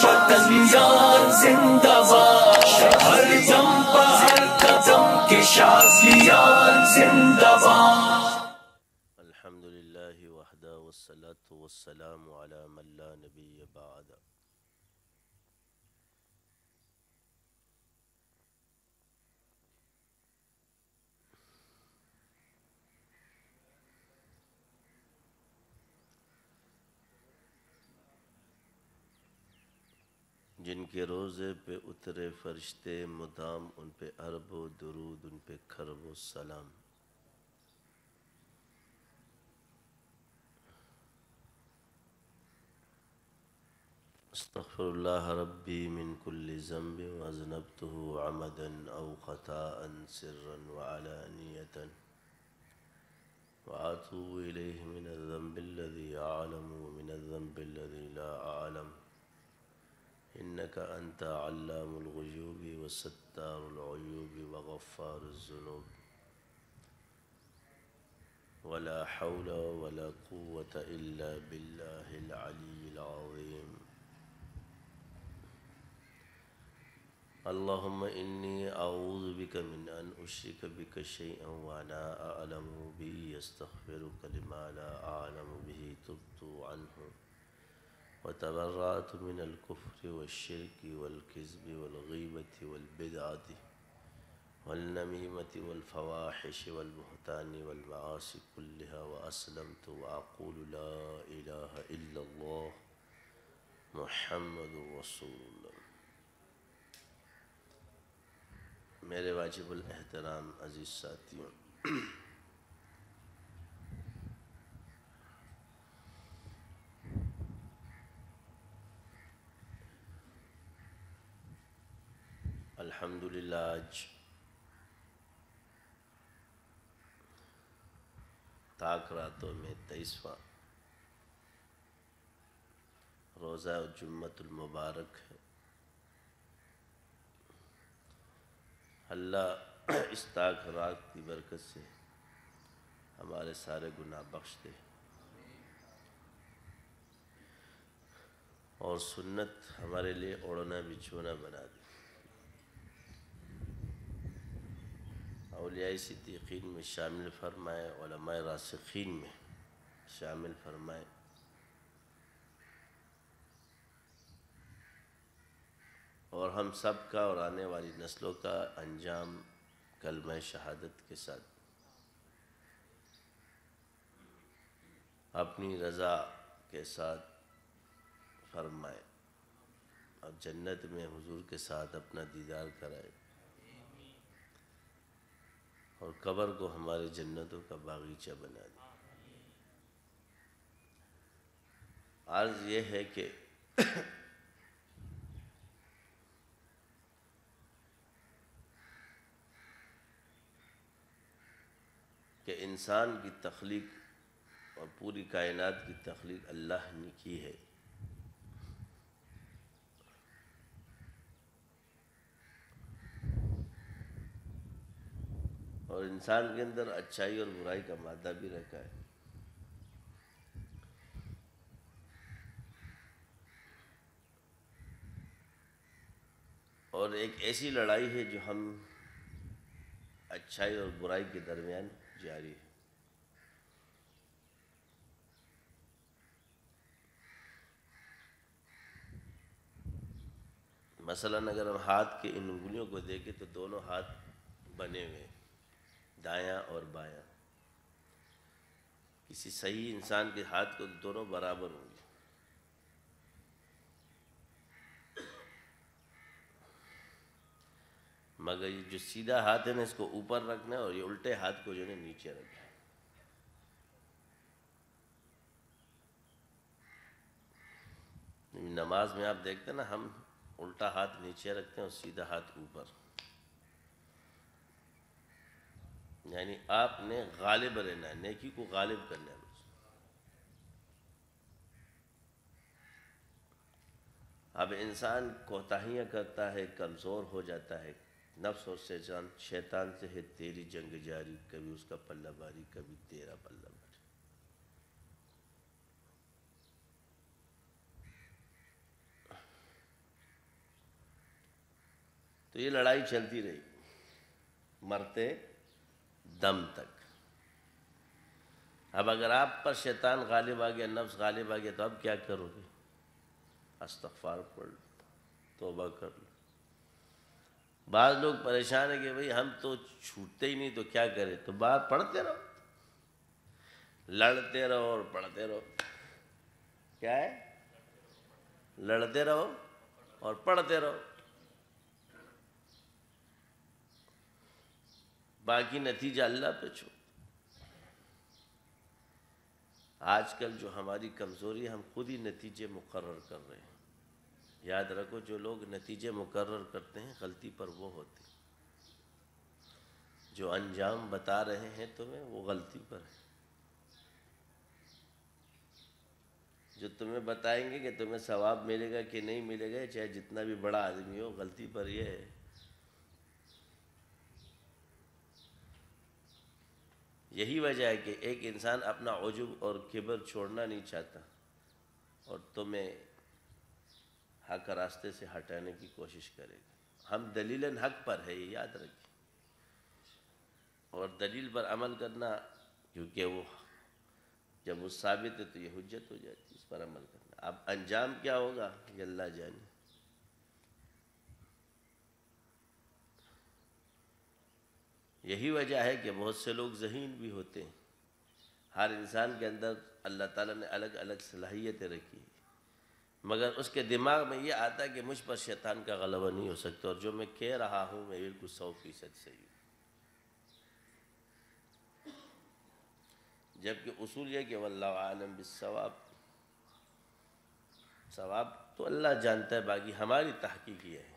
وطن یار زندہ باد، ہر دم پر ہر قدم کے شازیان زندہ باد۔ الحمدللہ وحدہ والصلاة والسلام علی من لا نبی بعد۔ جن کے روزے پہ اترے فرشتے مدام، ان پہ عرب و درود، ان پہ کرب و سلام۔ استغفر اللہ ربی من کل ذنب واذنبته عمدا او خطاء سرا وعلانیة واتوب الیہ من الذنب الذي اعلم ومن الذنب الذي لا اعلم انك انت علام الغیوب وستار العیوب وغفار الذنوب ولا حول ولا قوة الا بالله العلی العظیم۔ اللہم انی اعوذ بک من ان اشرک بک شیئا وانا اعلم به استغفرک لما لا اعلم به تبت عنہ وتبرأت من الكفر والشرك والكذب والغيبة والبدعة والنميمة والفواحش والبهتان والمعاصي كلها وأسلمت وأقول لا إله إلا الله محمد رسول الله۔ میرے واجب الاحترام عزیز ساتھیوں، الحمدللہ آج تاک راتوں میں 23واں روزہ جمعۃ المبارک ہے۔ اللہ اس تاک رات کی برکت سے ہمارے سارے گناہ بخش دے اور سنت ہمارے لیے اوڑھنا بچھونا بنا دے، اولیاء صدیقین میں شامل فرمائے، علماء راسخین میں شامل فرمائے، اور ہم سب کا اور آنے والی نسلوں کا انجام کلمہ شہادت کے ساتھ اپنی رضا کے ساتھ فرمائے اور جنت میں حضور کے ساتھ اپنا دیدار کرائے اور قبر کو ہمارے جنتوں کا باغیچہ بنا دے۔ عرض یہ ہے کہ انسان کی تخلیق اور پوری کائنات کی تخلیق اللہ نے کی ہے، اور انسان کے اندر اچھائی اور برائی کا مادہ بھی رکھا ہے، اور ایک ایسی لڑائی ہے جو ہم اچھائی اور برائی کے درمیان جاری ہے۔ مثلاً اگر ہم ہاتھ کے ان انگلیوں کو دیکھیں تو دونوں ہاتھ بنے ہوئے، دایاں اور بایاں۔ کسی صحیح انسان کے ہاتھ کو دونوں برابر ہوں گے، مگر یہ جو سیدھا ہاتھ ہے نا، اس کو اوپر رکھنا ہے، اور یہ الٹے ہاتھ کو جو ہے نیچے رکھنا ہے۔ نماز میں آپ دیکھتے ہیں نا، ہم الٹا ہاتھ نیچے رکھتے ہیں اور سیدھا ہاتھ اوپر، یعنی آپ نے غالب رہنا ہے، نیکی کو غالب کرنا ہے۔ اب انسان کوتاہیاں کرتا ہے، کمزور ہو جاتا ہے، نفس اور شیطان سے ہے تیری جنگ جاری، کبھی اس کا پلہ باری، کبھی تیرا پلہ باری۔ تو یہ لڑائی چلتی رہی مرتے دم تک۔ اب اگر آپ پر شیطان غالب آ گیا، نفس غالب آ گیا، تو اب کیا کرو گے؟ استغفار پڑھ لو، توبہ کر لو۔ بعض لوگ پریشان ہیں کہ بھئی ہم تو چھوٹتے ہی نہیں تو کیا کریں، تو بات پڑھتے رہو، لڑتے رہو اور پڑھتے رہو۔ کیا ہے؟ لڑتے رہو اور پڑھتے رہو، باقی نتیجہ اللہ پہ چھوڑ۔ آج کل جو ہماری کمزوری ہے، ہم خود ہی نتیجے مقرر کر رہے ہیں۔ یاد رکھو، جو لوگ نتیجے مقرر کرتے ہیں غلطی پر وہ ہوتی، جو انجام بتا رہے ہیں تمہیں وہ غلطی پر ہے۔ جو تمہیں بتائیں گے کہ تمہیں ثواب ملے گا کہ نہیں ملے گا، چاہے جتنا بھی بڑا آدمی ہو، غلطی پر یہ ہے۔ یہی وجہ ہے کہ ایک انسان اپنا عجب اور کبر چھوڑنا نہیں چاہتا اور تمہیں حق راستے سے ہٹانے کی کوشش کرے گا۔ ہم دلیل حق پر ہے، یہ یاد رکھیں، اور دلیل پر عمل کرنا، کیونکہ وہ جب وہ ثابت ہے تو یہ حجت ہو جاتی ہے، اس پر عمل کرنا۔ اب انجام کیا ہوگا یہ اللہ جانے۔ یہی وجہ ہے کہ بہت سے لوگ ذہین بھی ہوتے ہیں۔ ہر انسان کے اندر اللہ تعالیٰ نے الگ الگ صلاحیتیں رکھی ہیں، مگر اس کے دماغ میں یہ آتا ہے کہ مجھ پر شیطان کا غلبہ نہیں ہو سکتا، اور جو میں کہہ رہا ہوں میں بالکل 100% صحیح ہوں۔ جبکہ اصول یہ کہ واللہ عالم بالصواب، ثواب تو اللہ جانتا ہے، باقی ہماری تحقیق یہ ہے۔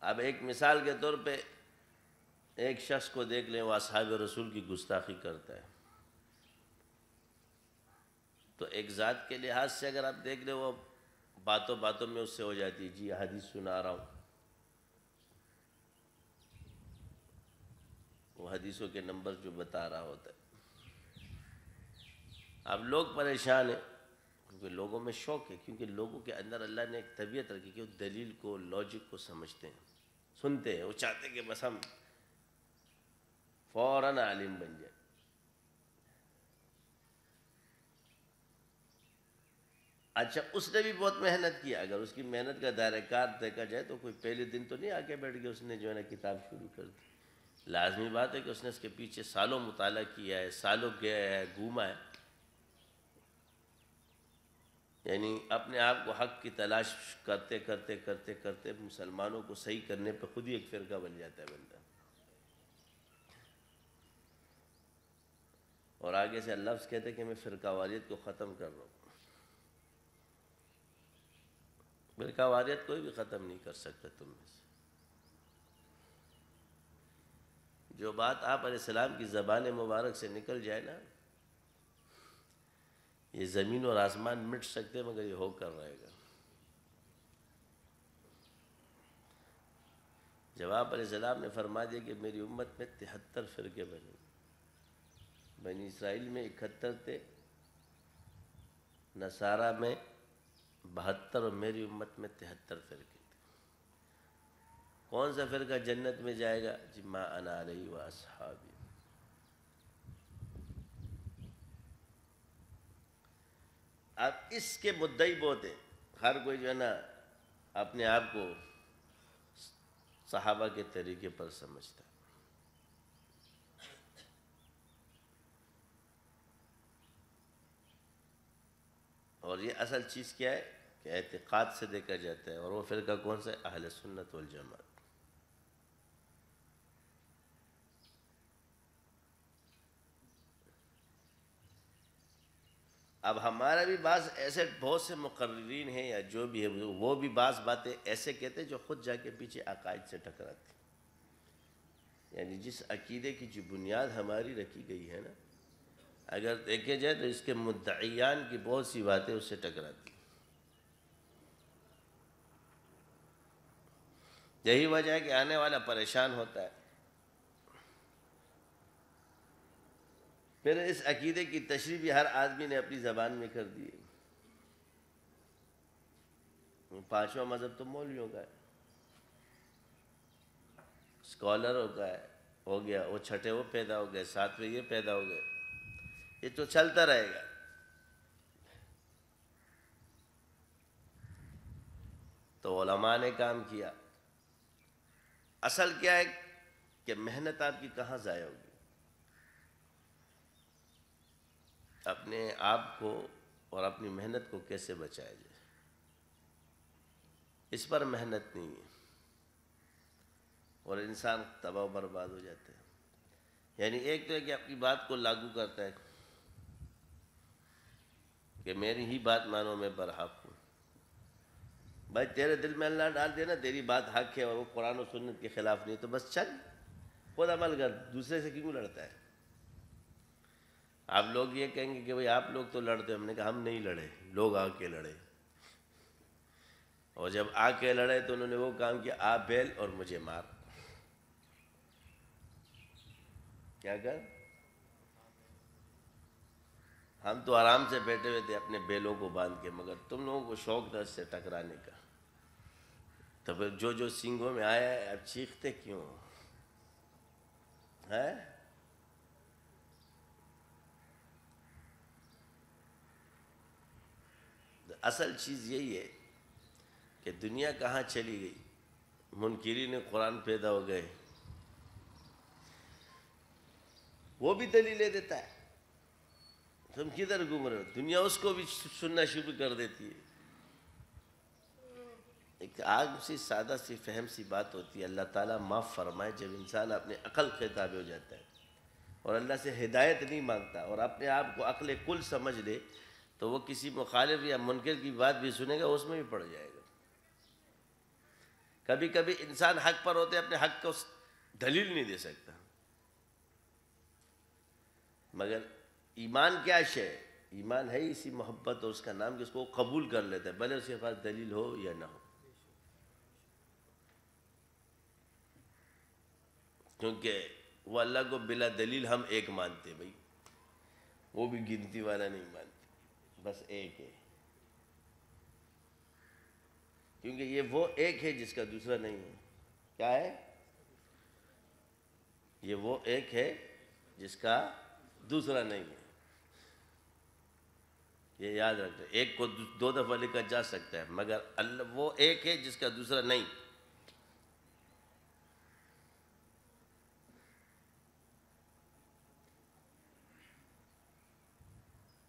اب ایک مثال کے طور پہ ایک شخص کو دیکھ لیں، وہ اصحاب رسول کی گستاخی کرتا ہے، تو ایک ذات کے لحاظ سے اگر آپ دیکھ لیں، وہ باتوں باتوں میں اس سے ہو جاتی ہے، جی حدیث سنا رہا ہوں، وہ حدیثوں کے نمبر جو بتا رہا ہوتا ہے۔ اب لوگ پریشان ہیں کیونکہ لوگوں میں شوق ہے، کیونکہ لوگوں کے اندر اللہ نے ایک طبیعت رکھی کہ وہ دلیل کو، لاجک کو سمجھتے ہیں، سنتے ہیں، وہ چاہتے ہیں کہ بس ہم فوراً عالم بن جائے۔ اچھا، اس نے بھی بہت محنت کیا، اگر اس کی محنت کا دائرہ کار دیکھا جائے تو کوئی پہلے دن تو نہیں آ کے بیٹھ گیا، اس نے جو ہے نا کتاب شروع کر دی۔ لازمی بات ہے کہ اس نے اس کے پیچھے سالوں مطالعہ کیا ہے، سالوں گیا ہے، گھوما ہے، یعنی اپنے آپ کو حق کی تلاش کرتے کرتے کرتے کرتے مسلمانوں کو صحیح کرنے پہ خود ہی ایک فرقہ بن جاتا ہے بندہ، اور آگے سے لفظ کہتے کہ میں فرقہ واریت کو ختم کر رہا ہوں۔ فرقہ واریت کوئی بھی ختم نہیں کر سکتا تم میں سے۔ جو بات آپ علیہ السلام کی زبان مبارک سے نکل جائے نا، یہ زمین اور آسمان مٹ سکتے مگر یہ ہو کر رہے گا۔ جب آپ علیہ السلام نے فرما دیا کہ میری امت میں 73 فرقے بنے، بنی اسرائیل میں 71 تھے، نصارہ میں 72 اور میری امت میں 73 فرقے تھے۔ کون سا فرقہ جنت میں جائے گا؟ جی ما انا علیہ و اصحابی۔ اب اس کے مدعی بہت ہیں، ہر کوئی جو ہے نا اپنے آپ کو صحابہ کے طریقے پر سمجھتا ہے۔ اور یہ اصل چیز کیا ہے کہ اعتقاد سے دیکھا جاتا ہے، اور وہ فرقہ کون سا ہے؟ اہل سنت والجماعت۔ اب ہمارا بھی بعض ایسے بہت سے مقررین ہیں یا جو بھی ہے، وہ بھی بعض باتیں ایسے کہتے ہیں جو خود جا کے پیچھے عقائد سے ٹکراتی، یعنی جس عقیدے کی جو بنیاد ہماری رکھی گئی ہے نا، اگر دیکھے جائے تو اس کے مدعیان کی بہت سی باتیں اس سے ٹکراتی۔ یہی وجہ ہے کہ آنے والا پریشان ہوتا ہے۔ پھر اس عقیدے کی تشریح بھی ہر آدمی نے اپنی زبان میں کر دی ہے۔ پانچواں مذہب تو مولویوں کا ہے، اسکالروں کا ہے، ہو گیا، وہ چھٹے وہ پیدا ہو گئے، ساتویں یہ پیدا ہو گئے، یہ تو چلتا رہے گا۔ تو علماء نے کام کیا۔ اصل کیا ہے کہ محنت آپ کی کہاں ضائع ہوگی؟ اپنے آپ کو اور اپنی محنت کو کیسے بچایا جائے، اس پر محنت نہیں ہے، اور انسان تباہ و برباد ہو جاتے ہیں۔ یعنی ایک تو ہے کہ اپنی بات کو لاگو کرتا ہے کہ میری ہی بات مانو، میں برحق ہوں۔ بھائی تیرے دل میں اللہ ڈال دے نا تیری بات حق ہے اور وہ قرآن و سنت کے خلاف نہیں، تو بس چل خود عمل کر، دوسرے سے کیوں لڑتا ہے؟ آپ لوگ یہ کہیں گے کہ بھئی آپ لوگ تو لڑتے، ہم نے کہا ہم نہیں لڑے، لوگ آ کے لڑے، اور جب آ کے لڑے تو انہوں نے وہ کام کیا، آپ بیل اور مجھے مار۔ کیا کر؟ ہم تو آرام سے بیٹھے ہوئے تھے اپنے بیلوں کو باندھ کے، مگر تم لوگوں کو شوق تھا اس سے ٹکرانے کا، تو پھر جو جو سینگوں میں آیا ہے اب چیختے کیوں ہے؟ اصل چیز یہی ہے کہ دنیا کہاں چلی گئی، منکرین قرآن پیدا ہو گئے، وہ بھی دلیلیں دیتا ہے، تم کدھر گھوم رہے ہو؟ دنیا اس کو بھی سننا شروع کر دیتی ہے۔ ایک عام سی سادہ سی فہم سی بات ہوتی ہے، اللہ تعالیٰ معاف فرمائے، جب انسان اپنے عقل کے تابع ہو جاتا ہے اور اللہ سے ہدایت نہیں مانگتا اور اپنے آپ کو عقل کل سمجھ لے، تو وہ کسی مخالف یا منکر کی بات بھی سنے گا، اس میں بھی پڑ جائے گا۔ کبھی کبھی انسان حق پر ہوتے اپنے حق کو دلیل نہیں دے سکتا، مگر ایمان کیا شے؟ ایمان ہے اسی محبت اور اس کا نام کہ اس کو قبول کر لیتا ہے، بھلے اس کے پاس دلیل ہو یا نہ ہو، کیونکہ وہ اللہ کو بلا دلیل ہم ایک مانتے، بھائی وہ بھی گنتی والا نہیں مانتے، بس ایک ہے، کیونکہ یہ وہ ایک ہے جس کا دوسرا نہیں ہے۔ کیا ہے؟ یہ وہ ایک ہے جس کا دوسرا نہیں ہے، یہ یاد رکھیں۔ ایک کو دو دفعہ لکھا جا سکتا ہے، مگر اللہ وہ ایک ہے جس کا دوسرا نہیں۔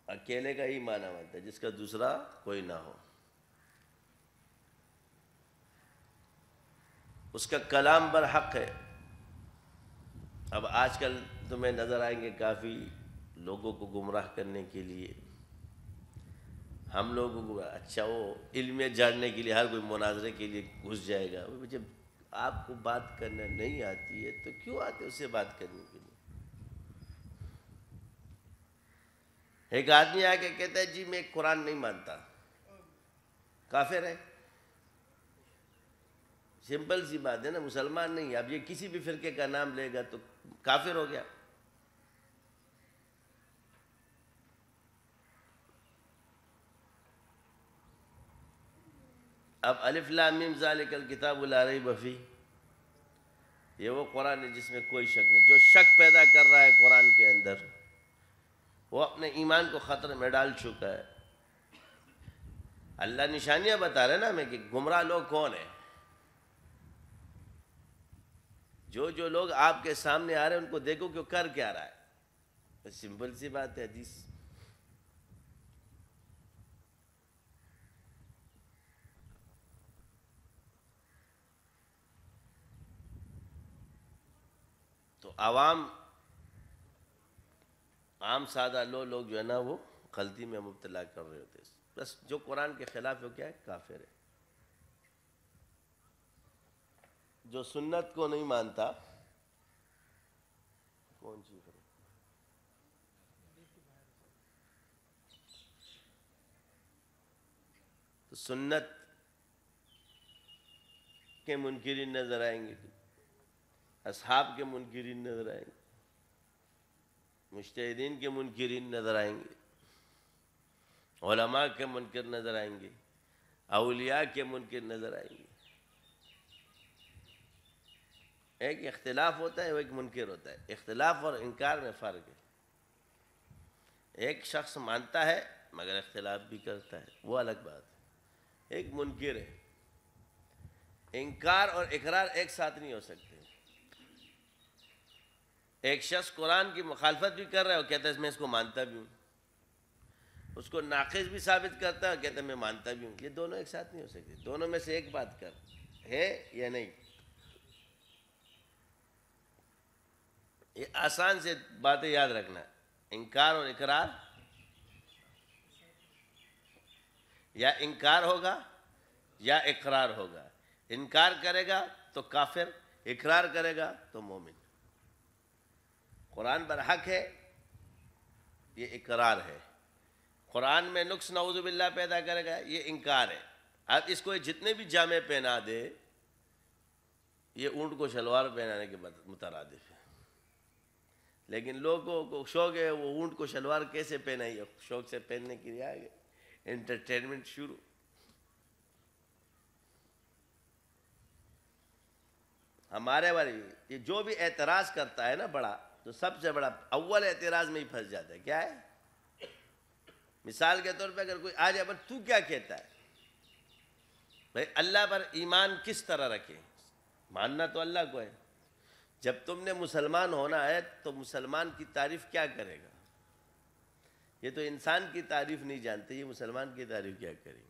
اکیلے کا ہی معنی ہوتا ہے جس کا دوسرا کوئی نہ ہو، اس کا کلام برحق ہے۔ اب آج کل تمہیں نظر آئیں گے کافی لوگوں کو گمراہ کرنے کے لیے، ہم لوگوں کو اچھا وہ علم جاننے کے لیے ہر کوئی مناظرے کے لیے گھس جائے گا۔ جب آپ کو بات کرنا نہیں آتی ہے تو کیوں آتے اس سے بات کرنے کے لیے؟ ایک آدمی آ کے کہتا ہے جی میں قرآن نہیں مانتا، کافر ہے، سمپل سی بات ہے نا، مسلمان نہیں ہے۔ اب یہ کسی بھی فرقے کا نام لے گا تو کافر ہو گیا۔ اب الف لام میم ذالک الکتاب لا ریب فیہ، یہ وہ قرآن ہے جس میں کوئی شک نہیں۔ جو شک پیدا کر رہا ہے قرآن کے اندر وہ اپنے ایمان کو خطرے میں ڈال چکا ہے۔ اللہ نشانیاں بتا رہے نا ہمیں کہ گمراہ لوگ کون ہیں۔ جو لوگ آپ کے سامنے آ رہے ہیں ان کو دیکھو کہ وہ کر کیا رہا ہے، سمپل سی بات ہے، حدیث۔ تو عام سادہ لوگ جو ہے نا وہ غلطی میں مبتلا کر رہے ہوتے ہیں، بس جو قرآن کے خلاف ہے کیا ہے؟ کافر ہے۔ جو سنت کو نہیں مانتا، کون سی کرو، تو سنت کے منکرین نظر آئیں گے، اصحاب کے منکرین نظر آئیں گے، مجتہدین کے منکرین نظر آئیں گے، علماء کے منکر نظر آئیں گے، اولیاء کے منکر نظر آئیں گے. ایک اختلاف ہوتا ہے، وہ ایک منکر ہوتا ہے. اختلاف اور انکار میں فرق ہے. ایک شخص مانتا ہے مگر اختلاف بھی کرتا ہے، وہ الگ بات ہے. ایک منکر ہے. انکار اور اقرار ایک ساتھ نہیں ہو سکتے. ایک شخص قرآن کی مخالفت بھی کر رہا ہے اور کہتا ہے میں اس کو مانتا بھی ہوں، اس کو ناقص بھی ثابت کرتا ہے اور کہتا ہے میں مانتا بھی ہوں. یہ دونوں ایک ساتھ نہیں ہو سکتے. دونوں میں سے ایک بات کر ہے یا نہیں. یہ آسان سے باتیں یاد رکھنا. انکار اور اقرار، یا انکار ہوگا یا اقرار ہوگا. انکار کرے گا تو کافر، اقرار کرے گا تو مومن. قرآن پر حق ہے، یہ اقرار ہے. قرآن میں نقص نعوذ باللہ پیدا کرے گا، یہ انکار ہے. اب اس کو جتنے بھی جامع پہنا دے، یہ اونٹ کو شلوار پہنانے کے مترادف ہے. لیکن لوگوں کو شوق ہے وہ اونٹ کو شلوار کیسے پہنائیے، شوق سے پہننے کے لیے آگے انٹرٹینمنٹ شروع. ہمارے والی یہ جو بھی اعتراض کرتا ہے نا بڑا، تو سب سے بڑا اول اعتراض میں ہی پھنس جاتا ہے. کیا ہے؟ مثال کے طور پہ اگر کوئی آ جائے پر تو کیا کہتا ہے بھائی، اللہ پر ایمان کس طرح رکھیں؟ ماننا تو اللہ کو ہے. جب تم نے مسلمان ہونا ہے تو مسلمان کی تعریف کیا کرے گا؟ یہ تو انسان کی تعریف نہیں جانتے، یہ مسلمان کی تعریف کیا کریں؟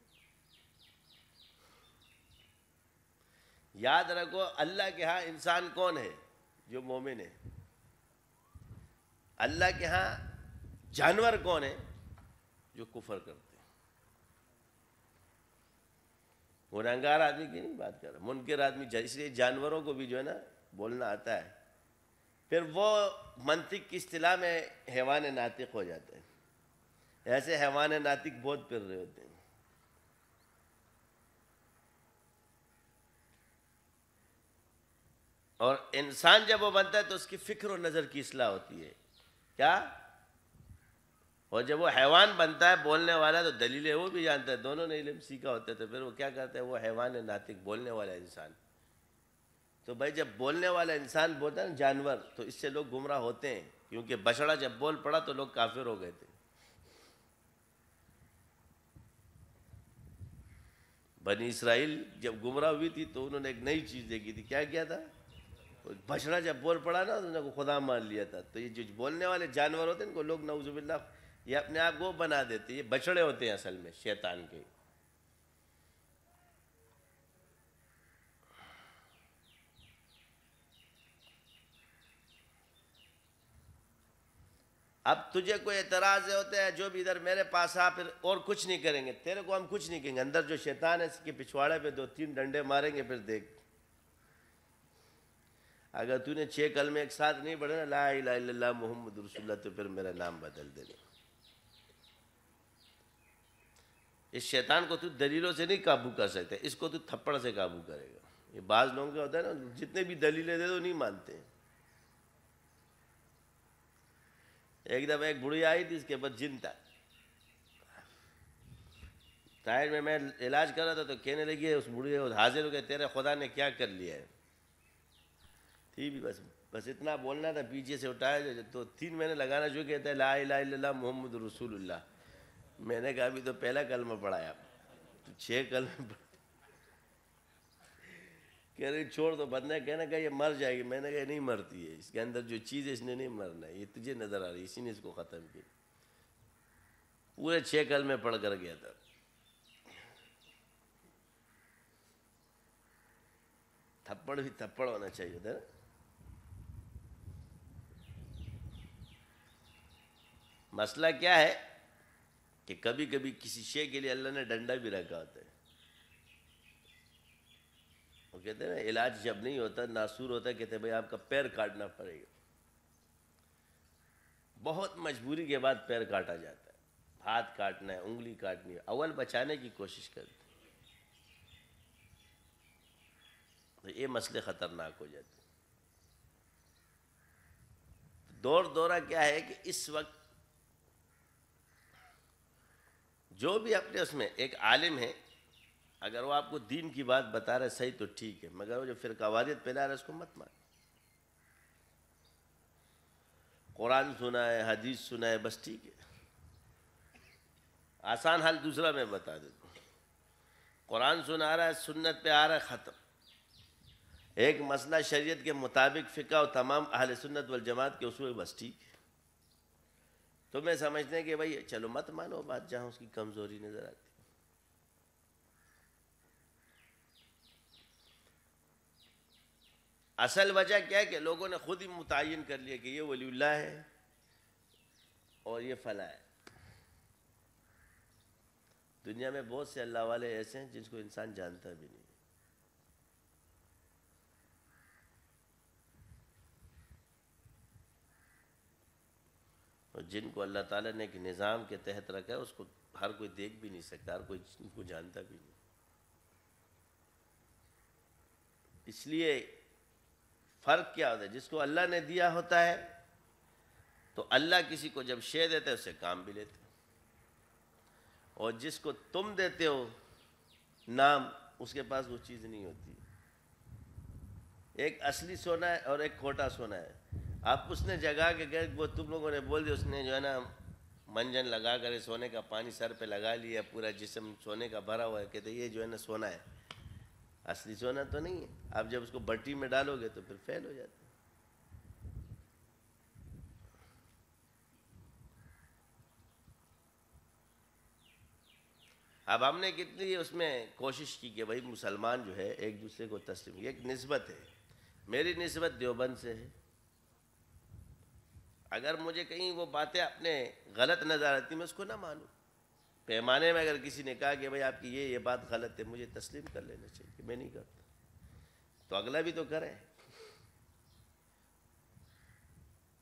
یاد رکھو اللہ کے ہاں انسان کون ہے؟ جو مومن ہے. اللہ کے ہاں جانور کون ہے؟ جو کفر کرتے ہیں. گنہگار آدمی کی نہیں بات کر رہا، منکر آدمی. اس لیے جانوروں کو بھی جو ہے نا بولنا آتا ہے، پھر وہ منطق کی اصطلاح میں حیوان ناطق ہو جاتے ہیں. ایسے حیوان ناطق بہت پھر رہے ہوتے ہیں. اور انسان جب وہ بنتا ہے تو اس کی فکر و نظر کی اصلاح ہوتی ہے. کیا؟ اور جب وہ حیوان بنتا ہے بولنے والا تو دلیلیں وہ بھی جانتا ہے. دونوں نے علم سیکھا ہوتا ہے تو پھر وہ کیا کرتا ہے؟ وہ حیوان ناطق، بولنے والا انسان. تو بھائی جب بولنے والا انسان بولتا ہے نا جانور، تو اس سے لوگ گمراہ ہوتے ہیں. کیونکہ بچڑا جب بول پڑا تو لوگ کافر ہو گئے تھے. بنی اسرائیل جب گمراہ ہوئی تھی تو انہوں نے ایک نئی چیز دیکھی تھی. کیا کیا تھا؟ بچڑا جب بول پڑا نا تو انہوں نے خدا مان لیا تھا. تو یہ جو بولنے والے جانور ہوتے ہیں ان کو لوگ نعوذ باللہ یہ اپنے آپ کو بنا دیتے. یہ بچڑے ہوتے ہیں اصل میں شیطان کے. اب تجھے کوئی اعتراض ہوتا ہے جو بھی ادھر میرے پاس آ، پھر اور کچھ نہیں کریں گے تیرے کو، ہم کچھ نہیں کہیں گے. اندر جو شیطان ہے اس کے پچھواڑے پہ 2-3 ڈنڈے ماریں گے، پھر دیکھ. اگر تو نے 6 کلمے ایک ساتھ نہیں پڑھے نا، لا الہ الا اللہ محمد رسول اللہ، تو پھر میرا نام بدل دے. اس شیطان کو تو دلیلوں سے نہیں قابو کر سکتے، اس کو تو تھپڑ سے قابو کرے گا. یہ بعض لوگوں کا ہوتا ہے نا، جتنے بھی دلیلیں دے دو نہیں مانتے. ایک دفعہ ایک بڑھی آئی تھی، اس کے بعد جن تھا. طاہر میں علاج کر رہا تھا تو کہنے لگی اس بڑھی حاضر ہو گئے، تیرے خدا نے کیا کر لیا ہے؟ تھی بھی بس اتنا بولنا تھا، پیچھے سے اٹھایا تو 3 مہینے لگانا جو کہتا ہے لا الہ الا اللہ محمد رسول اللہ. میں نے کہا ابھی تو پہلا کلمہ پڑھایا، تو 6 کلمہ کہہ رہی چھوڑ دو. بدنا کہنا کہ یہ مر جائے گی. میں نے کہا نہیں مرتی ہے، اس کے اندر جو چیز ہے اس نے نہیں مرنا ہے، یہ تجھے نظر آ رہی ہے، اسی نے اس کو ختم کیا. پورے 6 کلمے پڑھ کر گیا تھا. تھپڑ بھی تھپڑ ہونا چاہیے تھا. مسئلہ کیا ہے کہ کبھی کبھی کسی شے کے لیے اللہ نے ڈنڈا بھی رکھا ہوتا ہے. وہ کہتے ہیں نا علاج جب نہیں ہوتا، ناسور ہوتا ہے، کہتے ہیں بھائی آپ کا پیر کاٹنا پڑے گا. بہت مجبوری کے بعد پیر کاٹا جاتا ہے، ہاتھ کاٹنا ہے، انگلی کاٹنی ہے. اول بچانے کی کوشش کرتے ہیں تو یہ مسئلے خطرناک ہو جاتے ہیں. دور دورہ کیا ہے کہ اس وقت جو بھی اپنے اس میں ایک عالم ہے اگر وہ آپ کو دین کی بات بتا رہے صحیح تو ٹھیک ہے، مگر وہ جو فرقہ واریت پھیلا رہا ہے اس کو مت مان۔ قرآن سنا ہے، حدیث سنا ہے، بس ٹھیک ہے۔ آسان حل دوسرا میں بتا دیتا ہوں۔ قرآن سنا رہا ہے، سنت پہ آ رہا ہے، ختم۔ ایک مسئلہ شریعت کے مطابق فقہ اور تمام اہل سنت والجماعت کے اصول، بس ٹھیک ہے۔ تو میں سمجھتے ہیں کہ بھائی چلو مت مانو بات جہاں اس کی کمزوری نظر آتی۔ اصل وجہ کیا ہے کہ لوگوں نے خود ہی متعین کر لیا کہ یہ ولی اللہ ہے اور یہ فلاں ہے۔ دنیا میں بہت سے اللہ والے ایسے ہیں جن کو انسان جانتا بھی نہیں، اور جن کو اللہ تعالیٰ نے ایک نظام کے تحت رکھا ہے اس کو ہر کوئی دیکھ بھی نہیں سکتا، ہر کوئی ان کو جانتا بھی نہیں۔ اس لیے فرق کیا ہوتا ہے، جس کو اللہ نے دیا ہوتا ہے تو اللہ کسی کو جب شے دیتا ہے اس سے کام بھی لیتے، اور جس کو تم دیتے ہو نام، اس کے پاس وہ چیز نہیں ہوتی۔ ایک اصلی سونا ہے اور ایک کھوٹا سونا ہے۔ آپ اس نے جگا کے گئے، وہ تم لوگوں نے بول دیا، اس نے جو ہے نا منجن لگا کر سونے کا پانی سر پہ لگا لیا، پورا جسم سونے کا بھرا ہوا ہے، کہتے یہ جو ہے نا سونا ہے، اصلی سونا تو نہیں ہے۔ آپ جب اس کو بٹی میں ڈالو گے تو پھر فیل ہو جاتا ہے۔ اب ہم نے کتنی اس میں کوشش کی کہ بھائی مسلمان جو ہے ایک دوسرے کو تسلیم، یہ ایک نسبت ہے۔ میری نسبت دیوبند سے ہے، اگر مجھے کہیں وہ باتیں اپنے غلط نظر آتی میں اس کو نہ مانوں۔ پیمانے میں اگر کسی نے کہا کہ بھائی آپ کی یہ بات غلط ہے، مجھے تسلیم کر لینا چاہیے کہ میں نہیں کرتا، تو اگلا بھی تو کرے،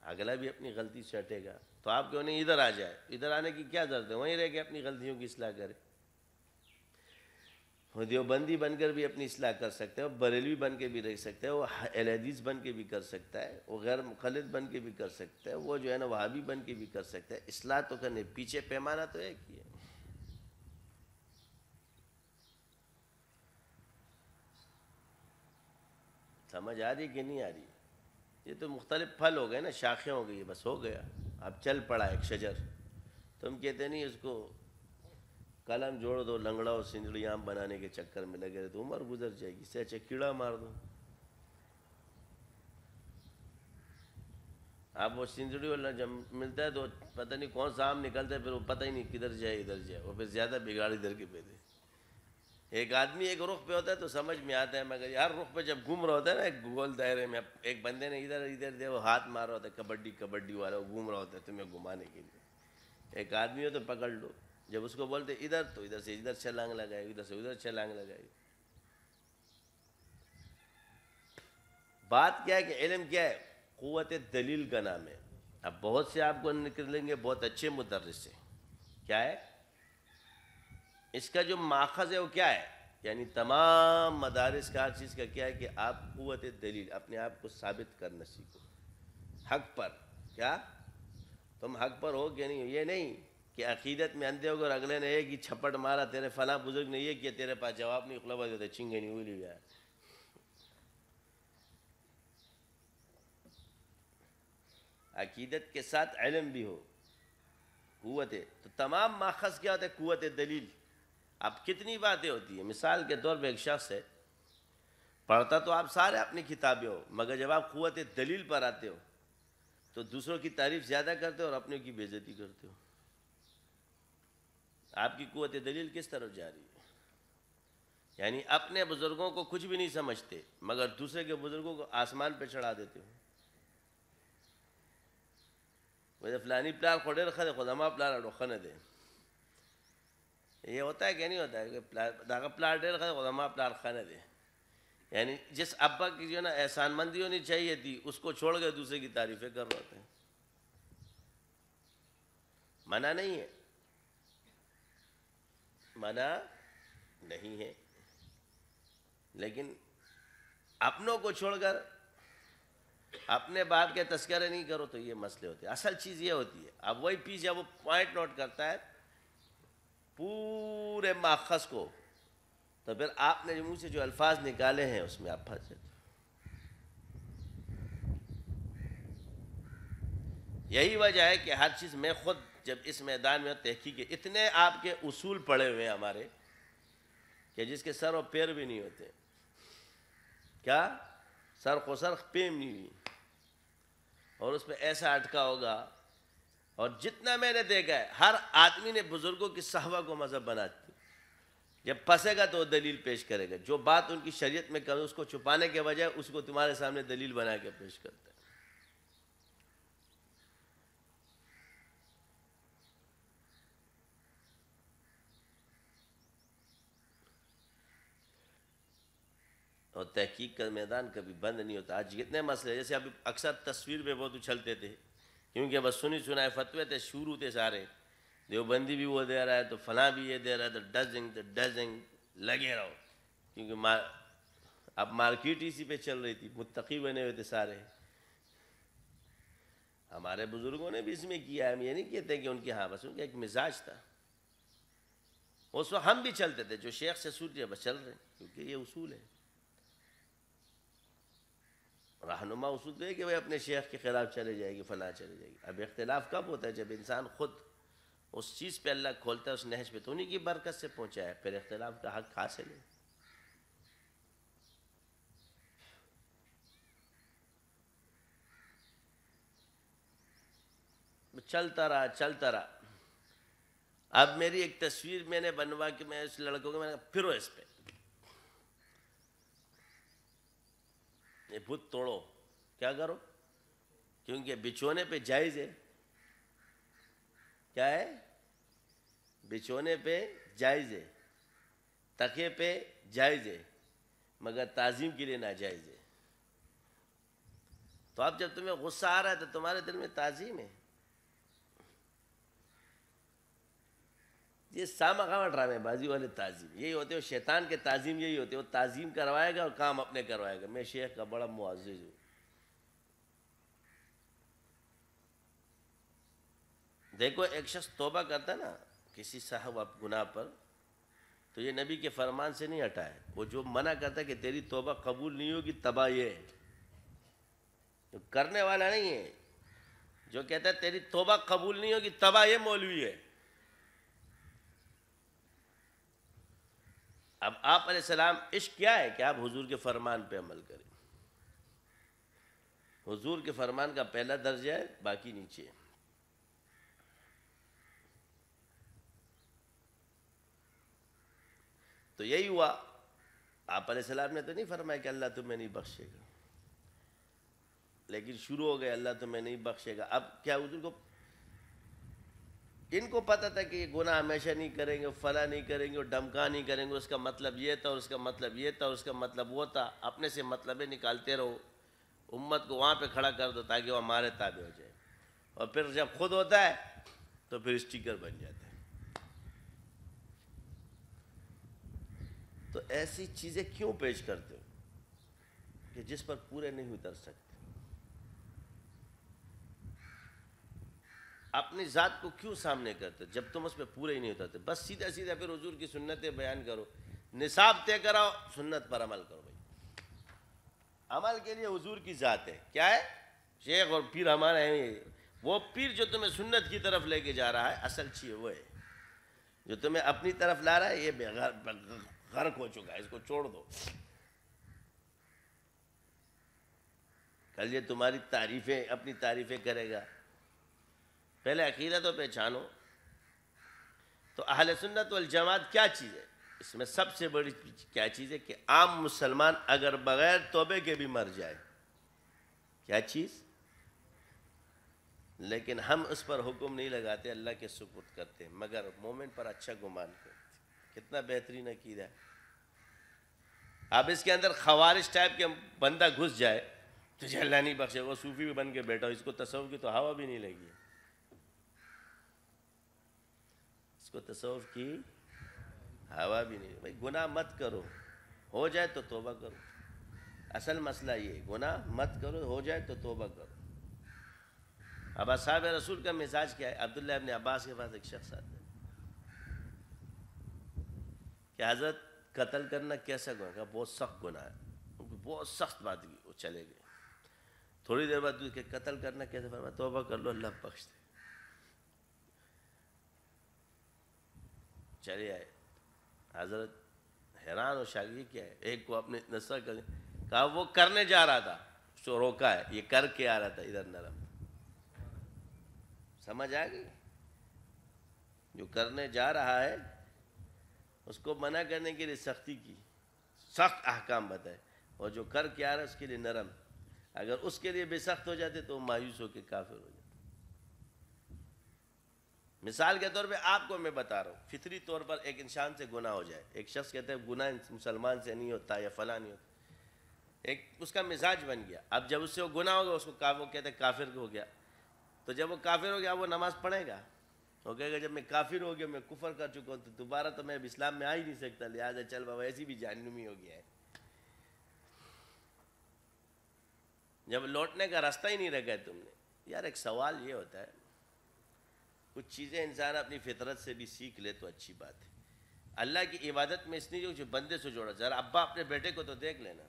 اگلا بھی اپنی غلطی سے ہٹے گا۔ تو آپ کیوں نہیں ادھر آ جائے؟ ادھر آنے کی کیا ضرورت ہے؟ وہیں رہ کے اپنی غلطیوں کی اصلاح کرے۔ وہ دیوبندی بن کر بھی اپنی اصلاح کر سکتا ہے، وہ بریلوی بن کے بھی رہ سکتا ہے، وہ اہل حدیث بن کے بھی کر سکتا ہے، وہ غیر مقلد بن کے بھی کر سکتا ہے، وہ جو ہے نا وہابی بن کے بھی کر سکتا ہے۔ اصلاح تو کرنے، پیچھے پیمانہ تو ایک ہی ہے۔ سمجھ آ رہی کہ نہیں آ رہی؟ یہ تو مختلف پھل ہو گئے نا، شاخیں ہو گئی، بس ہو گیا۔ اب چل پڑا ایک شجر، تم کہتے نہیں اس کو قلم جوڑ دو، لنگڑا اور سنجڑی آم بنانے کے چکر میں لگے رہے تو عمر گزر جائے گی، اس سے اچھا کیڑا مار دو۔ آپ وہ سنجڑی والا جب ملتا ہے تو پتہ نہیں کون سا آم نکلتا ہے، پھر وہ پتہ ہی نہیں کدھر جائے ادھر جائے، وہ پھر زیادہ بگاڑ ادھر کے پہ دے۔ ایک آدمی ایک رخ پہ ہوتا ہے تو سمجھ میں آتا ہے، مگر ہر رخ پہ جب گھوم رہا ہوتا ہے نا ایک گول دائرے میں، ایک بندے نے ادھر دے وہ ہاتھ مار رہا ہوتا ہے، کبڈی والا، وہ گھوم رہا ہوتا ہے تمہیں گھمانے کے لیے۔ ایک آدمی ہو تو پکڑ لو، جب اس کو بولتے ادھر تو ادھر سے ادھر چھلانگ لگائے، ادھر سے ادھر چھلانگ لگائے۔ بات کیا ہے کہ علم کیا ہے؟ قوت دلیل کا نام ہے۔ اب بہت سے آپ کو نکلیں گے بہت اچھے مدرس ہیں، کیا ہے اس کا جو ماخذ ہے وہ کیا ہے؟ یعنی تمام مدارس کا ہر چیز کا کیا ہے کہ آپ قوت دلیل، اپنے آپ کو ثابت کرنا سیکھو حق پر۔ کیا تم حق پر ہو کہ نہیں ہو؟ یہ نہیں کہ عقیدت میں اندھے ہو کر اگلے نے ایک ہی چھپٹ مارا، تیرے فلاں بزرگ نے یہ کیا، تیرے پاس جواب نہیں، خلوت دیتے چنگے نہیں ہوئی گیا۔ عقیدت کے ساتھ علم بھی ہو، قوت ہے، تو تمام ماخذ کیا ہوتا ہے؟ قوت دلیل۔ اب کتنی باتیں ہوتی ہیں، مثال کے طور پہ ایک شخص ہے، پڑھتا تو آپ سارے اپنی کتابیں ہو، مگر جب آپ قوت دلیل پر آتے ہو تو دوسروں کی تعریف زیادہ کرتے ہو اور اپنے کی بے عزتی کرتے ہو۔ آپ کی قوت دلیل کس طرف جا رہی ہے؟ یعنی اپنے بزرگوں کو کچھ بھی نہیں سمجھتے مگر دوسرے کے بزرگوں کو آسمان پہ چڑھا دیتے ہو۔ ویسے فلانی پلار کھوڑے رکھا دے، خود ہما پلار رکھا نہ دے، یہ ہوتا ہے کہ نہیں ہوتا ہے کہ داغا پلار ڈیر رکھا دے، خود ہما پلار کھانا دے۔ یعنی جس ابا کی جو نا احسان مندی ہونی چاہیے تھی اس کو چھوڑ کے دوسرے کی تعریفیں کر رہے ہوتے ہیں۔ منع نہیں ہے، منع نہیں ہے، لیکن اپنوں کو چھوڑ کر اپنے باپ کے تذکرے نہیں کرو تو یہ مسئلے ہوتے ہیں۔ اصل چیز یہ ہوتی ہے، اب وہی پیچھے وہ پوائنٹ نوٹ کرتا ہے، پورے ماخذ کو تو پھر آپ نے منہ سے جو الفاظ نکالے ہیں اس میں آپ پھنسے تھے. یہی وجہ ہے کہ ہر چیز میں خود جب اس میدان میں تحقیق اتنے آپ کے اصول پڑے ہوئے ہیں ہمارے کہ جس کے سر و پیر بھی نہیں ہوتے. کیا سر کو سر پیم نہیں ہوئی اور اس پہ ایسا اٹکا ہوگا. اور جتنا میں نے دیکھا ہے ہر آدمی نے بزرگوں کی صحبہ کو مذہب بناتی. جب پھنسے گا تو وہ دلیل پیش کرے گا. جو بات ان کی شریعت میں کرو اس کو چھپانے کے بجائے اس کو تمہارے سامنے دلیل بنا کے پیش کرتا ہے. اور تحقیق کا میدان کبھی بند نہیں ہوتا. آج کتنے مسئلے جیسے ابھی اکثر تصویر پہ بہت اچھلتے تھے کیونکہ بس سنی سنائے فتوے تھے شروع تھے سارے. دیوبندی بھی وہ دے رہا ہے تو فلاں بھی یہ دے رہا ہے تو ڈزنگ لگے رہو. کیونکہ اب مارکیٹ اسی پہ چل رہی تھی. متقی بنے ہوئے تھے سارے. ہمارے بزرگوں نے بھی اس میں کیا ہے. ہم یہ نہیں کہتے کہ ان کے ہاں بس ان کا ایک مزاج تھا. اس وقت ہم بھی چلتے تھے جو شیخ سے سوٹ بس چل رہے ہیں کیونکہ یہ اصول ہے. رہنما اصول تو ہے کہ وہ اپنے شیخ کے خلاف چلے جائے گی فلاں چلے جائے گی. اب اختلاف کب ہوتا ہے جب انسان خود اس چیز پہ اللہ کھولتا ہے اس نہج پہ تو انہیں کی برکت سے پہنچا ہے. پھر اختلاف کا حق حاصل ہے. چلتا رہا. اب میری ایک تصویر میں نے بنوا کہ میں اس لڑکوں کو میں نے پھرو اس پہ یہ بت توڑو. کیا کرو؟ کیونکہ بچونے پہ جائز ہے. کیا ہے؟ بچونے پہ جائز ہے. تکے پہ جائز ہے مگر تعظیم کے لیے ناجائز ہے. تو اب جب تمہیں غصہ آ رہا ہے تو تمہارے دل میں تعظیم ہے. یہ سامخواہ ڈرامے بازی والے تعظیم یہی ہوتے ہیں. شیطان کے تعظیم یہی ہوتے ہیں. وہ تعظیم کروائے گا اور کام اپنے کروائے گا. میں شیخ کا بڑا معزز ہوں. دیکھو ایک شخص توبہ کرتا ہے نا کسی صاحب گناہ پر تو یہ نبی کے فرمان سے نہیں ہٹا ہے. وہ جو منع کرتا ہے کہ تیری توبہ قبول نہیں ہوگی تباہ یہ ہے. جو کرنے والا نہیں ہے جو کہتا ہے تیری توبہ قبول نہیں ہوگی تباہ یہ مولوی ہے. اب آپ علیہ السلام عشق کیا ہے کہ آپ حضور کے فرمان پہ عمل کریں. حضور کے فرمان کا پہلا درجہ ہے باقی نیچے ہے. تو یہی ہوا. آپ علیہ السلام نے تو نہیں فرمایا کہ اللہ تمہیں نہیں بخشے گا لیکن شروع ہو گئے اللہ تمہیں نہیں بخشے گا. اب کیا حضور کو ان کو پتہ تھا کہ یہ گناہ ہمیشہ نہیں کریں گے فلاں نہیں کریں گے اور ڈمکا نہیں کریں گے. اس کا مطلب یہ تھا اور اس کا مطلب یہ تھا اور اس کا مطلب وہ تھا. اپنے سے مطلبیں نکالتے رہو. امت کو وہاں پہ کھڑا کر دو تاکہ وہ ہمارے تابع ہو جائے. اور پھر جب خود ہوتا ہے تو پھر اسٹیکر بن جاتا ہے. تو ایسی چیزیں کیوں پیش کرتے ہو کہ جس پر پورے نہیں اتر سکتے. اپنی ذات کو کیوں سامنے کرتے جب تم اس پہ پورے ہی نہیں اترتے. بس سیدھا سیدھا پھر حضور کی سنتیں بیان کرو. نصاب طے کراؤ سنت پر عمل کرو. بھائی عمل کے لیے حضور کی ذات ہے. کیا ہے؟ شیخ اور پیر ہمارے ہیں. وہ پیر جو تمہیں سنت کی طرف لے کے جا رہا ہے اصل چیز وہ ہے. جو تمہیں اپنی طرف لا رہا ہے یہ غرق ہو چکا ہے. اس کو چھوڑ دو. کل یہ تمہاری تعریفیں اپنی تعریفیں کرے گا. پہلے عقیدہ تو پہچانو. تو اہل سنت والجماعت کیا چیز ہے؟ اس میں سب سے بڑی کیا چیز ہے کہ عام مسلمان اگر بغیر توبے کے بھی مر جائے. کیا چیز؟ لیکن ہم اس پر حکم نہیں لگاتے اللہ کے سپرد کرتے ہیں مگر مومن پر اچھا گمان کرتے. کتنا بہترین عقیدہ ہے. اب اس کے اندر خوارج ٹائپ کے بندہ گھس جائے تجھے اللہ نہیں بخشے. وہ صوفی بھی بن کے بیٹھا ہو اس کو تصوف کی تو ہوا بھی نہیں لگی. اس کو تصوف کی ہوا بھی نہیں. بھائی گناہ مت کرو. ہو جائے تو توبہ کرو. اصل مسئلہ یہ گناہ مت کرو. ہو جائے تو توبہ کرو. اب اصحاب رسول کا مزاج کیا ہے؟ عبداللہ ابن عباس کے پاس ایک شخص آتا ہے کہ حضرت قتل کرنا کیسا گناہ؟ کہا بہت سخت گناہ ہے، بہت سخت بات کی، وہ چلے گئے۔ تھوڑی دیر بعد کہ قتل کرنا کیسے؟ فرمایا توبہ کر لو اللہ بخش دے۔ چلے آئے، حضرت حیران و شاگردی کیا ہے، ایک کو اپنے نصرہ کر کہا وہ کرنے جا رہا تھا، اس کو روکا ہے، یہ کر کے آ رہا تھا ادھر نرم۔ سمجھ آ گئی؟ جو کرنے جا رہا ہے اس کو منع کرنے کے لیے سختی کی، سخت احکام بتائے، اور جو کر کے آ رہا ہے اس کے لیے نرم۔ اگر اس کے لیے بے سخت ہو جاتے تو مایوس ہو کے کافر ہو جاتے۔ مثال کے طور پہ آپ کو میں بتا رہا ہوں، فطری طور پر ایک انسان سے گناہ ہو جائے، ایک شخص کہتا ہے گناہ مسلمان سے نہیں ہوتا یا فلاں نہیں ہوتا، ایک اس کا مزاج بن گیا۔ اب جب اس سے وہ گناہ ہو گیا، اس کو وہ کہتے ہیں کافر ہو گیا، تو جب وہ کافر ہو گیا وہ نماز پڑھے گا؟ وہ کہے گا جب میں کافر ہو گیا، میں کفر کر چکا ہوں، تو دوبارہ تو میں اب اسلام میں آ ہی نہیں سکتا، لہٰذا چل بابا ایسی بھی جہنمی ہو گیا ہے۔ جب لوٹنے کا راستہ ہی نہیں رکھا ہے تم نے۔ یار ایک سوال یہ ہوتا ہے، کچھ چیزیں انسان اپنی فطرت سے بھی سیکھ لے تو اچھی بات ہے۔ اللہ کی عبادت میں اس نے جو بندے سے جوڑا، ذرا ابا اپنے بیٹے کو تو دیکھ لینا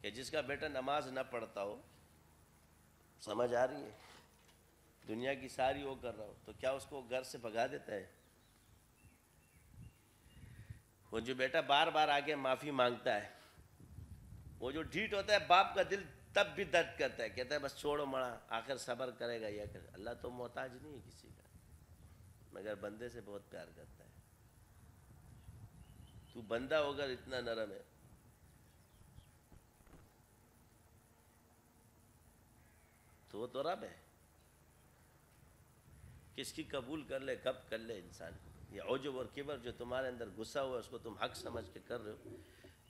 کہ جس کا بیٹا نماز نہ پڑھتا ہو، سمجھ آ رہی ہے، دنیا کی ساری وہ کر رہا ہو، تو کیا اس کو گھر سے بھگا دیتا ہے؟ وہ جو بیٹا بار بار آگے معافی مانگتا ہے، وہ جو ڈھیٹ ہوتا ہے باپ کا دل تب بھی درد کرتا ہے، کہتا ہے بس چھوڑو مڑا، آخر صبر کرے گا یا کرے۔ اللہ تو محتاج نہیں ہے کسی کا، مگر بندے سے بہت پیار کرتا ہے۔ تو بندہ ہو کر اتنا نرم ہے، تو وہ تو رب ہے، کس کی قبول کر لے، کب کر لے انسان کو۔ یہ عجب اور کبر جو تمہارے اندر غصہ ہوا، اس کو تم حق سمجھ کے کر رہے ہو۔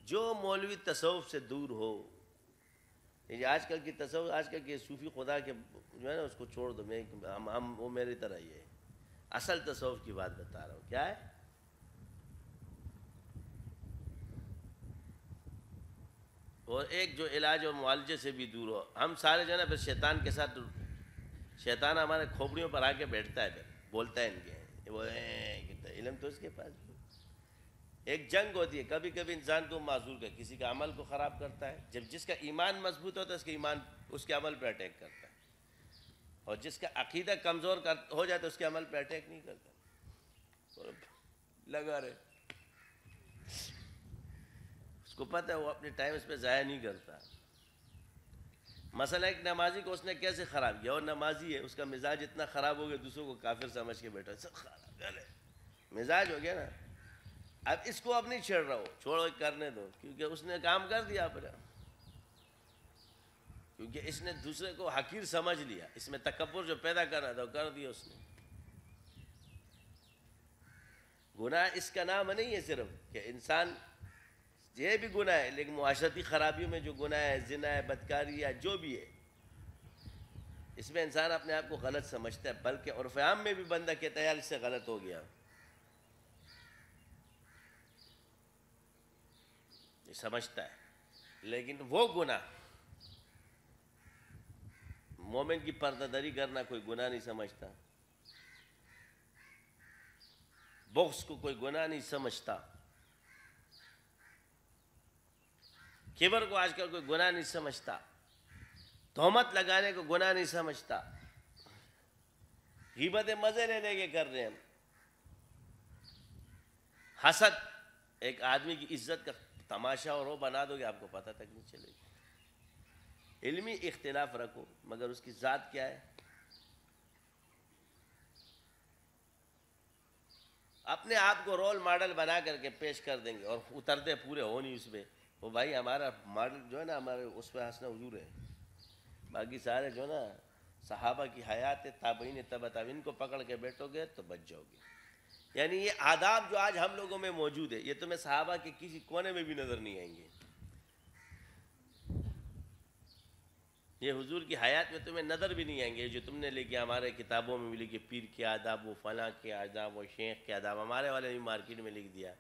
جو مولوی تصوف سے دور ہو، یہ آج کل کی تصوف، آج کل کے صوفی خدا کے جو ہے نا، اس کو چھوڑ دو، ہم وہ میری طرح ہی ہے۔ اصل تصوف کی بات بتا رہا ہوں، کیا ہے؟ اور ایک جو علاج اور معالجے سے بھی دور ہو۔ ہم سارے جو ہے نا پھر شیطان کے ساتھ، شیطان ہمارے کھوپڑیوں پر آ کے بیٹھتا ہے، پھر بولتا ہے ان کے، وہ علم تو اس کے پاس بھی۔ ایک جنگ ہوتی ہے، کبھی کبھی انسان کو معذور کر، کسی کا عمل کو خراب کرتا ہے، جب جس کا ایمان مضبوط ہوتا ہے اس کے ایمان اس کے عمل پہ اٹیک کرتا ہے، اور جس کا عقیدہ کمزور ہو جاتا ہے اس کے عمل پہ اٹیک نہیں کرتا، لگا رہے، اس کو پتہ ہے وہ اپنے ٹائم اس پہ ضائع نہیں کرتا۔ مسئلہ ایک نمازی کو اس نے کیسے خراب کیا، اور نمازی ہے، اس کا مزاج اتنا خراب ہو گیا دوسروں کو کافر سمجھ کے بیٹھا، سب خراب مزاج ہو گیا نا۔ اب اس کو اب نہیں چھیڑ رہا ہو، چھوڑو کرنے دو، کیونکہ اس نے کام کر دیا اپنا، کیونکہ اس نے دوسرے کو حقیر سمجھ لیا، اس میں تکبر جو پیدا کرنا تھا وہ کر دیا اس نے۔ گناہ اس کا نام نہیں ہے صرف کہ انسان، یہ بھی گناہ ہے، لیکن معاشرتی خرابیوں میں جو گناہ ہے، زنا ہے، بدکاری ہے، جو بھی ہے، اس میں انسان اپنے آپ کو غلط سمجھتا ہے، بلکہ عرف عام میں بھی بندہ کہتا ہے یار اس سے غلط ہو گیا، یہ سمجھتا ہے۔ لیکن وہ گناہ، مومن کی پردہ داری کرنا کوئی گناہ نہیں سمجھتا، بغض کو کوئی گناہ نہیں سمجھتا، کبر کو آج کل کوئی گناہ نہیں سمجھتا، تہمت لگانے کو گناہ نہیں سمجھتا، غیبت مزے لے کے کر رہے ہیں ہم۔ حسد ایک آدمی کی عزت کا تماشا اور وہ بنا دو گے آپ کو پتہ تک نہیں چلے گی۔ علمی اختلاف رکھو، مگر اس کی ذات کیا ہے؟ اپنے آپ کو رول ماڈل بنا کر کے پیش کر دیں گے، اور اترتے پورے ہو نہیں اس میں، وہ بھائی ہمارا ماڈل جو ہے نا، ہمارے اس پہ حسن حضور ہے، باقی سارے جو ہے نا صحابہ کی حیات تابعین تبع تابعین کو پکڑ کے بیٹھو گے تو بچ جاؤ گے۔ یعنی یہ آداب جو آج ہم لوگوں میں موجود ہے، یہ تمہیں صحابہ کے کسی کونے میں بھی نظر نہیں آئیں گے، یہ حضور کی حیات میں تمہیں نظر بھی نہیں آئیں گے، جو تم نے لکھے ہمارے کتابوں میں بھی لکھے، پیر کے آداب، وہ فلاں کے آداب، وہ شیخ کے آداب، ہمارے والے بھی مارکیٹ میں لکھ دیا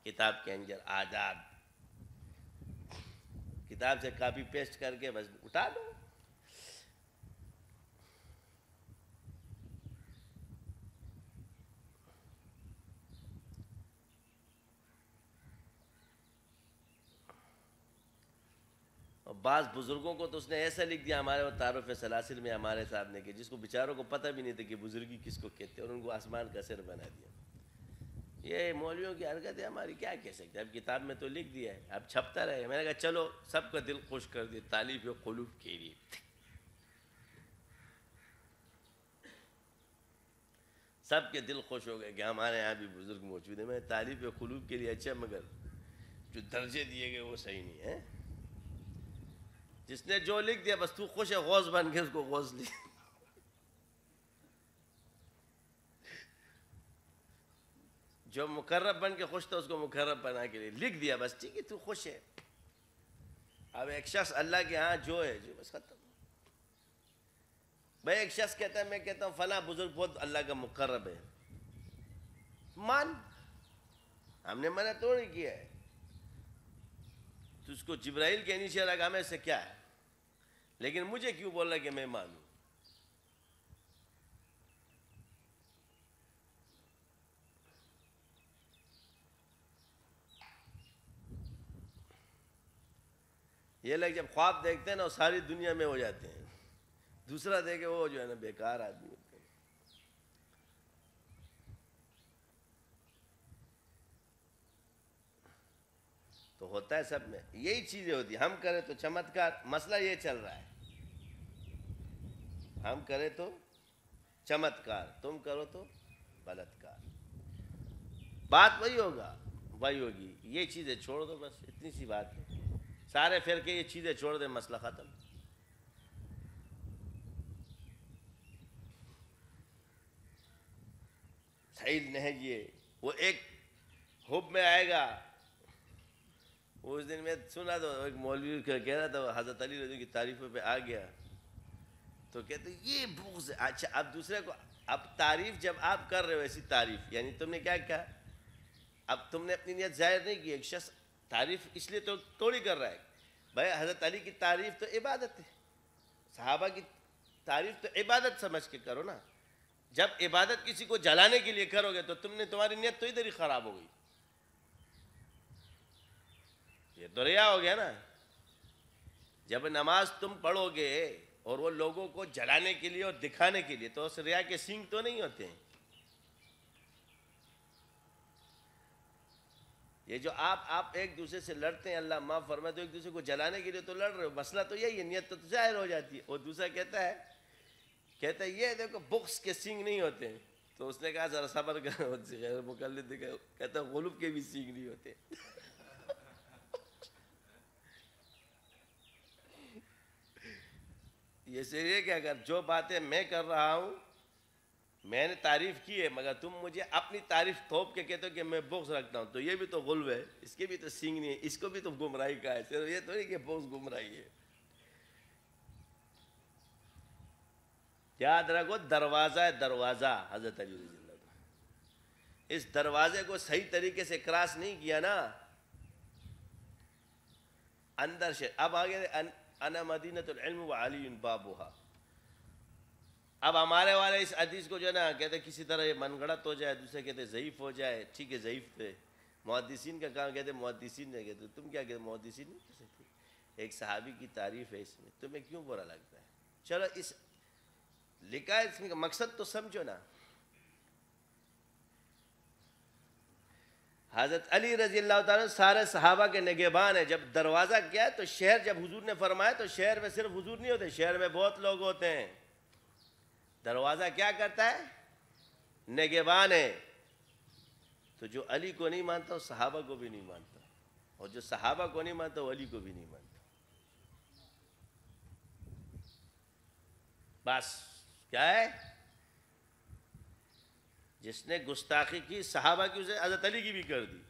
کتاب کے اندر آداب، کتاب سے کاپی پیسٹ کر کے بس اٹھا دو۔ اور بعض بزرگوں کو تو اس نے ایسا لکھ دیا ہمارے وہ تعارف سلاسل میں ہمارے صاحب نے کہ جس کو بیچاروں کو پتہ بھی نہیں تھا کہ بزرگی کس کو کہتے ہیں، اور ان کو آسمان کا سر بنا دیا۔ یہ مولویوں کی حرکت ہے ہماری، کیا کہہ سکتے ہیں؟ اب کتاب میں تو لکھ دیا ہے، اب چھپتا رہے۔ میں نے کہا چلو سب کا دل خوش کر دیا، تالیف قلوب کے لیے۔ سب کے دل خوش ہو گئے کہ ہمارے یہاں بھی بزرگ موجود ہیں۔ میں تالیف قلوب کے لیے اچھا، مگر جو درجے دیے گئے وہ صحیح نہیں ہے۔ جس نے جو لکھ دیا بس تو خوش ہے، غوث بن کے اس کو غوث لی۔ جو مقرب بن کے خوش تھا اس کو مقرب بنا کے لکھ دیا، بس ٹھیک ہے تو خوش ہے۔ اب ایک شخص اللہ کے ہاں جو ہے، جو بس ختم۔ بھائی ایک شخص کہتا ہے، میں کہتا ہوں فلاں بزرگ بہت اللہ کا مقرب ہے، مان، ہم نے منع تو نہیں کیا ہے، تو اس کو جبرائیل کے نیچے لگا میں سے کیا ہے، لیکن مجھے کیوں بول رہا کہ میں مانوں؟ یہ لوگ جب خواب دیکھتے ہیں نا وہ ساری دنیا میں ہو جاتے ہیں، دوسرا دیکھے وہ جو ہے نا بیکار آدمی ہوتے ہیں۔ تو ہوتا ہے سب میں، یہی چیزیں ہوتی ہیں۔ ہم کریں تو چمتکار، مسئلہ یہ چل رہا ہے، ہم کریں تو چمتکار، تم کرو تو بلاتکار، بات وہی ہوگا، وہی ہوگی۔ یہ چیزیں چھوڑ دو، بس اتنی سی بات ہے۔ سارے فرقے یہ چیزیں چھوڑ دیں، مسئلہ ختم۔ صحیح نہیں، یہ وہ ایک حب میں آئے گا۔ اس دن میں سنا تو ایک مولوی کہہ رہا تھا حضرت علی رضی کی تعریفوں پہ آ گیا، تو کہتے یہ بغض ہے۔ اچھا اب دوسرے کو، اب تعریف جب آپ کر رہے ہو ایسی تعریف، یعنی تم نے کیا کہا، اب تم نے اپنی نیت ظاہر نہیں کی۔ ایک شخص تعریف اس لیے تو توڑی کر رہا ہے، بھائی حضرت علی کی تعریف تو عبادت ہے، صحابہ کی تعریف تو عبادت سمجھ کے کرو نا۔ جب عبادت کسی کو جلانے کے لیے کرو گے تو تمہاری نیت تو ادھر ہی خراب ہو گئی، یہ تو ریا ہو گیا نا۔ جب نماز تم پڑھو گے اور وہ لوگوں کو جلانے کے لیے اور دکھانے کے لیے، تو اس ریا کے سینگ تو نہیں ہوتے ہیں۔ یہ جو آپ ایک دوسرے سے لڑتے ہیں، اللہ معاف فرمائے، تو ایک دوسرے کو جلانے کے لیے تو لڑ رہے ہو، مسئلہ تو یہی ہے، نیت تو ظاہر ہو جاتی ہے۔ اور دوسرا کہتا ہے یہ دیکھو بغض کے سینگ نہیں ہوتے ہیں، تو اس نے کہا ذرا صبر کرو، غیر مقلد کہتا ہے غلوب کے بھی سینگ نہیں ہوتے۔ یہ صحیح ہے کہ اگر جو باتیں میں کر رہا ہوں میں نے تعریف کی ہے، مگر تم مجھے اپنی تعریف تھوپ کے کہتے ہو کہ میں بغض رکھتا ہوں، تو یہ بھی تو غلو ہے، اس کے بھی تو سینگ نہیں ہے، اس کو بھی تو گمراہی کا ہے، صرف یہ تو نہیں کہ بغض گمراہی ہے۔ یاد رکھو دروازہ ہے، دروازہ حضرت علی رضی اللہ عنہ، اس دروازے کو صحیح طریقے سے کراس نہیں کیا نا، اندر سے اب آگے انا مدینۃ العلم وعلی بابھا۔ اب ہمارے والے اس حدیث کو جو ہے نا کہتے کسی طرح یہ من گڑت ہو جائے، دوسرے کہتے ضعیف ہو جائے، ٹھیک ہے ضعیف تھے، محدثین کا کام کہتے محدثین نے کہتے، تم کیا کہتے محدثین نہیں کہہ سکتے، ایک صحابی کی تعریف ہے اس میں، تمہیں کیوں برا لگتا ہے؟ چلو اس لکھا ہے، اس میں مقصد تو سمجھو نا۔ حضرت علی رضی اللہ تعالیٰ سارے صحابہ کے نگہبان ہیں۔ جب دروازہ کیا تو شہر، جب حضور نے فرمایا تو شہر میں صرف حضور نہیں ہوتے، شہر میں بہت لوگ ہوتے ہیں، دروازہ کیا کرتا ہے؟ نگہبان ہے۔ تو جو علی کو نہیں مانتا وہ صحابہ کو بھی نہیں مانتا، اور جو صحابہ کو نہیں مانتا وہ علی کو بھی نہیں مانتا۔ بس کیا ہے؟ جس نے گستاخی کی صحابہ کی اسے حضرت علی کی بھی کر دی،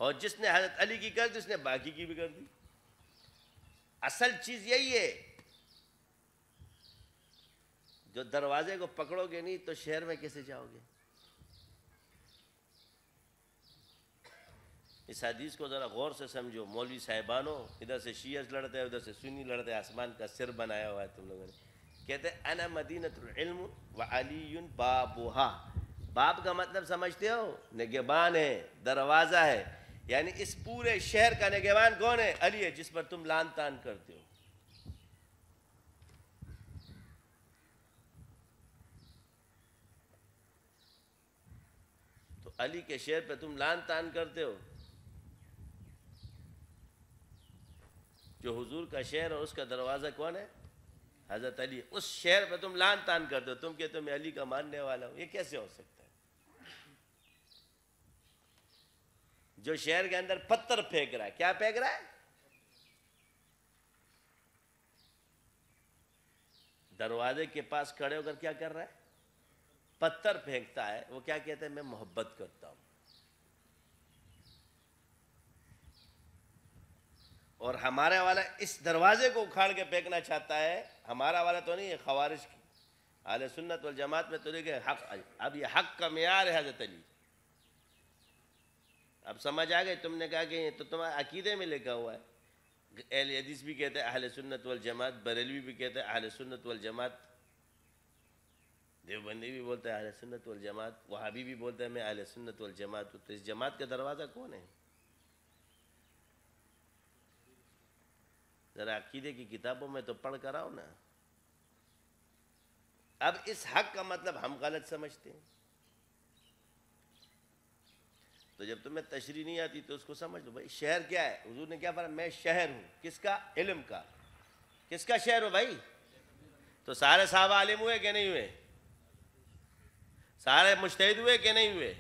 اور جس نے حضرت علی کی کر دی اس نے باقی کی بھی کر دی۔ اصل چیز یہی ہے، جو دروازے کو پکڑو گے نہیں تو شہر میں کیسے جاؤ گے؟ اس حدیث کو ذرا غور سے سمجھو۔ مولوی صاحبانوں، ادھر سے شیعہ لڑتے ہیں، ادھر سے سنی لڑتے ہیں، آسمان کا سر بنایا ہوا ہے تم لوگوں نے۔ کہتے ہیں انا مدینۃ العلم وعلی بابھا، باب کا مطلب سمجھتے ہو؟ نگہبان ہے، دروازہ ہے، یعنی اس پورے شہر کا نگہبان کون ہے؟ علی ہے، جس پر تم لان تان کرتے ہو۔ علی کے شعر پہ تم لان تان کرتے ہو، جو حضور کا شعر اور اس کا دروازہ کون ہے؟ حضرت علی. اس شعر پہ تم لان تان کرتے ہو، تم کہتے ہو میں علی کا ماننے والا ہوں. یہ کیسے ہو سکتا ہے؟ جو شہر کے اندر پتھر پھینک رہا ہے، کیا پھینک رہا ہے؟ دروازے کے پاس کھڑے ہو کر کیا کر رہا ہے؟ پتھر پھینکتا ہے. وہ کیا کہتا ہے؟ میں محبت کرتا ہوں. اور ہمارا والا اس دروازے کو اکھاڑ کے پھینکنا چاہتا ہے. ہمارا والا تو نہیں ہے، خوارج کی. اہل سنت والجماعت میں تو دیکھیں حق. اب یہ حق کا معیار ہے حضرت علی. اب سمجھ آ گئی؟ تم نے کہا کہ یہ تو تمہارے عقیدے میں لکھا ہوا ہے. اہل حدیث بھی کہتے ہیں اہل سنت والجماعت، بریلوی بھی کہتے ہیں اہل سنت والجماعت، دیوبندی بھی بولتا ہے اہل سنت والجماعت، وہابی بھی بولتا ہے میں اہل سنت والجماعت ہوں. تو اس جماعت کا دروازہ کون ہے؟ ذرا عقیدے کی کتابوں میں تو پڑھ کر آؤ نا. اب اس حق کا مطلب ہم غلط سمجھتے ہیں. تو جب تمہیں تشریح نہیں آتی تو اس کو سمجھ لو. بھائی شہر کیا ہے؟ حضور نے کیا فرمایا؟ میں شہر ہوں. کس کا؟ علم کا. کس کا شہر ہو بھائی؟ تو سارے صحابہ عالم ہوئے کہ نہیں ہوئے؟ سارے مجتہد ہوئے کہ نہیں ہوئے؟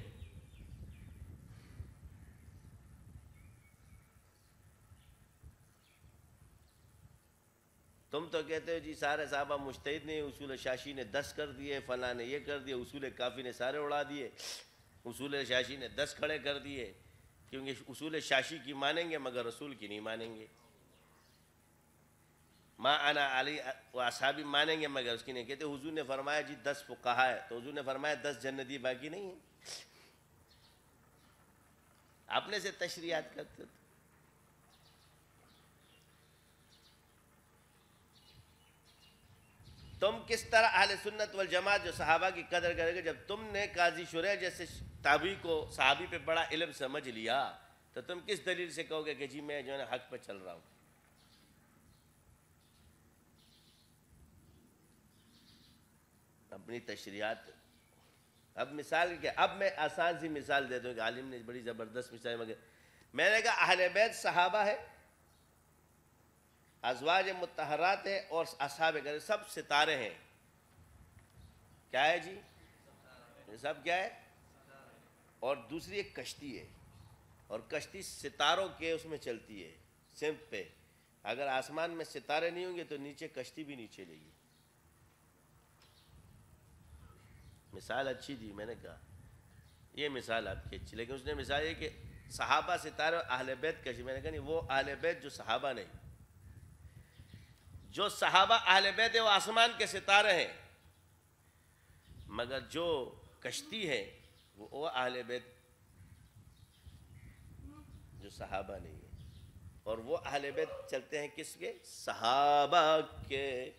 تم تو کہتے ہو جی سارے صحابہ مجتہد نہیں، اصول شاشی نے 10 کر دیے، فلاں نے یہ کر دیا، اصول کافی نے سارے اڑا دیے، اصول شاشی نے 10 کھڑے کر دیے. کیونکہ اصول شاشی کی مانیں گے مگر رسول کی نہیں مانیں گے. ما انا علی و اصحابی مانیں گے مگر اس کی نہیں. کہتے حضور نے فرمایا جی 10 فقہا ہے، تو حضور نے فرمایا 10 جنتی باقی نہیں ہیں. اپنے سے تشریحات کرتے تھے. تم کس طرح اہل سنت والجماعت جو صحابہ کی قدر کرے گے؟ جب تم نے قاضی شریح جیسے تابعی کو صحابی پہ بڑا علم سمجھ لیا تو تم کس دلیل سے کہو گے کہ جی میں جو ہے حق پہ چل رہا ہوں؟ اپنی تشریحات. اب مثال کیا؟ اب میں آسان سی مثال دے دوں کہ عالم نے بڑی زبردست مثال مگر میں نے کہا اہل بیت صحابہ ہے، ازواج مطہرات ہے، اور اصحاب کرام سب ستارے ہیں. کیا ہے جی؟ سب کیا ہے؟ اور دوسری ایک کشتی ہے، اور کشتی ستاروں کے اس میں چلتی ہے سمت پہ. اگر آسمان میں ستارے نہیں ہوں گے تو نیچے کشتی بھی نہیں چلے گی. مثال اچھی دی. میں نے کہا یہ مثال آپ کی اچھی، لیکن اس نے مثال یہ کہ صحابہ ستارے اور اہل بیت کشتی. میں نے کہا نہیں، وہ اہل بیت جو صحابہ نہیں. جو صحابہ اہل بیت ہے وہ آسمان کے ستارے ہیں، مگر جو کشتی ہے وہ اہل بیت جو صحابہ نہیں ہے. اور وہ اہل بیت چلتے ہیں کس کے؟ صحابہ کے.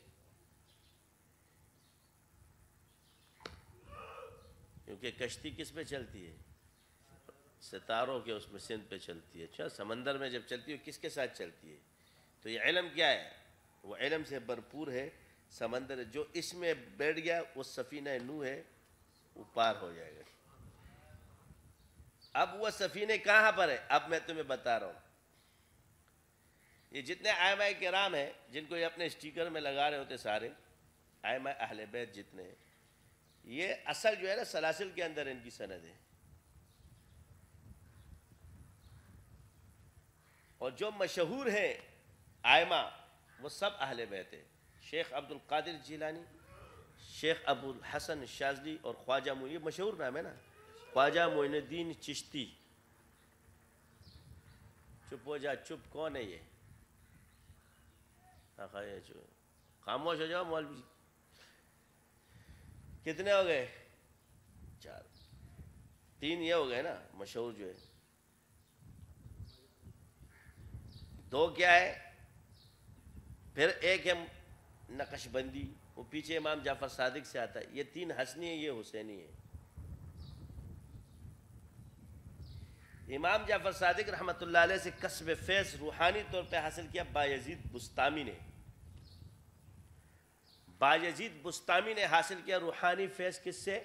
کیونکہ کشتی کس پہ چلتی ہے؟ ستاروں کے اس میں سمت پہ چلتی ہے. اچھا سمندر میں جب چلتی ہے کس کے ساتھ چلتی ہے؟ تو یہ علم کیا ہے؟ وہ علم سے بھرپور ہے. سمندر جو اس میں بیٹھ گیا وہ سفینہ نوح ہے، وہ پار ہو جائے گا. اب وہ سفینے کہاں پر ہے؟ اب میں تمہیں بتا رہا ہوں. یہ جتنے ائمہ کرام ہیں جن کو یہ اپنے اسٹیکر میں لگا رہے ہوتے سارے ائمہ اہل بیت جتنے ہیں، یہ اصل جو ہے نا سلاسل کے اندر ان کی سند ہے. اور جو مشہور ہیں ائمہ وہ سب اہل بیت ہیں. شیخ عبد القادر جیلانی، شیخ ابو الحسن شاذلی اور خواجہ معین، یہ مشہور نام ہے نا. خواجہ معین الدین چشتی. چپ ہو جا، چپ. کون ہے یہ؟ خاموش ہو جاؤ مولوی. کتنے ہو گئے؟ 4. 3 یہ ہو گئے نا مشہور جو ہے. 2 کیا ہے؟ پھر ایک ہے نقش بندی، وہ پیچھے امام جعفر صادق سے آتا ہے. یہ 3 حسنی ہے، یہ حسینی ہے. امام جعفر صادق رحمۃ اللہ علیہ سے کسب فیض روحانی طور پہ حاصل کیا بایزید بستامی نے. بایزید بستامی نے حاصل کیا روحانی فیض کس سے؟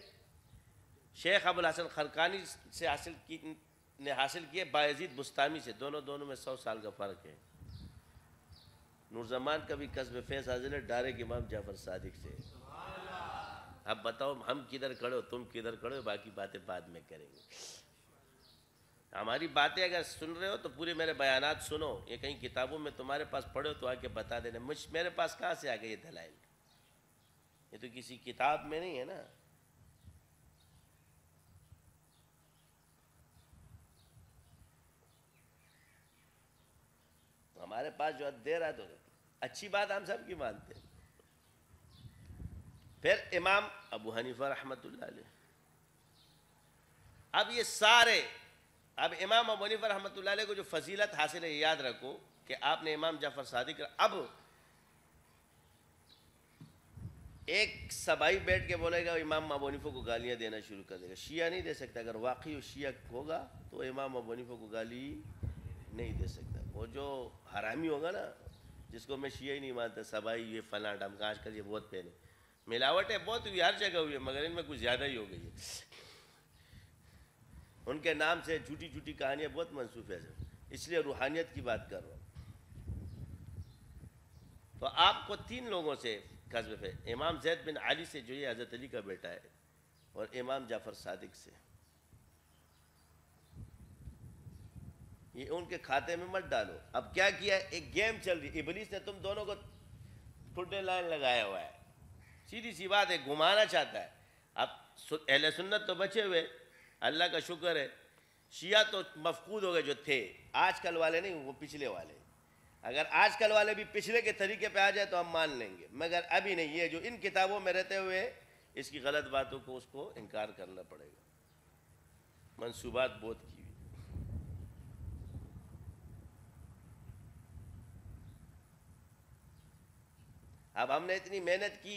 شیخ ابو الحسن خرقانی سے حاصل کیے بایزید بستامی سے، دونوں میں 100 سال کا فرق ہے۔ نور زمان کا بھی کسب فیض حاصل ہے ڈائریکٹ امام جعفر صادق سے۔ اب بتاؤ ہم کدھر کھڑے ہو، تم کدھر کھڑے ہو، باقی باتیں بعد میں کریں گے۔ ہماری باتیں اگر سن رہے ہو تو پورے میرے بیانات سنو، یہ کہیں کتابوں میں تمہارے پاس پڑھے ہو تو آ کے بتا دینا۔ میرے پاس کہاں سے آ گئے یہ دلائل؟ یہ تو کسی کتاب میں نہیں ہے نا۔ ہمارے پاس جو دے رہا تو اچھی بات ہم سب کی مانتے ہیں۔ پھر امام ابو حنیفہ رحمۃ اللہ علیہ، اب یہ سارے، اب امام ابو حنیفہ رحمۃ اللہ علیہ کو جو فضیلت حاصل ہے یاد رکھو کہ آپ نے امام جعفر صادق، اب ایک سبائی بیٹھ کے بولے گا امام ابو حنیفہ کو گالیاں دینا شروع کر دے گا، شیعہ نہیں دے سکتا۔ اگر واقعی وہ شیعہ ہوگا تو امام ابو حنیفہ کو گالی نہیں دے سکتا۔ وہ جو حرامی ہوگا نا، جس کو میں شیعہ ہی نہیں مانتا، سبائی یہ فلاں ڈمکا، آج کل یہ بہت پہنے ملاوٹیں بہت ہوئی، ہر جگہ ہوئی ہے، مگر ان میں کچھ زیادہ ہی ہو گئی ہے۔ ان کے نام سے جھوٹی جھوٹی کہانیاں بہت منسوخ ہے، اس لیے روحانیت کی بات کر رہا ہوں۔ تو آپ کو 3 لوگوں سے قذف ہے، امام زید بن علی سے جو یہ حضرت علی کا بیٹا ہے، اور امام جعفر صادق سے۔ یہ ان کے کھاتے میں مت ڈالو۔ اب کیا کیا ہے، ایک گیم چل رہی، ابلیس نے تم دونوں کو ٹھڈے لائن لگایا ہوا ہے، سیدھی سی بات ہے، گھمانا چاہتا ہے۔ اب اہل سنت تو بچے ہوئے، اللہ کا شکر ہے، شیعہ تو مفقود ہو گئے جو تھے، آج کل والے نہیں، وہ پچھلے والے۔ اگر آج کل والے بھی پچھلے کے طریقے پہ آ جائے تو ہم مان لیں گے، مگر ابھی نہیں۔ یہ جو ان کتابوں میں رہتے ہوئے اس کی غلط باتوں کو اس کو انکار کرنا پڑے گا۔ منصوبات بہت کی ہوئی۔ اب ہم نے اتنی محنت کی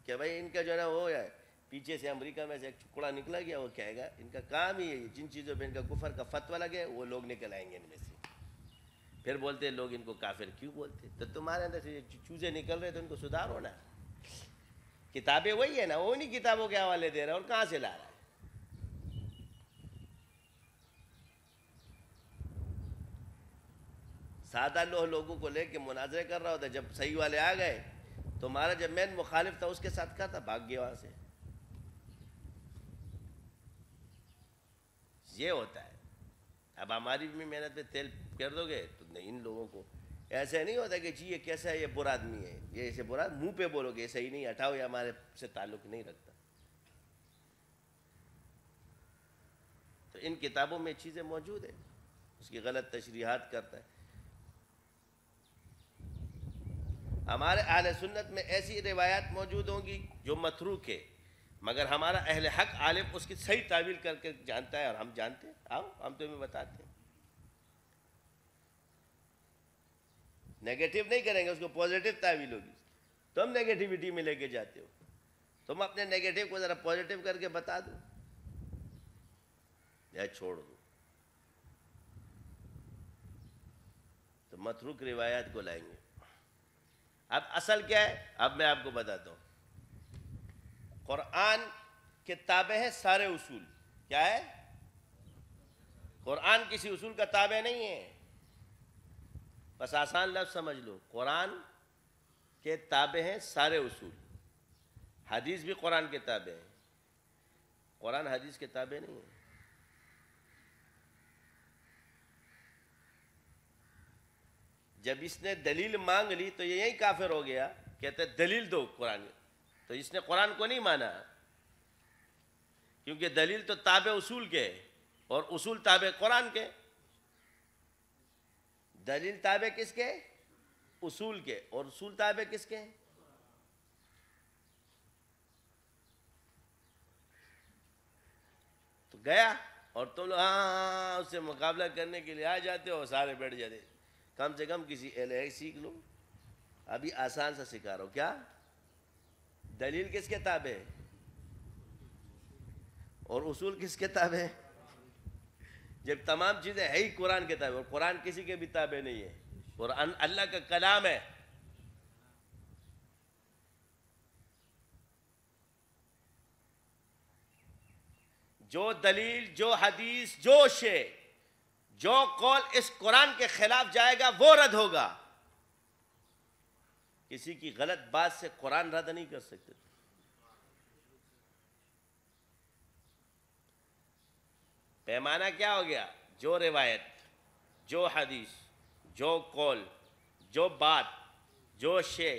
کہ بھائی ان کا جو ہے نا وہ ہے، پیچھے سے امریکہ میں سے ایک ٹکڑا نکلا گیا، وہ کہے گا ان کا کام ہی ہے، جن چیزوں پہ ان کا کفر کا فتویٰ لگے وہ لوگ نکل آئیں گے ان میں سے۔ پھر بولتے ہیں لوگ ان کو کافر کیوں بولتے؟ تو تمہارے اندر سے چوزے نکل رہے تو ان کو سدھار ہونا۔ کتابیں وہی ہے نا، وہ انہیں کتابوں کے حوالے دے رہا ہے، اور کہاں سے لا رہا ہے؟ سادہ لوگوں کو لے کے مناظرے کر رہا ہوتا ہے، جب صحیح والے آ گئے تمہارا جب مین مخالف تھا اس کے ساتھ کیا تھا، بھاگ گیا وہاں سے۔ یہ ہوتا ہے۔ اب ہماری بھی محنت پہ تیل کر دو گے تو نہیں، ان لوگوں کو ایسے نہیں ہوتا کہ جی یہ کیسا ہے، یہ برا آدمی ہے، یہ ایسے برا، منہ پہ بولو گے صحیح نہیں، ہٹاؤ، یہ ہمارے سے تعلق نہیں رکھتا۔ تو ان کتابوں میں چیزیں موجود ہیں، اس کی غلط تشریحات کرتا ہے۔ ہمارے اہل سنت میں ایسی روایات موجود ہوں گی جو متروک ہے، مگر ہمارا اہل حق عالم اس کی صحیح تعویل کر کے جانتا ہے، اور ہم جانتے ہیں۔ آؤ ہم تمہیں بتاتے ہیں، نیگیٹو نہیں کریں گے، اس کو پازیٹو تعویل ہوگی۔ تم نیگیٹیوٹی میں لے کے جاتے ہو، تم اپنے نیگیٹو کو ذرا پازیٹو کر کے بتا دو یا چھوڑ دو۔ تو متروک روایات کو لائیں گے۔ اب اصل کیا ہے، اب میں آپ کو بتاتا ہوں۔ قرآن کے تابع ہے سارے اصول۔ کیا ہے؟ قرآن کسی اصول کا تابع نہیں ہے، بس آسان لفظ سمجھ لو، قرآن کے تابع ہیں سارے اصول۔ حدیث بھی قرآن کے تابع ہے، قرآن حدیث کے تابع نہیں ہے۔ جب اس نے دلیل مانگ لی تو یہ یہی کافر ہو گیا، کہتے دلیل دو قرآن، تو اس نے قرآن کو نہیں مانا، کیونکہ دلیل تو تابع اصول کے ہے اور اصول تابع قرآن کے۔ دلیل تابع کس کے؟ اصول کے، اور اصول تابع کس کے؟ تو گیا، اور تم لوگ ہاں اس سے مقابلہ کرنے کے لیے آ جاتے ہو، سارے بیٹھ جاتے۔ کم سے کم کسی اہل سیکھ لو، ابھی آسان سا سکھا رہا ہوں۔ کیا دلیل کس کے تابع ہے اور اصول کس کے تابع ہے؟ جب تمام چیزیں ہے ہی قرآن کے تابع، اور قرآن کسی کے بھی تابع نہیں ہے، قرآن اللہ کا کلام ہے۔ جو دلیل، جو حدیث، جو شے، جو قول اس قرآن کے خلاف جائے گا وہ رد ہوگا. کسی کی غلط بات سے قرآن رد نہیں کر سکتے. پیمانہ کیا ہو گیا؟ جو روایت، جو حدیث، جو قول، جو بات، جو شے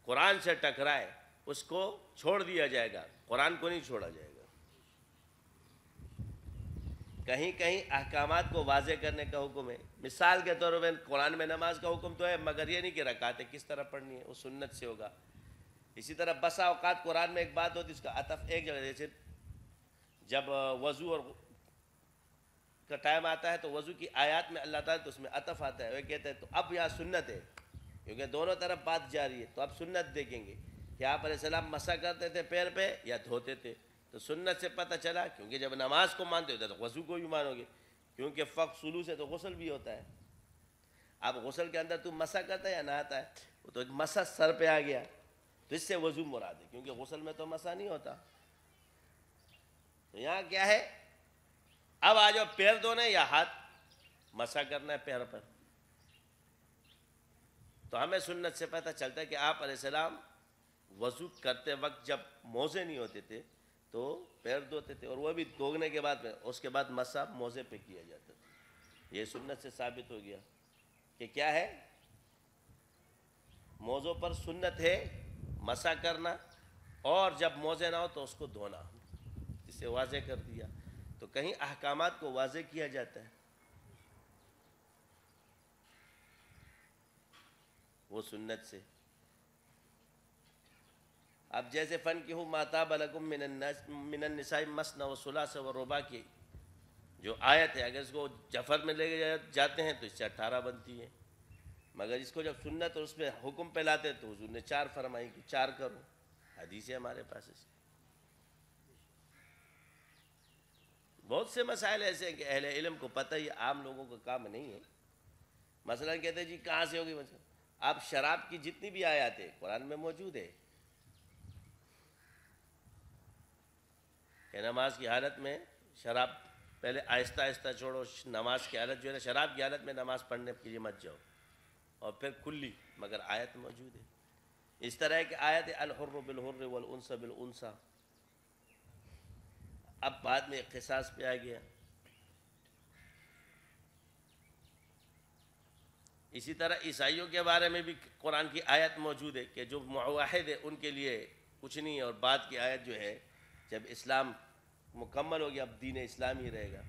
قرآن سے ٹکرائے اس کو چھوڑ دیا جائے گا، قرآن کو نہیں چھوڑا جائے گا. کہیں کہیں احکامات کو واضح کرنے کا حکم ہے. مثال کے طور پر قرآن میں نماز کا حکم تو ہے، مگر یہ نہیں کہ رکعتیں کس طرح پڑھنی ہے، وہ سنت سے ہوگا. اسی طرح بسا اوقات قرآن میں ایک بات ہوتی ہے اس کا عطف ایک جگہ، جیسے جب وضو اور کا ٹائم آتا ہے تو وضو کی آیات میں اللہ تعالیٰ تو اس میں عطف آتا ہے، وہ کہتے ہیں تو اب یہاں سنت ہے کیونکہ دونوں طرف بات جاری ہے، تو اب سنت دیکھیں گے کہ آپ علیہ السلام مسح کرتے تھے پیر پہ یا دھوتے تھے. تو سنت سے پتہ چلا کیونکہ جب نماز کو مانتے ہوتے تو وضو کو بھی مانو گے، کیونکہ فغسلوا سے تو غسل بھی ہوتا ہے. اب غسل کے اندر تو مسح کرتا ہے یا نہاتا ہے، وہ تو ایک مسح سر پہ آ گیا تو اس سے وضو مراد ہے، کیونکہ غسل میں تو مسح نہیں ہوتا. تو یہاں کیا ہے، اب آ جاؤ پیر دھونے یا ہاتھ مسح کرنا ہے پیر پر. تو ہمیں سنت سے پتہ چلتا ہے کہ آپ علیہ السلام وضو کرتے وقت جب موزے نہیں ہوتے تھے تو پیر دھوتے تھے، اور وہ بھی دھونے کے بعد میں اس کے بعد مسح موزے پہ کیا جاتا تھا. یہ سنت سے ثابت ہو گیا کہ کیا ہے، موزوں پر سنت ہے مسح کرنا، اور جب موزے نہ ہو تو اس کو دھونا. اسے واضح کر دیا. تو کہیں احکامات کو واضح کیا جاتا ہے، وہ سنت سے. اب جیسے فَانْكِحُوا مَا طَابَ لَكُم مِّنَ النِّسَاءِ مَثْنَىٰ وَثُلَاثَ وَرُبَاعَ کی جو آیت ہے، اگر اس کو جفر میں لے جاتے ہیں تو اس سے 18 بنتی ہے، مگر اس کو جب سنت اور اس میں حکم پہ لاتے ہیں تو حضور نے 4 فرمائی کہ 4 کرو. حدیث ہے ہمارے پاس. اس بہت سے مسائل ایسے ہیں کہ اہل علم کو پتہ ہی، عام لوگوں کا کام نہیں ہے. مثلا کہتے ہیں جی کہاں سے ہوگی مثلا، آپ شراب کی جتنی بھی آیات ہیں قرآن میں موجود ہے کہ نماز کی حالت میں شراب پہلے آہستہ آہستہ چھوڑو، نماز کی حالت جو ہے نا، شراب کی حالت میں نماز پڑھنے کے لیے مت جاؤ، اور پھر کلی، مگر آیت موجود ہے. اس طرح ہے کہ آیت الحر بالحر والانثى بالانثى، اب بعد میں قصاص پہ آ گیا. اسی طرح عیسائیوں کے بارے میں بھی قرآن کی آیت موجود ہے کہ جو معاہد ہے ان کے لیے کچھ نہیں ہے، اور بعد کی آیت جو ہے جب اسلام مکمل ہو گیا اب دین اسلام ہی رہے گا.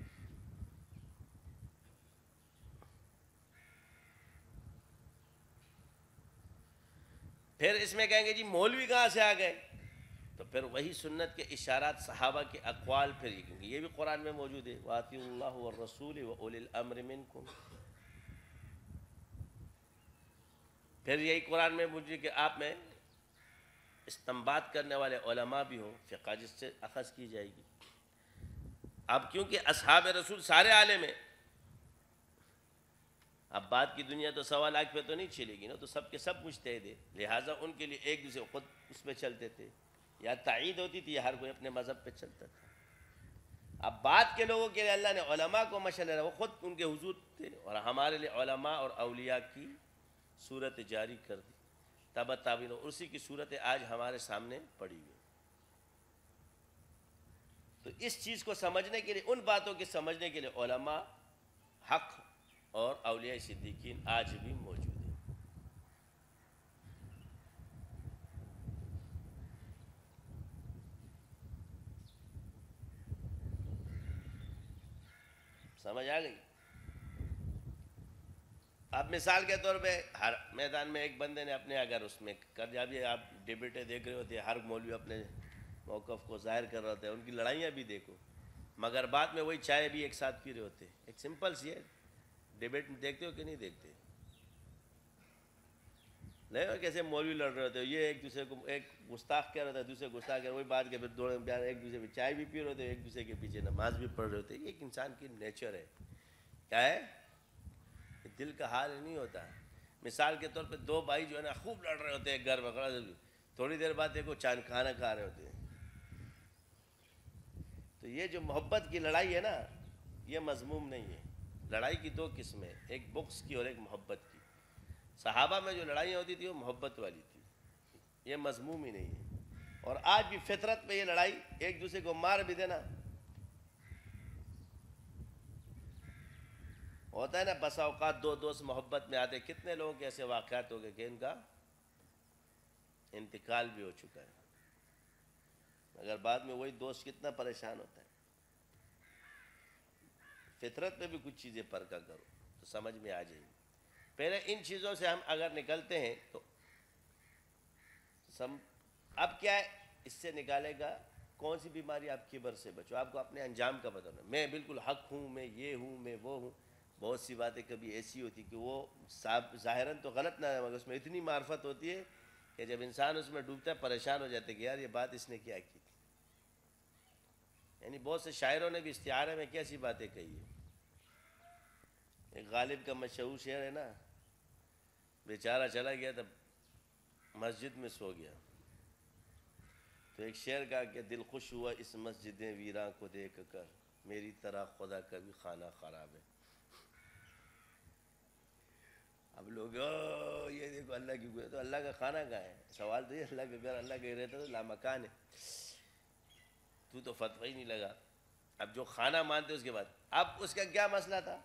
پھر اس میں کہیں گے جی مولوی کہاں سے آ گئے، تو پھر وہی سنت کے اشارات، صحابہ کے اقوال، پھر یہ کیونکہ یہ بھی قرآن میں موجود ہے وَأَطِيعُوا اللَّهَ وَالرَّسُولِ وَأُولِي الْأَمْرِ مِنْكُمْ. پھر یہی قرآن میں موجود کہ آپ میں استنباط کرنے والے علماء بھی ہوں، فقہ جس سے اخذ کی جائے گی. اب کیونکہ اصحاب رسول سارے عالم ہیں، اب بات کی دنیا تو 1.25 لاکھ پہ تو نہیں چلے گی نا، تو سب کے سب مجتہد ہیں، لہٰذا ان کے لیے ایک دوسرے خود اس پہ چلتے تھے، یا تائید ہوتی تھی یا ہر کوئی اپنے مذہب پہ چلتا تھا. اب بعد کے لوگوں کے لیے اللہ نے علماء کو مشورہ، وہ خود ان کے حضور تھے، اور ہمارے لیے علماء اور اولیاء کی صورت جاری کر دی، تبع تابعین، اور اسی کی صورت آج ہمارے سامنے پڑی ہوئی. تو اس چیز کو سمجھنے کے لیے، ان باتوں کے سمجھنے کے لیے علماء حق اور اولیاء صدیقین آج بھی موجود ہیں. سمجھ آ گئی؟ اب مثال کے طور پہ ہر میدان میں ایک بندے نے اپنے، اگر اس میں کر جب یہ آپ ڈیبیٹیں دیکھ رہے ہوتے ہیں، ہر مولوی اپنے موقف کو ظاہر کر رہے ہوتے ہیں، ان کی لڑائیاں بھی دیکھو، مگر بعد میں وہی چائے بھی ایک ساتھ پی رہے ہوتے ہیں. ایک سمپل سی ہے، ڈیبیٹ دیکھتے ہو کہ نہیں دیکھتے؟ نہیں ہو کیسے مولوی لڑ رہے ہوتے ہیں، یہ ایک دوسرے کو، ایک گستاخ کہہ رہا تھا دوسرے گستاخ کہہ رہے، وہی بات کے پھر دونوں ایک دوسرے پہ چائے بھی پی رہے ہوتے ہیں، ایک دوسرے کے پیچھے نماز بھی پڑھ رہے ہوتے ہیں. یہ ایک انسان کی نیچر ہے. کیا ہے؟ دل کا حال نہیں ہوتا. مثال کے طور پہ 2 بھائی جو ہے نا خوب لڑ رہے ہوتے ہیں گھر میں، تھوڑی دیر بعد دیکھو کھانا کھا رہے ہوتے ہیں. تو یہ جو محبت کی لڑائی ہے نا، یہ مذموم نہیں ہے. لڑائی کی دو قسمیں، ایک بغض کی اور ایک محبت کی. صحابہ میں جو لڑائیاں ہوتی تھی وہ محبت والی تھی، یہ مذموم ہی نہیں ہے. اور آج بھی فطرت میں یہ لڑائی، ایک دوسرے کو مار بھی دینا ہوتا ہے نا. بسا اوقات دو دوست محبت میں آتے، کتنے لوگوں کے ایسے واقعات ہو گئے کہ ان کا انتقال بھی ہو چکا ہے، مگر بعد میں وہی دوست کتنا پریشان ہوتا ہے. فطرت میں بھی کچھ چیزیں پرکھا کرو تو سمجھ میں آ جائے گی. پہلے ان چیزوں سے ہم اگر نکلتے ہیں تو اب کیا ہے، اس سے نکالے گا کون سی بیماری. آپ کبر سے بچو، آپ کو اپنے انجام کا پتہ نہیں، میں بالکل حق ہوں، میں یہ ہوں، میں وہ ہوں. بہت سی باتیں کبھی ایسی ہوتی کہ وہ ظاہراً تو غلط نہ ہے، مگر اس میں اتنی معرفت ہوتی ہے کہ جب انسان اس میں ڈوبتا ہے پریشان ہو جاتے کہ یار یہ بات اس نے کیا کی تھی. یعنی بہت سے شاعروں نے بھی استعارے میں کیسی باتیں کہی ہیں. ایک غالب کا مشہور شعر ہے نا، بیچارہ چلا گیا تب مسجد میں سو گیا، تو ایک شعر کہا کہ دل خوش ہوا اس مسجد ویراں کو دیکھ کر، میری طرح خدا کا بھی خانہ خراب ہے. اب لوگ یہ دیکھو اللہ کی گویا، تو اللہ کا خانہ کہاں ہے؟ سوال تو یہ، اللہ کا گھر اللہ کے رہتا تو لامکان ہے. تو فتوی ہی نہیں لگا. اب جو خانہ مانتے اس کے بعد، اب اس کا کیا مسئلہ تھا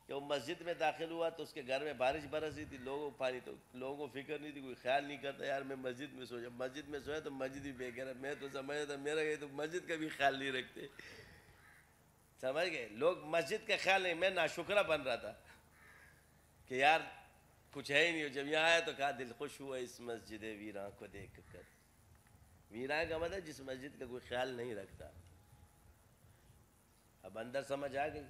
کہ وہ مسجد میں داخل ہوا تو اس کے گھر میں بارش برس رہی تھی، لوگوں کو پانی، تو لوگوں کو فکر نہیں تھی، کوئی خیال نہیں کرتا یار میں مسجد میں سو جاؤں. مسجد میں سویا تو مسجد بھی بے گھر ہے. میں تو سمجھتا تھا میرا یہ تو مسجد کا بھی خیال نہیں رکھتے. سمجھ گئے لوگ مسجد کا خیال نہیں. میں ناشکرہ بن رہا تھا کہ یار کچھ ہے ہی نہیں. جب یہاں آیا تو کہا دل خوش ہوا اس مسجد ویراں کو دیکھ کر. ویراں کا مطلب جس مسجد کا کوئی خیال نہیں رکھتا. اب اندر سمجھ آ گئی.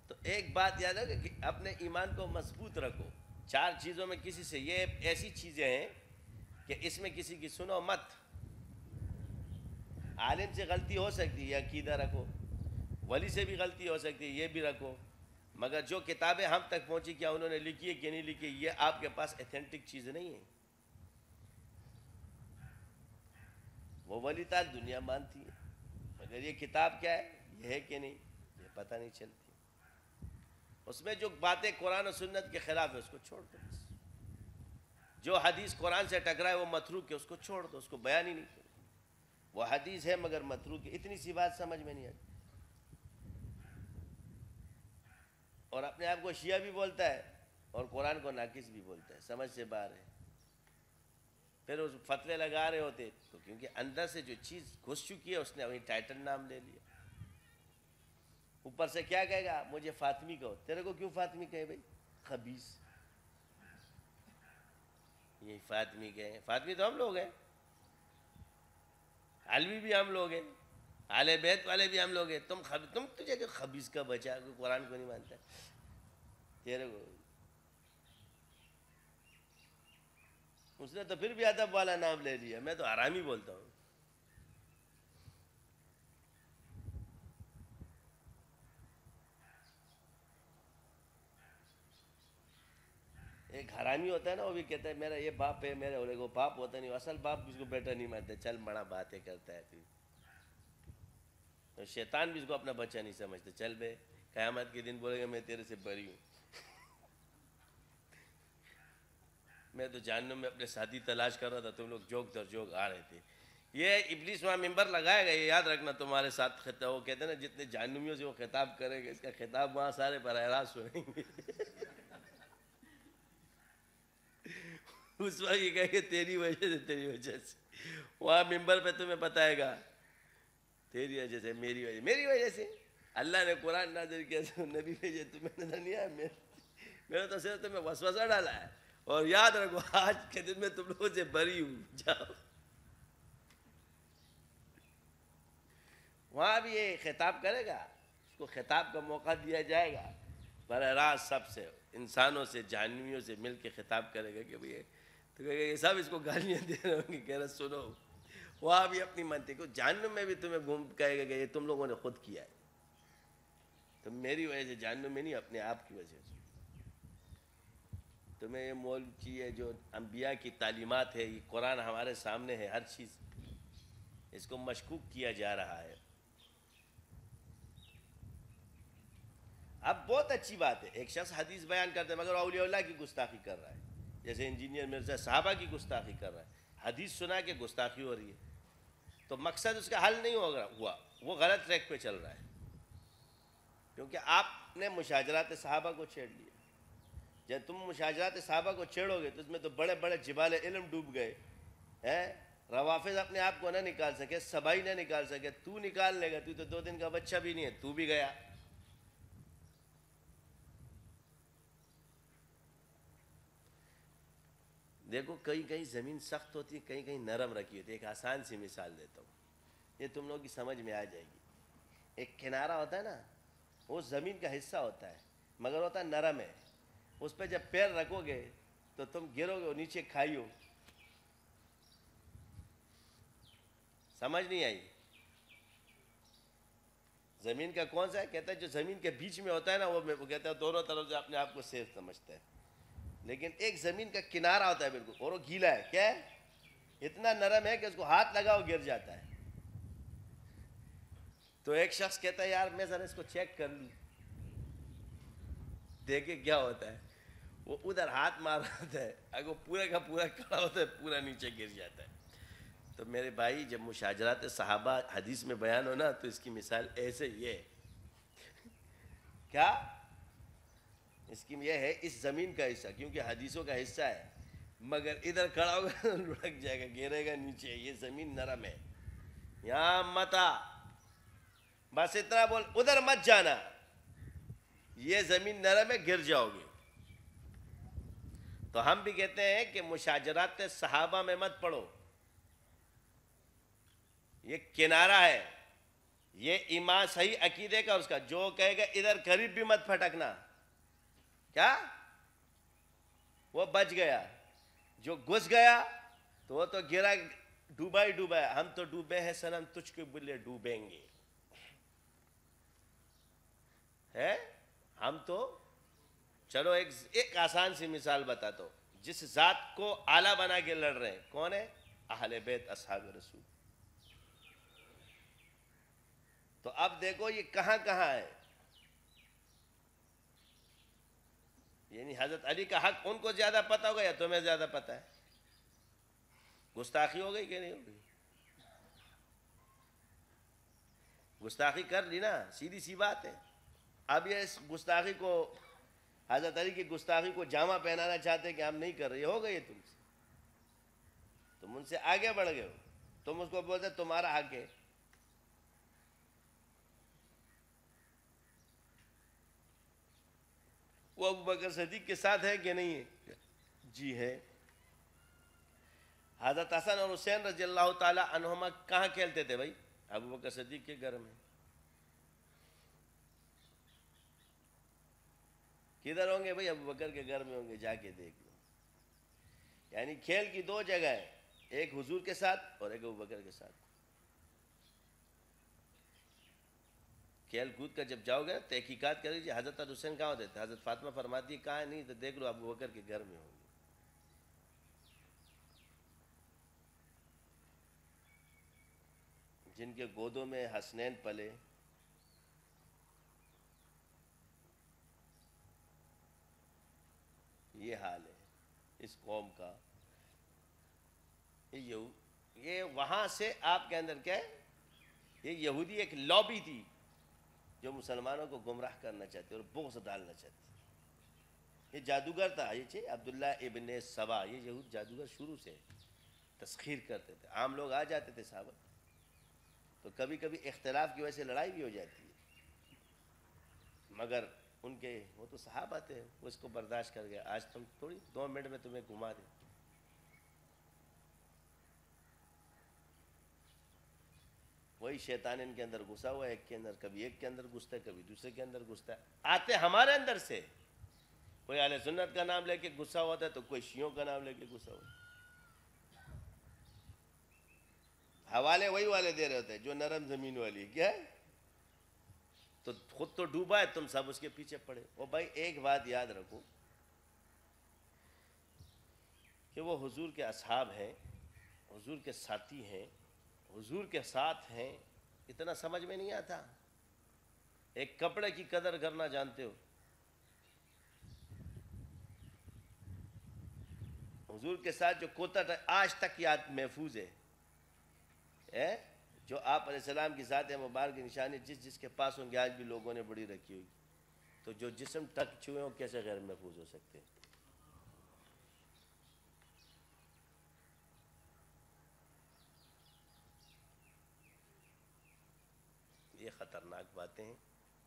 تو ایک بات یاد ہے کہ اپنے ایمان کو مضبوط رکھو. 4 چیزوں میں کسی سے، یہ ایسی چیزیں ہیں کہ اس میں کسی کی سنو مت. عالم سے غلطی ہو سکتی ہے، یہ عقیدہ رکھو. ولی سے بھی غلطی ہو سکتی ہے، یہ بھی رکھو. مگر جو کتابیں ہم تک پہنچی، کیا انہوں نے لکھی ہے کہ نہیں لکھی، یہ آپ کے پاس ایتھینٹک چیز نہیں ہے. وہ ولی تھا، دنیا مانتی ہے، مگر یہ کتاب کیا ہے، یہ ہے کہ نہیں، یہ پتہ نہیں چلتی. اس میں جو باتیں قرآن و سنت کے خلاف ہے اس کو چھوڑ دو. جو حدیث قرآن سے ٹکرائے وہ متروک ہے، اس کو چھوڑ دو، اس کو بیان ہی نہیں کرو. وہ حدیث ہے مگر متروک ہے. اتنی سی بات سمجھ میں نہیں آتی. اور اپنے آپ کو شیعہ بھی بولتا ہے اور قرآن کو ناقص بھی بولتا ہے، سمجھ سے باہر ہے. پھر اس فتوے لگا رہے ہوتے تو کیونکہ اندر سے جو چیز گھس چکی ہے اس نے وہی ٹائٹل نام لے لیا. اوپر سے کیا کہے گا، مجھے فاطمی کہو. تیرے کو کیوں فاطمی کہے بھائی، خبیث. یہ فاطمی کہے، فاطمی تو ہم لوگ ہیں، علوی بھی ہم لوگ ہیں، اہل بیت والے بھی ہم لوگ ہیں. تم تجھے کہ خبیث کا بچہ کوئی قرآن کو نہیں مانتا تیرے کو. اس نے تو پھر بھی ادب والا نام لے لیا. میں تو حرامی بولتا ہوں. ایک حرامی ہوتا ہے نا، وہ بھی کہتا ہے میرا یہ باپ ہے، میرے اولے کو باپ ہوتا نہیں، اصل باپ اس کو بیٹا نہیں مانتا. چل بڑا باتیں کرتا ہے تو شیطان بھی اس کو اپنا بچہ نہیں سمجھتا. چل بے، قیامت کے دن بولے گا میں تیرے سے بری ہوں. میں تو جہنم میں اپنے ساتھی تلاش کر رہا تھا، تم لوگ جوک در جوک آ رہے تھے. یہ ابلیس وہاں ممبر لگائے گا، یہ یاد رکھنا تمہارے ساتھ خطاب. وہ کہتے ہیں نا جتنے جہنمیوں سے وہ خطاب کرے گا، اس کا خطاب وہاں سارے براہ راست سنیں گے. اس وقت یہ کہے کہ تیری وجہ سے، تیری وجہ سے. وہاں ممبر پہ تمہیں بتائے گا تیری وجہ سے، میری وجہ، میری وجہ سے. اللہ نے قرآن نازل کیا، نبی بھیجے، تمہیں نظر نہیں آیا. میرا تو صرف تمہیں وسوسہ ڈالا ہے. اور یاد رکھو آج کے دن میں تم لوگوں سے بری ہوں. جاؤ. وہاں بھی یہ خطاب کرے گا، اس کو خطاب کا موقع دیا جائے گا. براہ راست سب سے، انسانوں سے، جہنمیوں سے مل کے خطاب کرے گا کہ بھئی تو کہے گا یہ سب اس کو گالیاں دے رہے ہوں گے. کہہ رہا سنو، وہاں بھی اپنی منطق کو. جہنم میں بھی تمہیں گھوم کہے گا کہ یہ تم لوگوں نے خود کیا ہے، تم میری وجہ سے جہنم میں نہیں، اپنے آپ کی وجہ سے. تمہیں یہ مول چاہیے جو انبیاء کی تعلیمات ہے، یہ قرآن ہمارے سامنے ہے، ہر چیز اس کو مشکوک کیا جا رہا ہے۔ اب بہت اچھی بات ہے، ایک شخص حدیث بیان کرتے ہیں مگر اولیاء اللہ کی گستاخی کر رہا ہے، جیسے انجینئر مرزا صحابہ کی گستاخی کر رہا ہے، حدیث سنا کے گستاخی ہو رہی ہے، تو مقصد اس کا حل نہیں ہوا، وہ غلط ٹریک پہ چل رہا ہے، کیونکہ آپ نے مشاجرات صحابہ کو چھیڑ لیا۔ جب تم مشاجرات صحابہ کو چھیڑو گے تو اس میں تو بڑے بڑے جبال علم ڈوب گئے ہیں، روافض اپنے آپ کو نہ نکال سکے، سبائی نہ نکال سکے، تو نکال لے گا، تو 2 دن کا بچہ بھی نہیں ہے، تو بھی گیا۔ دیکھو کہیں زمین سخت ہوتی ہے، کہیں نرم رکھی ہوتی ہے۔ ایک آسان سی مثال دیتا ہوں، یہ تم لوگوں کی سمجھ میں آ جائے گی۔ ایک کنارہ ہوتا ہے نا، وہ زمین کا حصہ ہوتا ہے مگر ہوتا ہے نرم ہے، اس پہ جب پیر رکھو گے تو تم گرو گے، نیچے کھائی ہو۔ سمجھ نہیں آئی؟ زمین کا کون سا ہے؟ کہتا ہے جو زمین کے بیچ میں ہوتا ہے نا، وہ کہتا ہے دونوں طرف سے اپنے آپ کو سیف سمجھتا ہے، لیکن ایک زمین کا کنارہ ہوتا ہے بالکل، اور وہ گیلا ہے، کیا ہے؟ اتنا نرم ہے کہ اس کو ہاتھ لگاؤ گر جاتا ہے۔ تو ایک شخص کہتا ہے یار میں ذرا اس کو چیک کر لوں، دیکھے کیا ہوتا ہے۔ وہ ادھر ہاتھ مار رہا ہوتا ہے، اگر وہ پورا کا پورا کھڑا ہوتا ہے، پورا نیچے گر جاتا ہے۔ تو میرے بھائی جب مشاجرات صحابہ حدیث میں بیان ہونا تو اس کی مثال ایسے یہ ہے، کیا اس کی یہ ہے، اس زمین کا حصہ کیونکہ حدیثوں کا حصہ ہے، مگر ادھر کھڑا ہوگا لڑک جائے گا، گرے گا نیچے۔ یہ زمین نرم ہے، یہاں مت آ، بس اتنا بول، ادھر مت جانا، یہ زمین نرم ہے، گر جاؤ گے۔ تو ہم بھی کہتے ہیں کہ مشاجرات صحابہ میں مت پڑھو، یہ کنارہ ہے، یہ ایمان صحیح عقیدے کا اس کا، جو کہے گا ادھر قریب بھی مت پھٹکنا، کیا وہ بچ گیا، جو گھس گیا تو وہ تو گرا، ڈوبا ہی ڈوبا ہے۔ ہم تو ڈوبے ہیں صنم، تجھ کے بلے ڈوبیں گے، ہے ہم تو۔ چلو ایک آسان سی مثال بتاتا ہوں، جس ذات کو آلہ بنا کے لڑ رہے ہیں کون ہے؟ اہل بیت اصحاب رسول۔ تو اب دیکھو یہ کہاں کہاں ہے، یعنی حضرت علی کا حق ان کو زیادہ پتہ ہوگا یا تمہیں زیادہ پتہ ہے؟ گستاخی ہو گئی کہ نہیں ہو گئی؟ گستاخی کر لی نا، سیدھی سی بات ہے۔ اب یہ اس گستاخی کو، حضرت علی کی گستاخی کو جامہ پہنانا چاہتے کہ ہم نہیں کر رہے، ہو گئی تم سے، تم ان سے آگے بڑھ گئے ہو، تم اس کو بولتے تمہارا حق ہے۔ وہ ابو بکر صدیق کے ساتھ ہے کہ نہیں ہے؟ جی ہے۔ حضرت حسن اور حسین رضی اللہ تعالی عنہما کہاں کھیلتے تھے بھائی؟ ابو بکر صدیق کے گھر میں۔ کدھر ہوں گے بھائی؟ ابو بکر کے گھر میں ہوں گے، جا کے دیکھ لو۔ یعنی کھیل کی 2 جگہ ہے، ایک حضور کے ساتھ اور ایک ابو بکر کے ساتھ۔ کھیل کود کا جب جاؤ گے تحقیقات کر لیجیے، حضرت حسین کہاں ہوتے تھے؟ حضرت فاطمہ فرماتی ہے کہاں نہیں، تو دیکھ لو ابو بکر کے گھر میں ہوں گے۔ جن کے گودوں میں حسنین پلے، یہ حال ہے اس قوم کا۔ یہ وہاں سے آپ کے اندر کیا ہے، یہ یہودی ایک لابی تھی جو مسلمانوں کو گمراہ کرنا چاہتے اور بغض ڈالنا چاہتے۔ یہ جادوگر تھا، یہ عبداللہ ابن سبا، یہ یہود جادوگر شروع سے تسخیر کرتے تھے، عام لوگ آ جاتے تھے صحابہ، تو کبھی کبھی اختلاف کی وجہ سے لڑائی بھی ہو جاتی ہے، مگر ان کے وہ تو صحابہ تھے، وہ اس کو برداشت کر گئے۔ آج تم تھوڑی 2 منٹ میں تمہیں گھما دیں۔ وہی شیطان ان کے اندر گھسا ہوا ہے، ایک کے اندر، کبھی ایک کے اندر گھستا ہے، کبھی دوسرے کے اندر گھستا ہے، آتے ہمارے اندر سے۔ کوئی اہل سنت کا نام لے کے غصہ ہوتا ہے تو کوئی شیعوں کا نام لے کے غصہ ہوتا ہے۔ حوالے وہی والے دے رہے ہوتے ہیں جو نرم زمین والی، کیا ہے، تو خود تو ڈوبا ہے، تم سب اس کے پیچھے پڑے۔ اور بھائی ایک بات یاد رکھو، کہ وہ حضور کے اصحاب ہیں، حضور کے ساتھی ہیں، حضور کے ساتھ ہیں، اتنا سمجھ میں نہیں آتا؟ ایک کپڑے کی قدر کرنا جانتے ہو؟ حضور کے ساتھ جو کوتا تھا آج تک یاد محفوظ ہے، جو آپ علیہ السلام کی ذات مبارک کی نشانی جس کے پاس ہوں گے آج بھی لوگوں نے بڑی رکھی ہوئی، تو جو جسم تک چھوئے ہوں کیسے غیر محفوظ ہو سکتے ہیں؟ یہ خطرناک باتیں ہیں،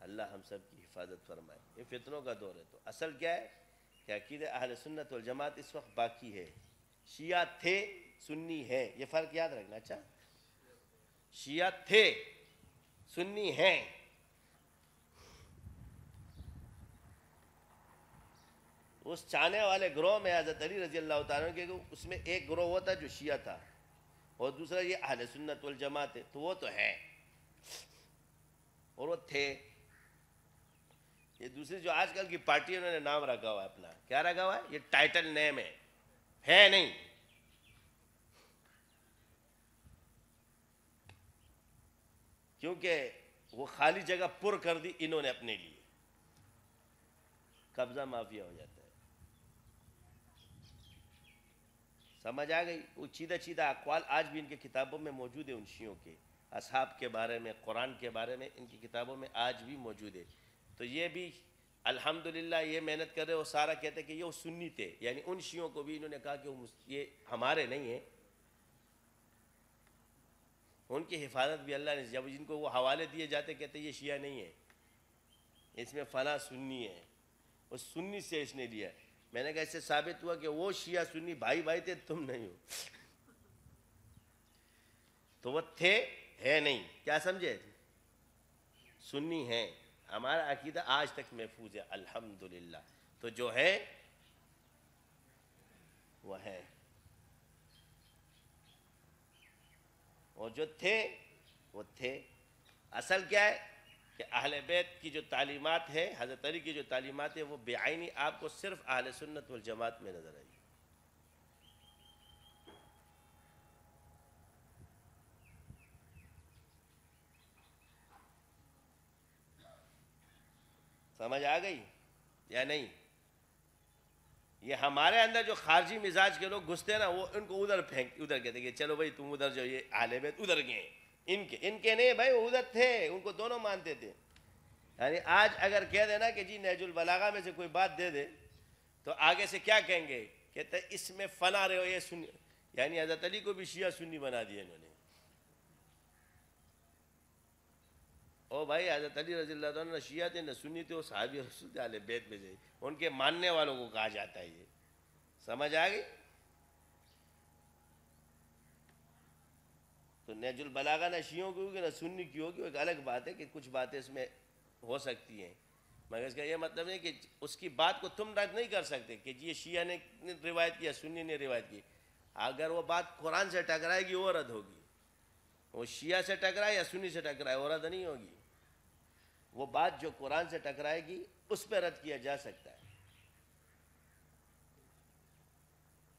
اللہ ہم سب کی حفاظت فرمائے۔ یہ فتنوں کا دور ہے، تو اصل کیا ہے کہ عقیدہ اہل سنت والجماعت اس وقت باقی ہے۔ شیعہ تھے، سنی ہے، یہ فرق یاد رکھنا۔ اچھا، شیعہ تھے، سنی ہیں۔ اس چاہنے والے گروہ میں حضرت علی رضی اللہ تعالیٰ کے اس میں ایک گروہ وہ تھا جو شیعہ تھا، اور دوسرا یہ اہل سنت والجماعت ہے، تو وہ تو ہے اور وہ تھے۔ یہ دوسری جو آج کل کی پارٹی انہوں نے نام رکھا ہوا ہے اپنا، کیا رکھا ہوا ہے؟ یہ ٹائٹل نیم ہے نہیں۔ کیونکہ وہ خالی جگہ پر کر دی انہوں نے اپنے لیے، قبضہ مافیا ہو جاتا ہے۔ سمجھ آ گئی؟ وہ چیدہ اقوال آج بھی ان کے کتابوں میں موجود ہے، ان شیعوں کے اصحاب کے بارے میں، قرآن کے بارے میں ان کی کتابوں میں آج بھی موجود ہے۔ تو یہ بھی الحمدللہ یہ محنت کر رہے، وہ سارا کہتے کہ یہ وہ سنی تھے، یعنی ان شیعوں کو بھی انہوں نے کہا کہ یہ ہمارے نہیں ہیں، ان کی حفاظت بھی اللہ نے، جب جن کو وہ حوالے دیے جاتے کہتے یہ شیعہ نہیں ہے، اس میں فلاں سنی ہے، اس سنی سے اس نے لیا۔ میں نے کہا اس سے ثابت ہوا کہ وہ شیعہ سنی بھائی بھائی تھے، تم نہیں ہو۔ تو وہ تھے، ہے نہیں، کیا سمجھے؟ سنی ہیں۔ ہمارا عقیدہ آج تک محفوظ ہے الحمدللہ۔ تو جو ہے وہ ہے، اور جو تھے وہ تھے۔ اصل کیا ہے کہ اہل بیت کی جو تعلیمات ہے، حضرت علی کی جو تعلیمات ہے، وہ بعینی آپ کو صرف اہل سنت والجماعت میں نظر آئی۔ سمجھ آ گئی یا نہیں؟ یہ ہمارے اندر جو خارجی مزاج کے لوگ گھستے ہیں نا، وہ ان کو ادھر کہتے کہ چلو بھائی تم ادھر جو، یہ اہل بیت ادھر گئے، ان کے نہیں بھائی، وہ ادھر تھے، ان کو دونوں مانتے تھے۔ یعنی آج اگر کہہ دینا کہ جی نہج البلاغہ میں سے کوئی بات دے دے تو آگے سے کیا کہیں گے؟ کہتے اس میں فنا رہے ہو، یہ سنی، یعنی حضرت علی کو بھی شیعہ سنی بنا دیا انہوں نے۔ او بھائی حضرت علی رضی اللہ عنہ نہ شیعہ تھے نہ سنی تھے، وہ صحابی رسول تھے، اہل بیت میں سے، ان کے ماننے والوں کو کہا جاتا ہے۔ یہ سمجھ آ گئی؟ تو نہج البلاغہ نہ شیعوں کی ہوگی نہ سنی کی ہوگی، ایک الگ بات ہے کہ کچھ باتیں اس میں ہو سکتی ہیں، مگر اس کا یہ مطلب نہیں کہ اس کی بات کو تم رد نہیں کر سکتے کہ جی یہ شیعہ نے روایت کیا، سنی نے روایت کی۔ اگر وہ بات قرآن سے ٹکرائے گی وہ رد ہوگی، وہ شیعہ سے ٹکرائے یا سنی سے ٹکرائے وہ رد نہیں ہوگی۔ وہ بات جو قرآن سے ٹکرائے گی اس پہ رد کیا جا سکتا ہے،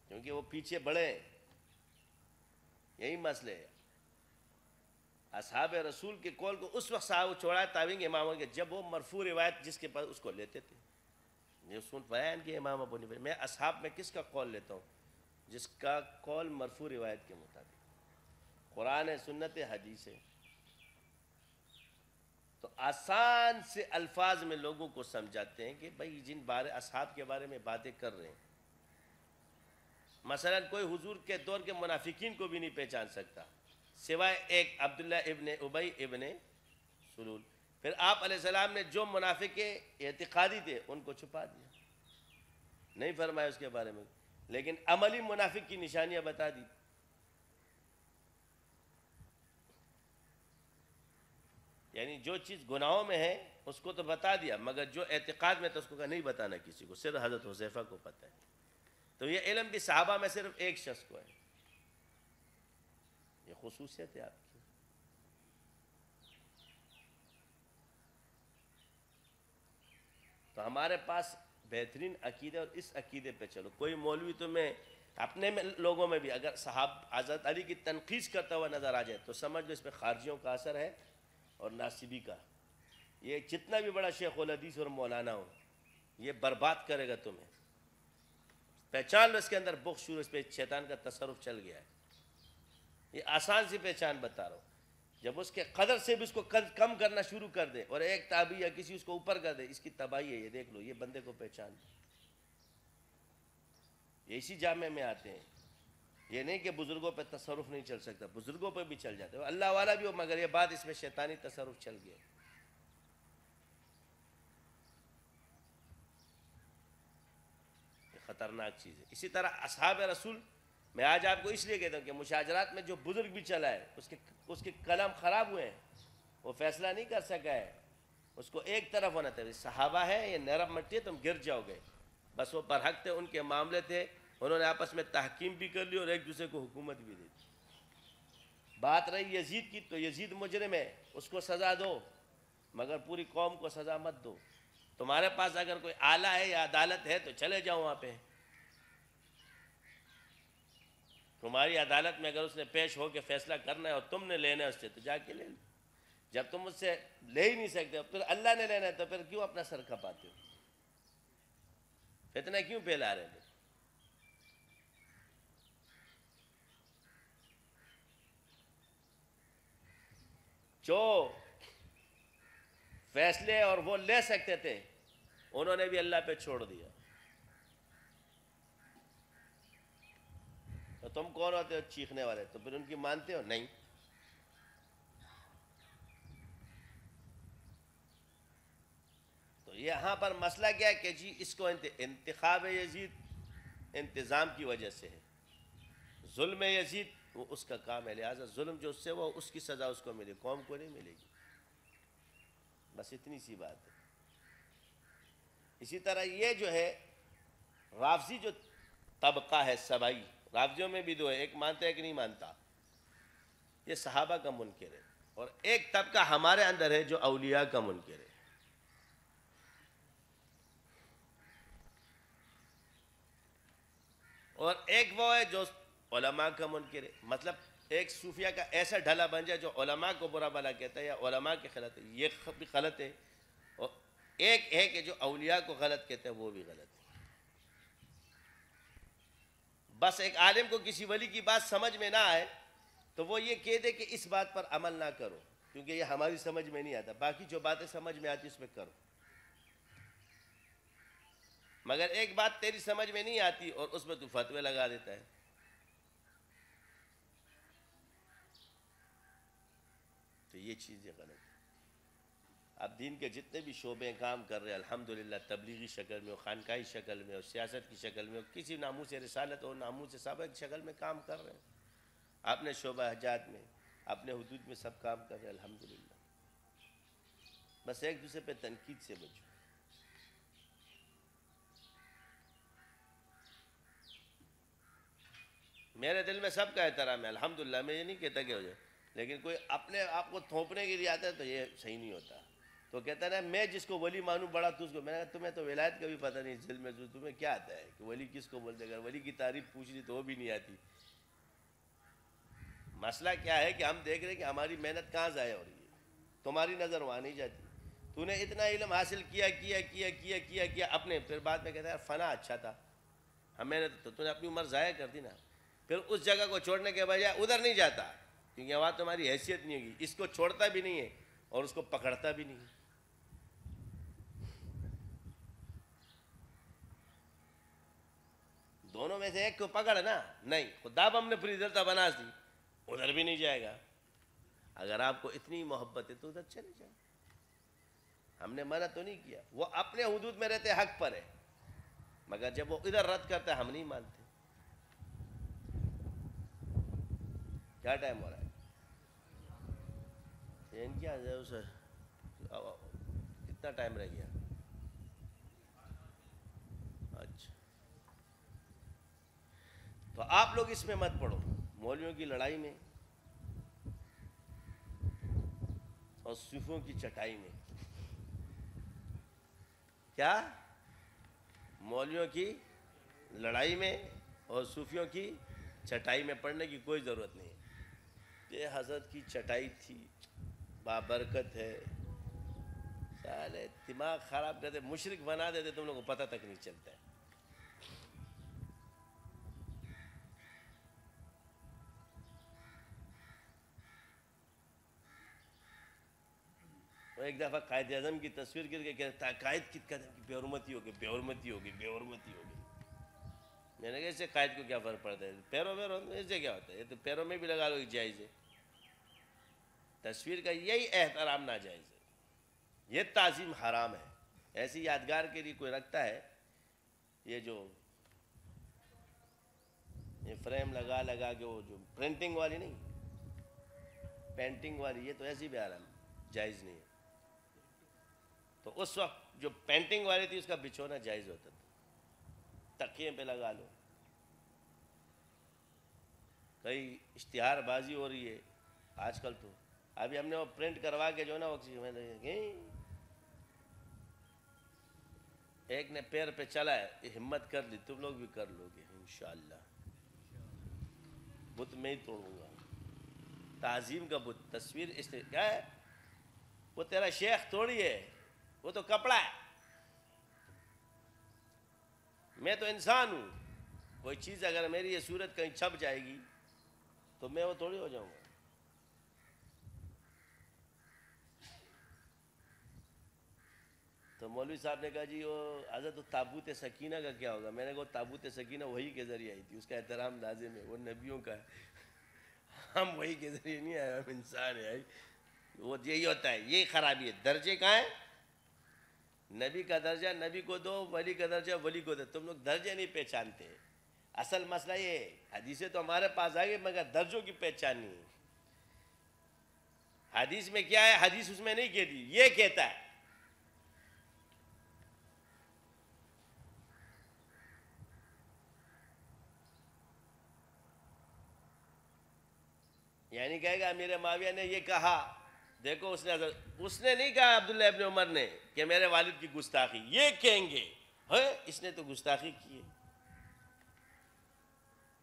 کیونکہ وہ پیچھے بڑھے ہیں۔ یہی مسئلے ہے۔ اصحاب رسول کے قول کو اس وقت صحابہ چھوڑا تابعین کے اماموں کے، جب وہ مرفوع روایت جس کے پاس اس کو لیتے تھے۔ یہ سن بیان کے امام ابو حنیفہ، میں اصحاب میں کس کا قول لیتا ہوں؟ جس کا قول مرفوع روایت کے مطابق، قرآن ہے، سنت ہے، حدیث ہے۔ تو آسان سے الفاظ میں لوگوں کو سمجھاتے ہیں کہ بھائی جن بارے اصحاب کے بارے میں باتیں کر رہے ہیں، مثلا کوئی حضور کے دور کے منافقین کو بھی نہیں پہچان سکتا سوائے ایک عبداللہ ابن ابی ابن سلول۔ پھر آپ علیہ السلام نے جو منافق اعتقادی تھے ان کو چھپا دیا، نہیں فرمایا اس کے بارے میں، لیکن عملی منافق کی نشانیاں بتا دی۔ یعنی جو چیز گناہوں میں ہے اس کو تو بتا دیا، مگر جو اعتقاد میں تو اس کو کہا نہیں بتانا کسی کو، صرف حضرت حذیفہ کو پتہ ہے۔ تو یہ علم بھی صحابہ میں صرف ایک شخص کو ہے، یہ خصوصیت ہے آپ کی۔ تو ہمارے پاس بہترین عقیدہ اور اس عقیدے پہ چلو. کوئی مولوی تمہیں اپنے میں لوگوں میں بھی اگر حضرت علی کی تنقید کرتا ہوا نظر آ جائے تو سمجھ لو اس پہ خارجیوں کا اثر ہے اور ناصبی کا. یہ جتنا بھی بڑا شیخ الحدیث اور مولانا ہو یہ برباد کرے گا تمہیں. پہچان لو اس کے اندر بغض شروع، اس پہ شیطان کا تصرف چل گیا ہے. یہ آسان سی پہچان بتا رہا ہوں. جب اس کے قدر سے بھی اس کو کم کرنا شروع کر دے اور ایک تابعی یا کسی اس کو اوپر کر دے، اس کی تباہی ہے. یہ دیکھ لو، یہ بندے کو پہچان دو. یہ اسی جامع میں آتے ہیں. یہ نہیں کہ بزرگوں پہ تصرف نہیں چل سکتا، بزرگوں پہ بھی چل جاتے ہیں، اللہ والا بھی ہو، مگر یہ بات اس میں شیطانی تصرف چل گیا. یہ خطرناک چیز ہے. اسی طرح اصحاب رسول میں آج آپ کو اس لیے کہتا ہوں کہ مشاجرات میں جو بزرگ بھی چلا ہے اس کے کلام خراب ہوئے ہیں، وہ فیصلہ نہیں کر سکا ہے. اس کو ایک طرف ہونا تھا. صحابہ ہے، یہ نرم مٹی ہے، تم گر جاؤ گے. بس وہ برحق تھے، ان کے معاملے تھے، انہوں نے آپس میں تحکیم بھی کر لی اور ایک دوسرے کو حکومت بھی دی. بات رہی یزید کی تو یزید مجرم ہے، اس کو سزا دو، مگر پوری قوم کو سزا مت دو. تمہارے پاس اگر کوئی آلہ ہے یا عدالت ہے تو چلے جاؤ وہاں پہ. تمہاری عدالت میں اگر اس نے پیش ہو کے فیصلہ کرنا ہے اور تم نے لینا ہے اس سے تو جا کے لے لو. جب تم اس سے لے ہی نہیں سکتے، پھر اللہ نے لینا ہے تو پھر کیوں اپنا سر کھپاتے ہو؟ فتنہ کیوں پھیلا رہے تھے؟ جو فیصلے اور وہ لے سکتے تھے انہوں نے بھی اللہ پہ چھوڑ دیا. تو تم کون ہوتے ہو چیخنے والے؟ تو پھر ان کی مانتے ہو؟ نہیں. تو یہاں پر مسئلہ کیا ہے کہ جی اس کو انتخاب یزید انتظام کی وجہ سے ہے. ظلم یزید وہ اس کا کام ہے، لہٰذا ظلم جو اس سے وہ اس کی سزا اس کو ملے، قوم کو نہیں ملے گی. بس اتنی سی بات ہے. اسی طرح یہ جو ہے رافضی جو طبقہ ہے سبائی، رافضیوں میں بھی دو ہے، ایک مانتا ہے ایک نہیں مانتا. یہ صحابہ کا منکر ہے. اور ایک طبقہ ہمارے اندر ہے جو اولیاء کا منکر ہے. اور ایک وہ ہے جو علماء کا منکر ہے. مطلب ایک صوفیہ کا ایسا ڈھلا بن جائے جو علماء کو برا بھلا کہتا ہے یا علماء کے خلاف ہے، یہ بھی غلط ہے. اور ایک ہے کہ جو اولیاء کو غلط کہتا ہے، وہ بھی غلط ہے. بس ایک عالم کو کسی ولی کی بات سمجھ میں نہ آئے تو وہ یہ کہہ دے کہ اس بات پر عمل نہ کرو کیونکہ یہ ہماری سمجھ میں نہیں آتا، باقی جو باتیں سمجھ میں آتی اس میں کرو. مگر ایک بات تیری سمجھ میں نہیں آتی اور اس میں تو فتوے لگا دیتا ہے. تو یہ چیزیں غلط ہیں. اب دین کے جتنے بھی شعبے کام کر رہے ہیں الحمدللہ، تبلیغی شکل میں اور خانقاہی شکل میں اور سیاست کی شکل میں اور کسی ناموس رسالت اور ناموس صحابہ کی شکل میں کام کر رہے ہیں. اپنے شعبہ حجات میں، اپنے حدود میں سب کام کر رہے ہیں الحمدللہ. بس ایک دوسرے پہ تنقید سے بچو. میرے دل میں سب کا احترام ہے الحمدللہ، میں یہ نہیں کہتا کہ ہو جائے، لیکن کوئی اپنے آپ کو تھوپنے کے لیے آتا ہے تو یہ صحیح نہیں ہوتا. تو کہتا ہے نا میں جس کو ولی مانوں بڑا تو اس کو. میں نے کہا تمہیں تو ولایت کا بھی پتہ نہیں دل میں، تمہیں کیا آتا ہے کہ ولی کس کو بولتے؟ اگر ولی کی تعریف پوچھ لی تو وہ بھی نہیں آتی. مسئلہ کیا ہے کہ ہم دیکھ رہے ہیں کہ ہماری محنت کہاں ضائع ہو رہی ہے، تمہاری نظر وہاں نہیں جاتی. تو نے اتنا علم حاصل کیا اپنے، پھر بعد میں کہتا ہے فنا اچھا تھا، ہمیں نے تو نے اپنی عمر ضائع کر دی نا. پھر اس جگہ کو چھوڑنے کے بجائے ادھر نہیں جاتا کیونکہ وہاں تمہاری حیثیت نہیں ہوگی. اس کو چھوڑتا بھی نہیں ہے اور اس کو پکڑتا بھی نہیں ہے. دونوں میں سے ایک کو پکڑ نا، نہیں خدا ہم نے پوری ادھر بنا دی، ادھر بھی نہیں جائے گا. اگر آپ کو اتنی محبت ہے تو ادھر چلے جائیں. ہم نے منع تو نہیں کیا، وہ اپنے حدود میں رہتے حق پر ہے، مگر جب وہ ادھر رد کرتا ہے ہم نہیں مانتے. کیا ٹائم ہو رہا ہے؟ ان کیا کتنا ٹائم رہ گیا؟ اچھا، تو آپ لوگ اس میں مت پڑو، مولویوں کی لڑائی میں اور صوفیوں کی چٹائی میں. کیا مولویوں کی لڑائی میں اور صوفیوں کی چٹائی میں پڑھنے کی کوئی ضرورت نہیں ہے. یہ حضرت کی چٹائی تھی، بابرکت ہے. سالے دماغ خراب کرتے، مشرک بنا دیتے، تم لوگوں کو پتہ تک نہیں چلتا ہے. ایک دفعہ قائد اعظم کی تصویر گر کے کہتا قائد کی بے حرمتی ہوگی، بے حرمتی ہوگی، بے حرمتی ہوگی. میں نے کہا اس سے قائد کو کیا فرق پڑتا ہے؟ پیروں اس سے کیا ہوتا ہے؟ یہ تو پیروں میں بھی لگا لو جائز ہے. تصویر کا یہی احترام ناجائز ہے، یہ تعظیم حرام ہے. ایسی یادگار کے لیے کوئی رکھتا ہے یہ جو یہ فریم لگا لگا کے، وہ جو پرنٹنگ والی نہیں، پینٹنگ والی، یہ تو ایسی بھی حرام جائز نہیں ہے. تو اس وقت جو پینٹنگ والی تھی اس کا بچھونا جائز ہوتا تھا، تکیے پہ لگا لو. کئی اشتہار بازی ہو رہی ہے آج کل. تو ابھی ہم نے وہ پرنٹ کروا کے جو نا میں نے ایک نے پیر پہ چلا ہے، یہ ہمت کر لی، تم لوگ بھی کر لو گے انشاءاللہ. بت میں ہی توڑوں گا، تعظیم کا بت. تصویر اس نے کیا ہے؟ وہ تیرا شیخ توڑی ہے، وہ تو کپڑا ہے. میں تو انسان ہوں. کوئی چیز اگر میری یہ صورت کہیں چھپ جائے گی تو میں وہ تھوڑی ہو جاؤں گا. تو مولوی صاحب نے کہا جی وہ حضرت تابوت سکینہ کا کیا ہوگا؟ میں نے کہا تابوت سکینہ وحی کے ذریعے آئی تھی، اس کا احترام لازم ہے، وہ نبیوں کا ہے. ہم وحی کے ذریعے نہیں آئے، ہم انسان ہیں. وہ یہی ہوتا ہے، یہی خرابی ہے. درجے کہاں ہے؟ نبی کا درجہ نبی کو دو، ولی کا درجہ ولی کو دو. تم لوگ درجے نہیں پہچانتے. اصل مسئلہ یہ ہے، حدیثیں تو ہمارے پاس آ گئی مگر درجوں کی پہچان نہیں ہے. حدیث میں کیا ہے؟ حدیث اس میں نہیں کہتی، یہ کہتا ہے. یعنی کہے گا امیر معاویہ نے یہ کہا، دیکھو اس نے نہیں کہا عبداللہ ابن عمر نے کہ میرے والد کی گستاخی، یہ کہیں گے اس نے تو گستاخی کی ہے.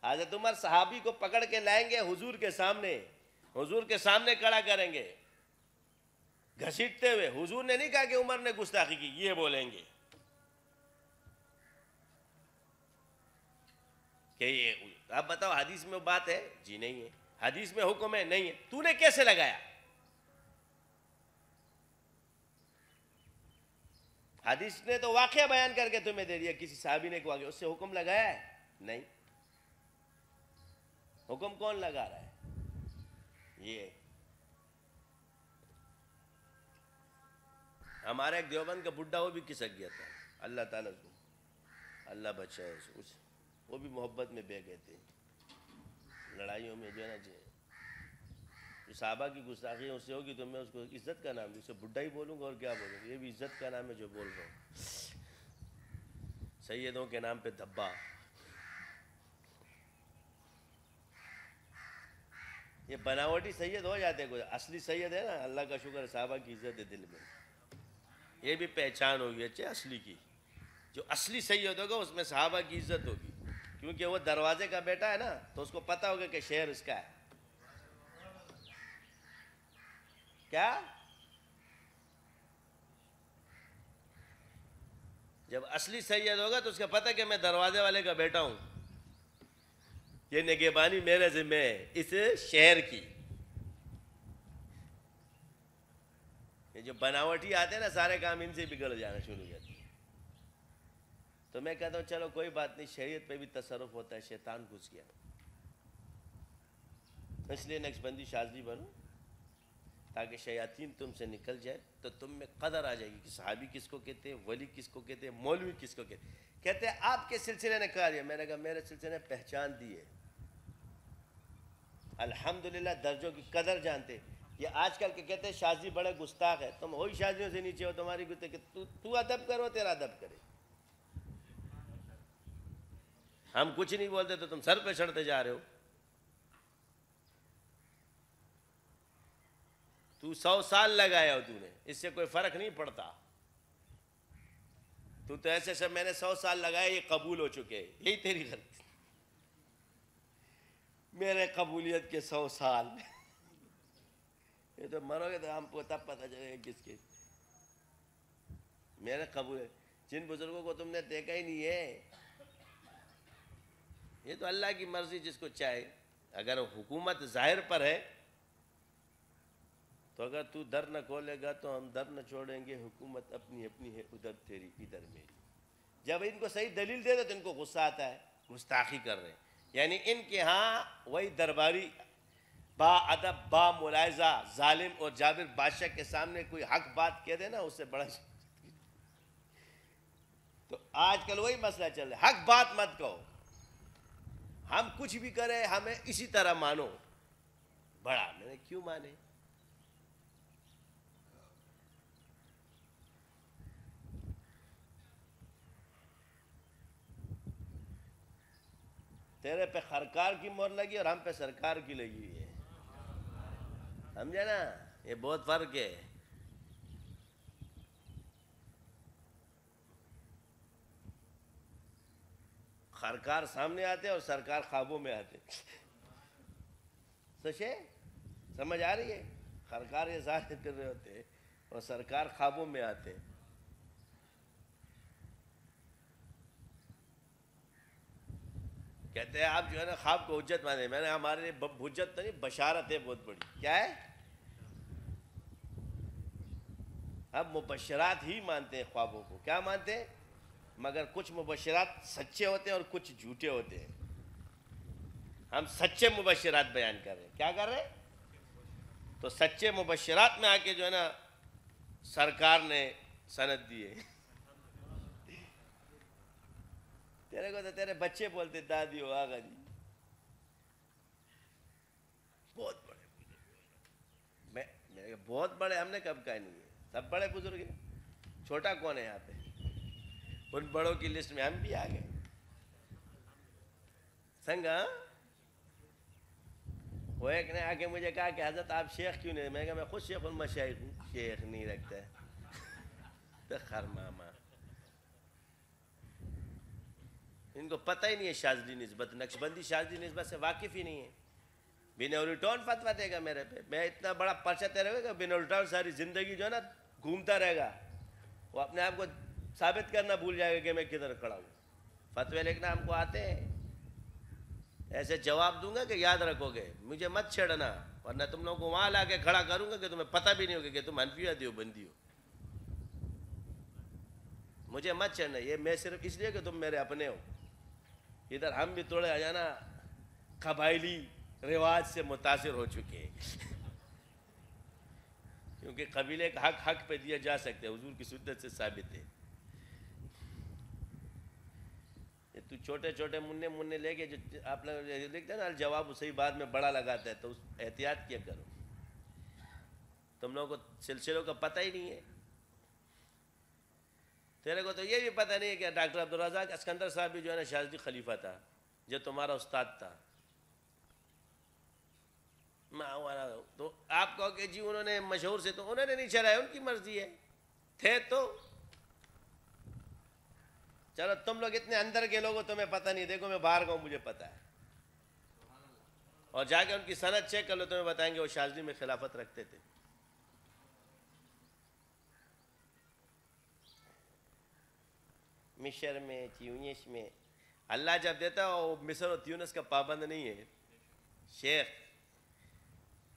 حضرت عمر صحابی کو پکڑ کے لائیں گے حضور کے سامنے، حضور کے سامنے کھڑا کریں گے گھسیٹتے ہوئے. حضور نے نہیں کہا کہ عمر نے گستاخی کی، یہ بولیں گے کہ یہ. اب بتاؤ حدیث میں بات ہے؟ جی نہیں ہے. حدیث میں حکم ہے؟ نہیں ہے. تو نے کیسے لگایا؟ حدیث نے تو واقعہ بیان کر کے تمہیں دے دیا، کسی صحابی نے واقعہ، اس سے حکم لگایا ہے؟ نہیں. حکم کون لگا رہا ہے؟ یہ ہمارا ایک دیوبند کا بڈھا، وہ بھی کھسک گیا تھا، اللہ تعالیٰ کو اللہ بچائے. وہ بھی محبت میں بہ گئے تھے لڑائیوں میں، جو ہے نا جو صحابہ کی گستاخی اس سے ہوگی تو میں اس کو عزت کا نام دوں، اسے بڈھا ہی بولوں گا اور کیا بولوں گا. یہ بھی عزت کا نام ہے جو بول رہا ہوں. سیدوں کے نام پہ دھبا. یہ بناوٹی سید ہو جاتے ہیں، کوئی اصلی سید ہے نا، اللہ کا شکر ہے صحابہ کی عزت ہے دل میں. یہ بھی پہچان ہوگی اچھے اصلی کی. جو اصلی سید ہوگا اس میں صحابہ کی عزت ہوگی، کیونکہ وہ دروازے کا بیٹا ہے نا، تو اس کو پتہ ہوگا کہ شہر اس کا ہے. کیا جب اصلی سید ہوگا تو اس کا پتہ کہ میں دروازے والے کا بیٹا ہوں، یہ نگہبانی میرے ذمہ ہے اس شہر کی. یہ جو بناوٹی آتے ہیں نا سارے کام ان سے بگڑ جانا شروع ہو جاتے ہیں. تو میں کہتا ہوں چلو کوئی بات نہیں، شریعت پہ بھی تصرف ہوتا ہے، شیطان گھس گیا. اس لیے نقش بندی شاذلی بنو تاکہ شیاطین تم سے نکل جائے، تو تم میں قدر آ جائے گی کہ صحابی کس کو کہتے ہیں، ولی کس کو کہتے ہیں، مولوی کس کو کہتے ہیں. کہتے ہیں آپ کے سلسلے نے کہا دیا. میں نے کہا میرے سلسلے نے پہچان دی ہے، الحمدللہ درجوں کی قدر جانتے. یہ آج کل کے کہتے ہیں شاذلی بڑے گستاخ ہے. تم وہی شاذلیوں سے نیچے ہو، تمہاری گستاخی. تو ادب کرو، تیرا ادب کرے. ہم کچھ نہیں بولتے تو تم سر پہ چڑھتے جا رہے ہو. تو 100 سال لگایا ہو، تو نے اس سے کوئی فرق نہیں پڑتا. تو ایسے سب میں نے 100 سال لگائے یہ قبول ہو چکے، یہی تیری غلطی، میرے قبولیت کے 100 سال یہ تو مرو گے تو ہم کو تب پتہ چلے گا کس کے میرے قبول، جن بزرگوں کو تم نے دیکھا ہی نہیں ہے، یہ تو اللہ کی مرضی جس کو چاہے. اگر حکومت ظاہر پر ہے تو اگر تو در نہ کھولے گا تو ہم در نہ چھوڑیں گے، حکومت اپنی اپنی ہے، ادھر تیری ادھر میری. جب ان کو صحیح دلیل دے دو تو ان کو غصہ آتا ہے، گستاخی کر رہے ہیں. یعنی ان کے ہاں وہی درباری با ادب با ملاحظہ ظالم اور جابر بادشاہ کے سامنے کوئی حق بات کہہ دے نا، اس سے بڑا تو آج کل وہی مسئلہ چل رہا ہے، حق بات مت کہو، ہم کچھ بھی کریں ہمیں اسی طرح مانو. بڑا میں نے کیوں مانے؟ تیرے پہ خرکار کی مہر لگی اور ہم پہ سرکار کی لگی ہوئی ہے، سمجھے نا؟ یہ بہت فرق ہے. خرکار سامنے آتے اور سرکار خوابوں میں آتے. سچے سمجھ آ رہی ہے؟ خرکار یہ ظاہر کر رہے ہوتے اور سرکار خوابوں میں آتے. کہتے ہیں آپ جو ہے نا خواب کو حجت مانے. میں نے ہمارے لیے حجت نہیں بشارت ہے بہت بڑی. کیا ہے؟ ہم مبشرات ہی مانتے ہیں خوابوں کو. کیا مانتے ہیں؟ مگر کچھ مبشرات سچے ہوتے ہیں اور کچھ جھوٹے ہوتے ہیں. ہم سچے مبشرات بیان کر رہے ہیں. کیا کر رہے ہیں؟ تو سچے مبشرات میں آ کے جو ہے نا سرکار نے سند دی ہے. تیرے کو تو تیرے بچے بولتے دادی ہو آغا جی، بہت بڑے میں بہت بڑے ہم نے کب کہا نہیں ہے، سب بڑے بزرگ ہیں. چھوٹا کون ہے یہاں پہ؟ ان بڑوں کی لسٹ میں ہم بھی آ گئے. سنگا وہ ایک نے آ کے مجھے کہا کہ حضرت آپ شیخ کیوں نہیں؟ میں کہا میں خود شیخ المشائخ ہوں. شیخ نہیں رکھتا ہے تو خرماما. ان کو پتہ ہی نہیں ہے شاذلی نسبت، نقشبندی شاذلی نسبت سے واقف ہی نہیں ہے. بنول ٹون فتویٰ دے گا میرے پہ، میں اتنا بڑا پرچہ تیرے گا بنول ٹون ساری زندگی جو ہے نا گھومتا رہے گا، وہ اپنے آپ کو ثابت کرنا بھول جائے گا کہ میں کدھر کھڑا ہوں. فتوے لکھنا ہم کو آتے ہیں، ایسے جواب دوں گا کہ یاد رکھو گے. مجھے مت چھیڑنا ورنہ تم لوگوں کو وہاں لا کے کھڑا کروں گا کہ تمہیں پتہ بھی نہیں ہوگا کہ تم حنفی ہو دیوبندی ہو. مجھے مت چھیڑنا، یہ میں صرف اس لیے کہ تم میرے اپنے ہو. ادھر ہم بھی تھوڑے آ جانا قبائلی رواج سے متاثر ہو چکے ہیں کیونکہ قبیلے کا حق پہ دیا جا سکتے، حضور کی سنت سے ثابت ہے. تو چھوٹے چھوٹے مننے لے کے جو آپ لوگ لکھتے ہیں نا الجواب صحیح بعد میں بڑا لگاتا ہے، تو احتیاط کیا کرو. تم لوگوں کو سلسلوں کا پتہ ہی نہیں ہے. تیرے کو تو یہ بھی پتہ نہیں ہے کہ ڈاکٹر عبدالرزاق اسکندر صاحب بھی جو ہے نا شاذلی خلیفہ تھا، جو تمہارا استاد تھا. تو آپ کہو کہ جی انہوں نے مشہور سے، تو انہوں نے نہیں چلایا، ان کی مرضی ہے. تھے تو چلو تم لوگ اتنے اندر کے لوگ ہو تمہیں پتہ نہیں. دیکھو میں باہر گاؤں مجھے پتہ ہے، اور جا کے ان کی سند چیک کر لو تمہیں بتائیں گے وہ شاذلی میں خلافت رکھتے تھے. مصر میں تیونس میں اللہ جب دیتا ہے وہ مصر اور تیونس کا پابند نہیں ہے شیخ،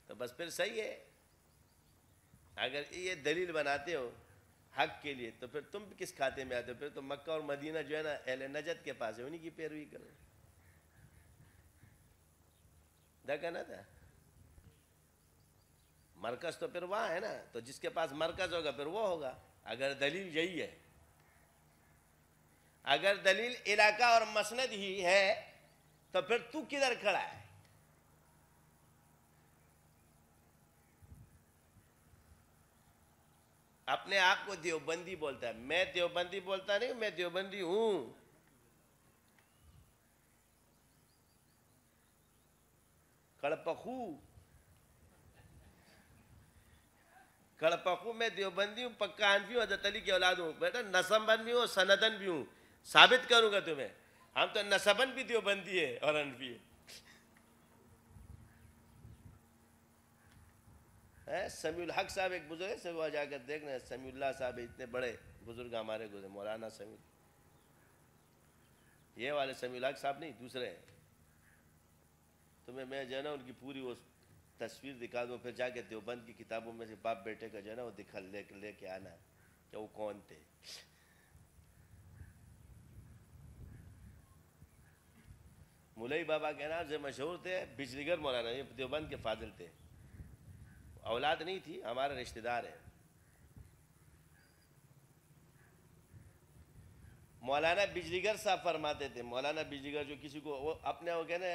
تو بس پھر صحیح ہے. اگر یہ دلیل بناتے ہو حق کے لیے تو پھر تم کس کھاتے میں آتے ہو؟ پھر تو مکہ اور مدینہ جو ہے نا اہل نجد کے پاس ہے، انہی کی پیروی کرو. دیکھا نا تھا مرکز تو پھر وہاں ہے نا، تو جس کے پاس مرکز ہوگا پھر وہ ہوگا. اگر دلیل یہی ہے، اگر دلیل علاقہ اور مسند ہی ہے تو پھر تو کدھر کھڑا ہے؟ اپنے آپ کو دیوبندی بولتا ہے. میں دیوبندی بولتا نہیں، میں دیوبندی ہوں. کڑپخو کڑپکو میں دیوبندی ہوں، پکا حنفی ہوں، حضرت علی کی اولاد ہوں. بیٹا نسبن بھی ہوں سندن بھی ہوں، ثابت کروں گا تمہیں. ہم تو نسبن بھی دیوبندی ہے اور حنفی ہے. سمیع الحق صاحب ایک بزرگ ہے، سب وہاں جا کر دیکھنا. سمیع اللہ صاحب اتنے بڑے بزرگ ہمارے گزرے، مولانا سمیع، یہ والے سمیع الحق صاحب نہیں، دوسرے ہیں. تمہیں میں جو ہے نا ان کی پوری وہ تصویر دکھا دوں، پھر جا کے دیوبند کی کتابوں میں سے باپ بیٹے کا جو ہے نا وہ دکھا لے کے آنا کہ وہ کون تھے. مولوی بابا کے نام سے مشہور تھے، بجلیگر مولانا، یہ دیوبند کے فاضل تھے. اولاد نہیں تھی، ہمارے رشتہ دار ہیں. مولانا بجلیگر صاحب فرماتے تھے، مولانا بجلیگر جو کسی کو وہ اپنے وہ کہنا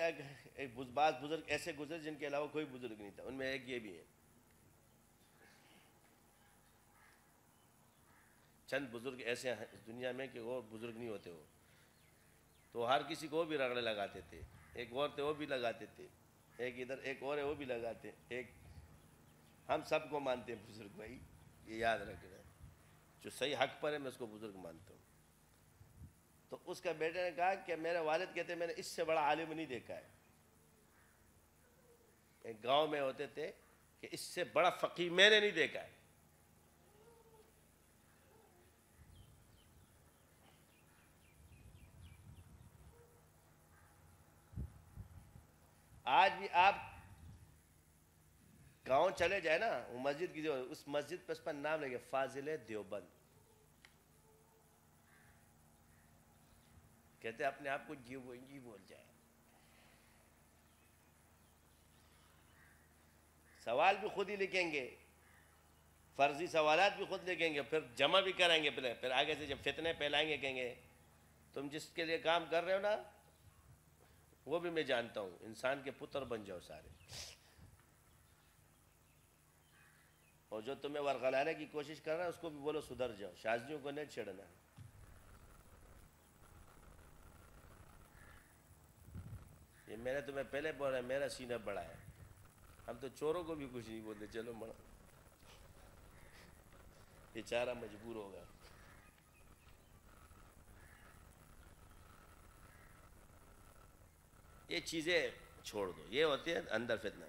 ایک بعض بزرگ ایسے گزرے جن کے علاوہ کوئی بزرگ نہیں تھا، ان میں ایک یہ بھی ہے. چند بزرگ ایسے ہیں اس دنیا میں کہ وہ بزرگ نہیں ہوتے. وہ تو ہر کسی کو بھی رگڑے لگاتے تھے. ایک اور تھے وہ بھی لگاتے تھے، ایک ادھر ایک اور ہے وہ بھی لگاتے. ایک ہم سب کو مانتے ہیں بزرگ بھائی، یہ یاد رکھنا ہے. جو صحیح حق پر ہے میں اس کو بزرگ مانتا ہوں. تو اس کا بیٹے نے کہا کہ میرے والد کہتے ہیں میں نے اس سے بڑا عالم نہیں دیکھا ہے. ایک گاؤں میں ہوتے تھے کہ اس سے بڑا فقیہ میں نے نہیں دیکھا ہے. آج بھی آپ گاؤں چلے جائے نا، وہ مسجد کی جو اس مسجد پہ اس پر نام لگے فاضل دیوبند. کہتے اپنے آپ کو جی بول جائے. سوال بھی خود ہی لکھیں گے، فرضی سوالات بھی خود لکھیں گے، پھر جمع بھی کریں گے. پھر آگے سے جب فتنے پھیلائیں گے کہیں گے تم جس کے لیے کام کر رہے ہو نا وہ بھی میں جانتا ہوں، انسان کے پتر بن جاؤ سارے. اور جو تمہیں ورغلانے کی کوشش کر رہا ہے اس کو بھی بولو سدھر جاؤ. شاذلیوں کو نہیں چھیڑنا. یہ میں نے تمہیں پہلے بولا، میرا سینہ بڑا ہے. ہم تو چوروں کو بھی کچھ نہیں بولتے. چلو مڑا بیچارہ مجبور ہوگا. یہ چیزیں چھوڑ دو، یہ ہوتے ہیں اندر فتنہ.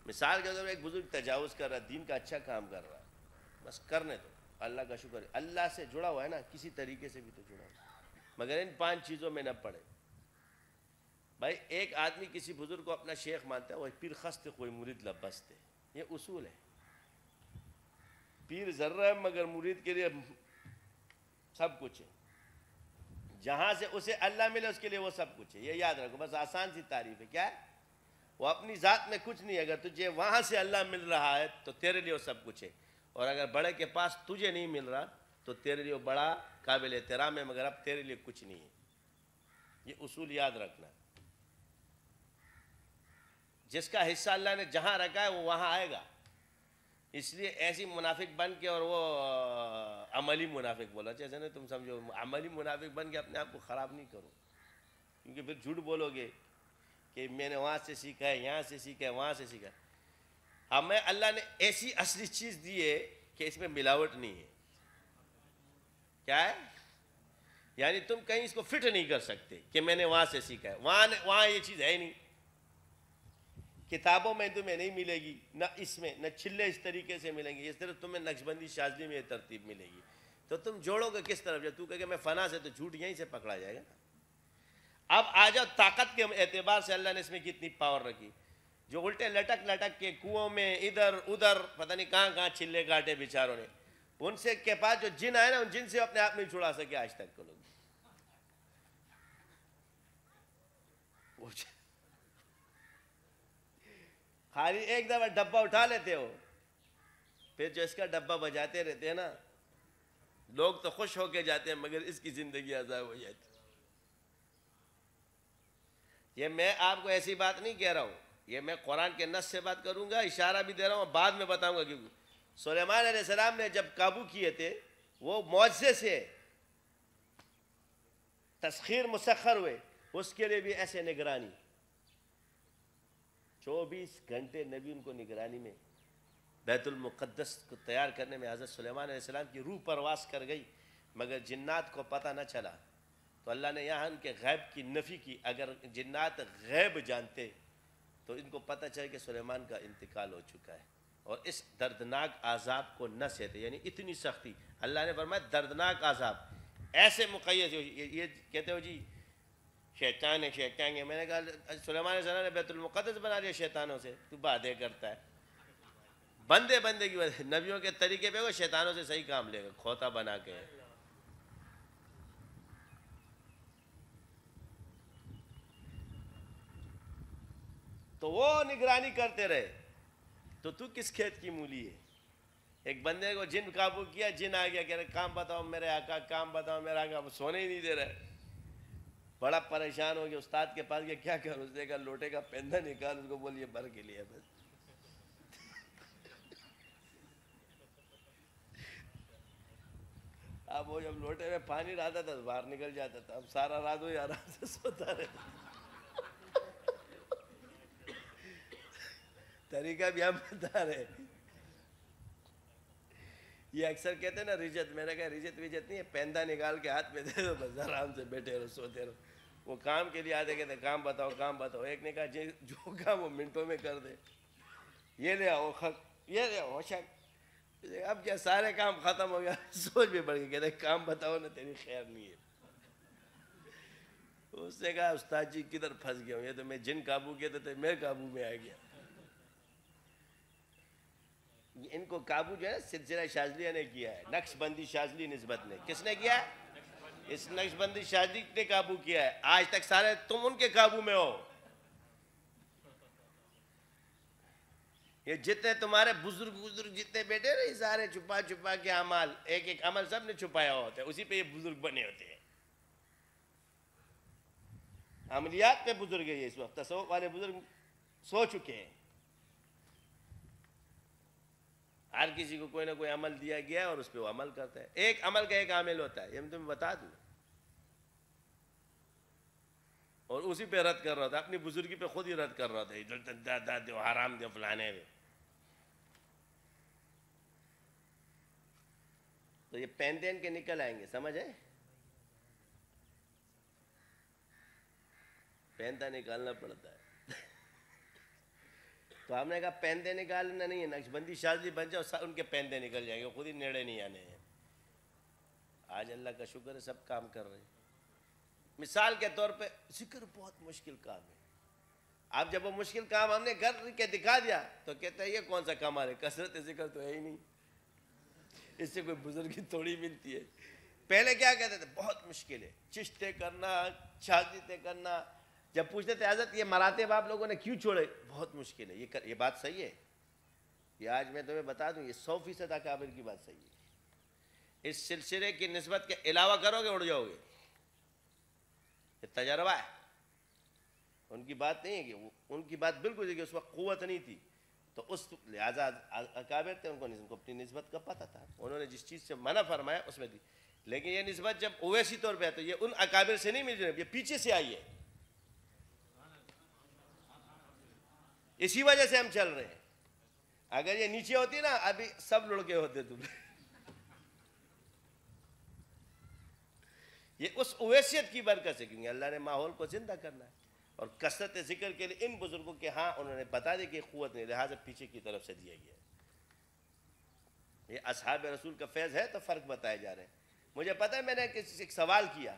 مثال کے طور پر ایک بزرگ تجاوز کر رہا ہے، دین کا اچھا کام کر رہا ہے، بس کرنے دو. اللہ کا شکر ہے اللہ سے جڑا ہوا ہے نا، کسی طریقے سے بھی تو جڑا ہوا ہے، مگر ان 5 چیزوں میں نہ پڑے. بھائی ایک آدمی کسی بزرگ کو اپنا شیخ مانتا ہے، وہ پیر خست کوئی مرید لبست ہے. یہ اصول ہے. پیر ذرہ ہے مگر مرید کے لیے سب کچھ ہے. جہاں سے اسے اللہ ملے اس کے لیے وہ سب کچھ ہے. یہ یاد رکھو، بس آسان سی تعریف ہے. کیا ہے؟ وہ اپنی ذات میں کچھ نہیں ہے. اگر تجھے وہاں سے اللہ مل رہا ہے تو تیرے لیے وہ سب کچھ ہے. اور اگر بڑے کے پاس تجھے نہیں مل رہا تو تیرے لیے وہ بڑا قابل احترام ہے، مگر اب تیرے لیے کچھ نہیں ہے. یہ اصول یاد رکھنا. جس کا حصہ اللہ نے جہاں رکھا ہے وہ وہاں آئے گا. اس لیے ایسی منافق بن کے، اور وہ عملی منافق بولا جیسے نا تم سمجھو، عملی منافق بن کے اپنے آپ کو خراب نہیں کرو، کیونکہ پھر جھوٹ بولو گے کہ میں نے وہاں سے سیکھا ہے، یہاں سے سیکھا ہے، وہاں سے سیکھا ہے. ہمیں اللہ نے ایسی اصلی چیز دی ہے کہ اس میں ملاوٹ نہیں ہے. کیا ہے؟ یعنی تم کہیں اس کو فٹ نہیں کر سکتے کہ میں نے وہاں سے سیکھا ہے. وہاں یہ چیز ہے نہیں. کتابوں میں تمہیں نہیں ملے گی، نہ اس میں، نہ چھلے اس طریقے سے ملیں گے. اس طرح تمہیں نقشبندی شاذلی میں یہ ترتیب ملے گی. تو تم جوڑو گے کس طرف؟ جب تو کہے کہ میں فنا سے، تو جھوٹ یہیں سے پکڑا جائے گا. اب آ جاؤ طاقت کے اعتبار سے اللہ نے اس میں کتنی پاور رکھی. جو الٹے لٹک لٹک کے کنووں میں ادھر ادھر پتہ نہیں کہاں کہاں چھلے کاٹے بیچاروں نے، ان سے کے پاس جو جن آئے نا، ان جن سے اپنے آپ نہیں چھڑا سکے آج تک کو لوگ. خالی ایک دفعہ ڈبہ اٹھا لیتے ہو، پھر جو اس کا ڈبہ بجاتے رہتے ہیں نا، لوگ تو خوش ہو کے جاتے ہیں مگر اس کی زندگی عذاب ہو جاتی. یہ میں آپ کو ایسی بات نہیں کہہ رہا ہوں، یہ میں قرآن کے نص سے بات کروں گا، اشارہ بھی دے رہا ہوں، بعد میں بتاؤں گا. کیونکہ سلیمان علیہ السلام نے جب قابو کیے تھے وہ معجزے سے تسخیر مسخر ہوئے. اس کے لیے بھی ایسے نگرانی 24 گھنٹے نبی ان کو نگرانی میں بیت المقدس کو تیار کرنے میں حضرت سلیمان علیہ السلام کی روح پرواز کر گئی، مگر جنات کو پتہ نہ چلا. تو اللہ نے یہاں ان کے غیب کی نفی کی. اگر جنات غیب جانتے تو ان کو پتہ چلے کہ سلیمان کا انتقال ہو چکا ہے اور اس دردناک عذاب کو نہ سہتے. یعنی اتنی سختی. اللہ نے فرمایا دردناک عذاب ایسے مقید ہو. یہ کہتے ہو جی شیطان ہے شیطان ہے. میں نے کہا سلیمان علیہ السلام نے بیت المقدس بنا دیا شیطانوں سے، تو باتیں کرتا ہے. بندے کی وجہ نبیوں کے طریقے پہ وہ شیطانوں سے صحیح کام لے گا کھوتا بنا کے. تو وہ نگرانی کرتے رہے. تو کس کھیت کی مولی ہے؟ ایک بندے کو جن قابو کیا، جن آ گیا کہہ رہے کام بتاؤ میرے آقا، کام بتاؤ میرے آقا. وہ سونے ہی نہیں دے رہے. بڑا پریشان ہو گیا، استاد کے پاس گیا، کیا کروں؟ اس نے کہا لوٹے کا پیندہ نکال، اس کو بولیے بھر کے لیے بس. اب وہ جب لوٹے میں پانی رہتا تھا تو باہر نکل جاتا تھا. اب سارا رات وہی آرام سے سوتا رہتا. طریقہ بھی ہم بتا رہے. یہ اکثر کہتے ہیں نا رجت. میں نے کہا رجت وجت نہیں ہے، پیندہ نکال کے ہاتھ میں دے دو بس آرام سے بیٹھے رہو سوتے رہو. وہ کام کے لیے آتے کہتے کام بتاؤ کام بتاؤ. ایک نے کہا جو کام وہ منٹوں میں کر دے. یہ لے آؤ یہ لے آؤ شک. اب کیا سارے کام ختم ہو گیا، سوچ بھی پڑ گئی. کہتے کام بتاؤ نا تیری خیر نہیں ہے. اس نے کہا استاد جی کدھر پھنس گیا ہوں، یہ تو میں جن قابو کیا تھے میں قابو میں آ گیا. ان کو قابو جو ہے سلسلہ شاذلیہ نے کیا ہے، نقش بندی شاذلی نسبت نے. کس نے کیا ہے؟ اس نقش بندی شاذلی نے قابو کیا ہے. آج تک سارے تم ان کے قابو میں ہو. یہ جتنے تمہارے بزرگ جتنے بیٹے رہے سارے چھپا چھپا کے اعمال، ایک ایک عمل سب نے چھپایا ہوتا ہے، اسی پہ یہ بزرگ بنے ہوتے ہیں. عملیات پہ بزرگ ہے. یہ اس وقت تصوف والے بزرگ سو چکے ہیں. ہر کسی کو کوئی نہ کوئی عمل دیا گیا ہے اور اس پہ وہ عمل کرتا ہے. ایک عمل کا ایک عامل ہوتا ہے، یہ میں تمہیں بتا دوں. اور اسی پہ رد کر رہا تھا، اپنی بزرگی پہ خود ہی رد کر رہا تھا. دادا دیو حرام دیو فلانے میں. تو یہ پین کے نکل آئیں گے، سمجھ ہے؟ پینتا نکالنا پڑتا ہے. تو ہم نے کہا پیندے نکالنا نہیں ہے، نقش بندی شاذلی بن جاؤ ان کے پیندے نکل جائیں گے، خود ہی نیڑے نہیں آنے ہیں. آج اللہ کا شکر ہے سب کام کر رہے ہیں. مثال کے طور پہ ذکر بہت مشکل کام ہے. اب جب وہ مشکل کام ہم نے کر کے دکھا دیا تو کہتا ہے یہ کون سا کمال ہے، کثرت ذکر تو ہے ہی نہیں، اس سے کوئی بزرگی تھوڑی ملتی ہے. پہلے کیا کہتے تھے بہت مشکل ہے، چشتے کرنا شاذلیتے کرنا. جب پوچھتے تھے حضرت یہ مراتب آپ لوگوں نے کیوں چھوڑے، بہت مشکل ہے. یہ بات صحیح ہے. یہ آج میں تمہیں بتا دوں یہ 100% اکابر کی بات صحیح ہے. اس سلسلے کی نسبت کے علاوہ کرو گے اڑ جاؤ گے. یہ تجربہ ہے. ان کی بات نہیں ہے کہ ان کی بات بالکل ہے کہ اس وقت قوت نہیں تھی تو اس لہٰذا اکابر تھے، ان کو اپنی نسبت کا پتہ تھا. انہوں نے جس چیز سے منع فرمایا اس میں دی. لیکن یہ نسبت جب اویسی طور پہ ہے تو یہ ان اکابر سے نہیں مل رہی، یہ پیچھے سے آئی ہے. اسی وجہ سے ہم چل رہے ہیں. اگر یہ نیچے ہوتی نا ابھی سب لڑکے ہوتے تم. یہ اس اویسیت کی برکت سے، کیونکہ اللہ نے ماحول کو زندہ کرنا ہے. اور کثرت ذکر کے لیے ان بزرگوں کے ہاں انہوں نے بتا دی کہ قوت نہیں، لہٰذا پیچھے کی طرف سے دیا گیا. یہ اصحاب رسول کا فیض ہے تو فرق بتائے جا رہے ہیں. مجھے پتہ ہے میں نے کسی سے ایک سوال کیا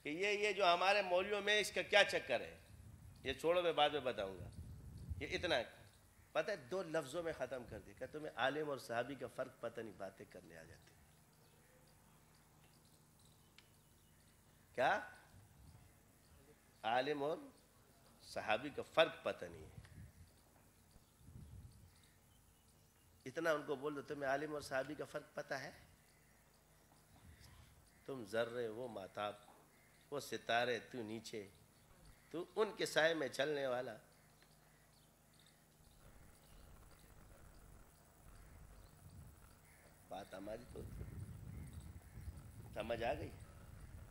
کہ یہ جو ہمارے مولویوں میں اس کا کیا چکر ہے. یہ چھوڑو میں بعد میں بتاؤں گا. یہ اتنا پتہ ہے 2 لفظوں میں ختم کر دیا کہ تمہیں عالم اور صحابی کا فرق پتہ نہیں، باتیں کرنے آ جاتے. کیا عالم اور صحابی کا فرق پتہ نہیں ہے. اتنا ان کو بول دو تمہیں عالم اور صحابی کا فرق پتہ ہے. تم ذرے وہ ماتاب، وہ ستارے تو نیچے، تو ان کے سائے میں چلنے والا. بات ہماری تو سمجھ آ گئی.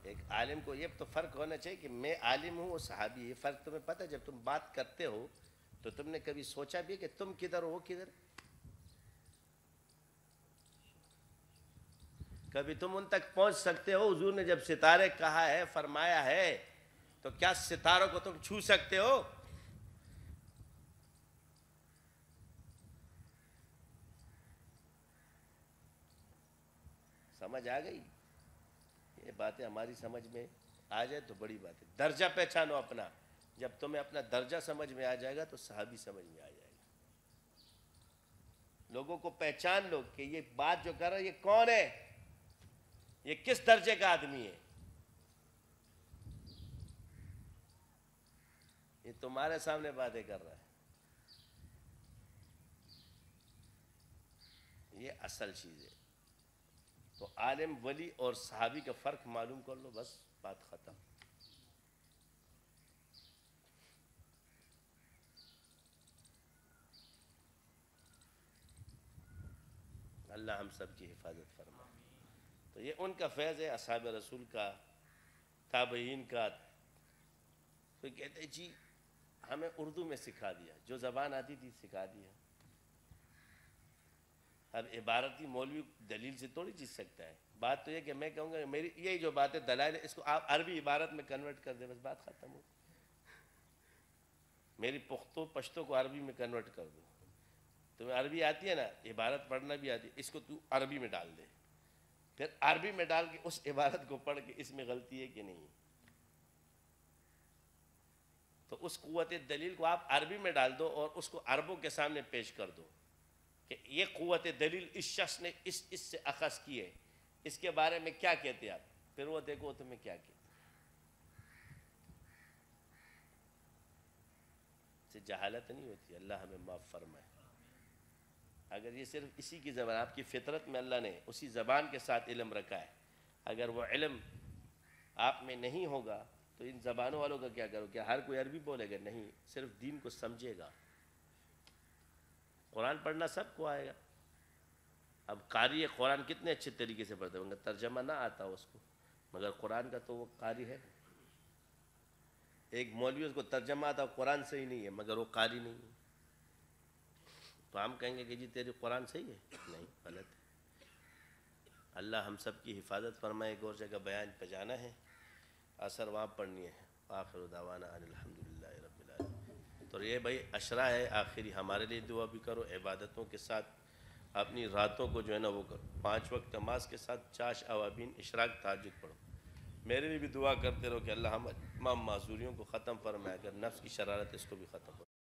ایک عالم کو یہ تو فرق ہونا چاہیے کہ میں عالم ہوں وہ صحابی. یہ فرق تمہیں پتہ ہے. جب تم بات کرتے ہو تو تم نے کبھی سوچا بھی کہ تم کدھر ہو وہ کدھر؟ کبھی تم ان تک پہنچ سکتے ہو؟ حضور نے جب ستارے کہا ہے، فرمایا ہے، تو کیا ستاروں کو تم چھو سکتے ہو؟ سمجھ آ گئی؟ یہ باتیں ہماری سمجھ میں آ جائے تو بڑی بات ہے۔ درجہ پہچانو اپنا، جب تمہیں اپنا درجہ سمجھ میں آ جائے گا تو صحابی سمجھ میں آ جائے گا۔ لوگوں کو پہچان لو کہ یہ بات جو کر رہا ہے یہ کون ہے، یہ کس درجے کا آدمی ہے۔ یہ تمہارے سامنے باتیں کر رہا ہے، یہ اصل چیز ہے۔ تو عالم، ولی اور صحابی کا فرق معلوم کر لو، بس بات ختم۔ اللہ ہم سب کی حفاظت فرمائے۔ تو یہ ان کا فیض ہے، اصحاب رسول کا، تابعین کا۔ تو کہتے جی ہمیں اردو میں سکھا دیا، جو زبان آتی تھی سکھا دیا۔ اب عبارتی مولوی دلیل سے تھوڑی جیت سکتا ہے۔ بات تو یہ کہ میں کہوں گا میری یہی جو بات ہے دلائل ہے، اس کو آپ عربی عبارت میں کنورٹ کر دیں، بس بات ختم ہو۔ میری پشتو کو عربی میں کنورٹ کر دو۔ تمہیں عربی آتی ہے نا، عبارت پڑھنا بھی آتی ہے، اس کو تو عربی میں ڈال دے، پھر عربی میں ڈال کے اس عبارت کو پڑھ کے اس میں غلطی ہے کہ نہیں، تو اس قوت دلیل کو آپ عربی میں ڈال دو اور اس کو عربوں کے سامنے پیش کر دو کہ یہ قوت دلیل اس شخص نے اس سے اخذ کی ہے، اس کے بارے میں کیا کہتے آپ، پھر وہ دیکھو تمہیں کیا کہتے۔ سے جہالت نہیں ہوتی، اللہ ہمیں معاف فرمائے۔ اگر یہ صرف اسی کی زبان، آپ کی فطرت میں اللہ نے اسی زبان کے ساتھ علم رکھا ہے، اگر وہ علم آپ میں نہیں ہوگا تو ان زبانوں والوں کا کیا کرو؟ کیا ہر کوئی عربی بولے گا؟ نہیں، صرف دین کو سمجھے گا۔ قرآن پڑھنا سب کو آئے گا۔ اب قاری قرآن کتنے اچھے طریقے سے پڑھتے ہوں گے، ترجمہ نہ آتا اس کو، مگر قرآن کا تو وہ قاری ہے۔ ایک مولوی اس کو ترجمہ آتا قرآن صحیح نہیں ہے، مگر وہ قاری نہیں ہے، تو ہم کہیں گے کہ جی تیری قرآن صحیح ہے؟ نہیں، غلط ہے۔ اللہ ہم سب کی حفاظت فرمائے۔ ایک اور جگہ بیان پہ جانا ہے، اثر وہاں پڑھنی ہے۔ آخر دعوانا ان الحمدللہ رب العالمین۔ تو یہ بھائی عشرہ ہے آخری، ہمارے لیے دعا بھی کرو، عبادتوں کے ساتھ اپنی راتوں کو جو ہے نا وہ کرو، 5 وقت نماز کے ساتھ چاش اوابین اشراق تہجد پڑھو۔ میرے لیے بھی دعا کرتے رہو کہ اللہ ہم تمام معذوریوں کو ختم فرمائے، اگر نفس کی شرارت اس کو بھی ختم فرمائے۔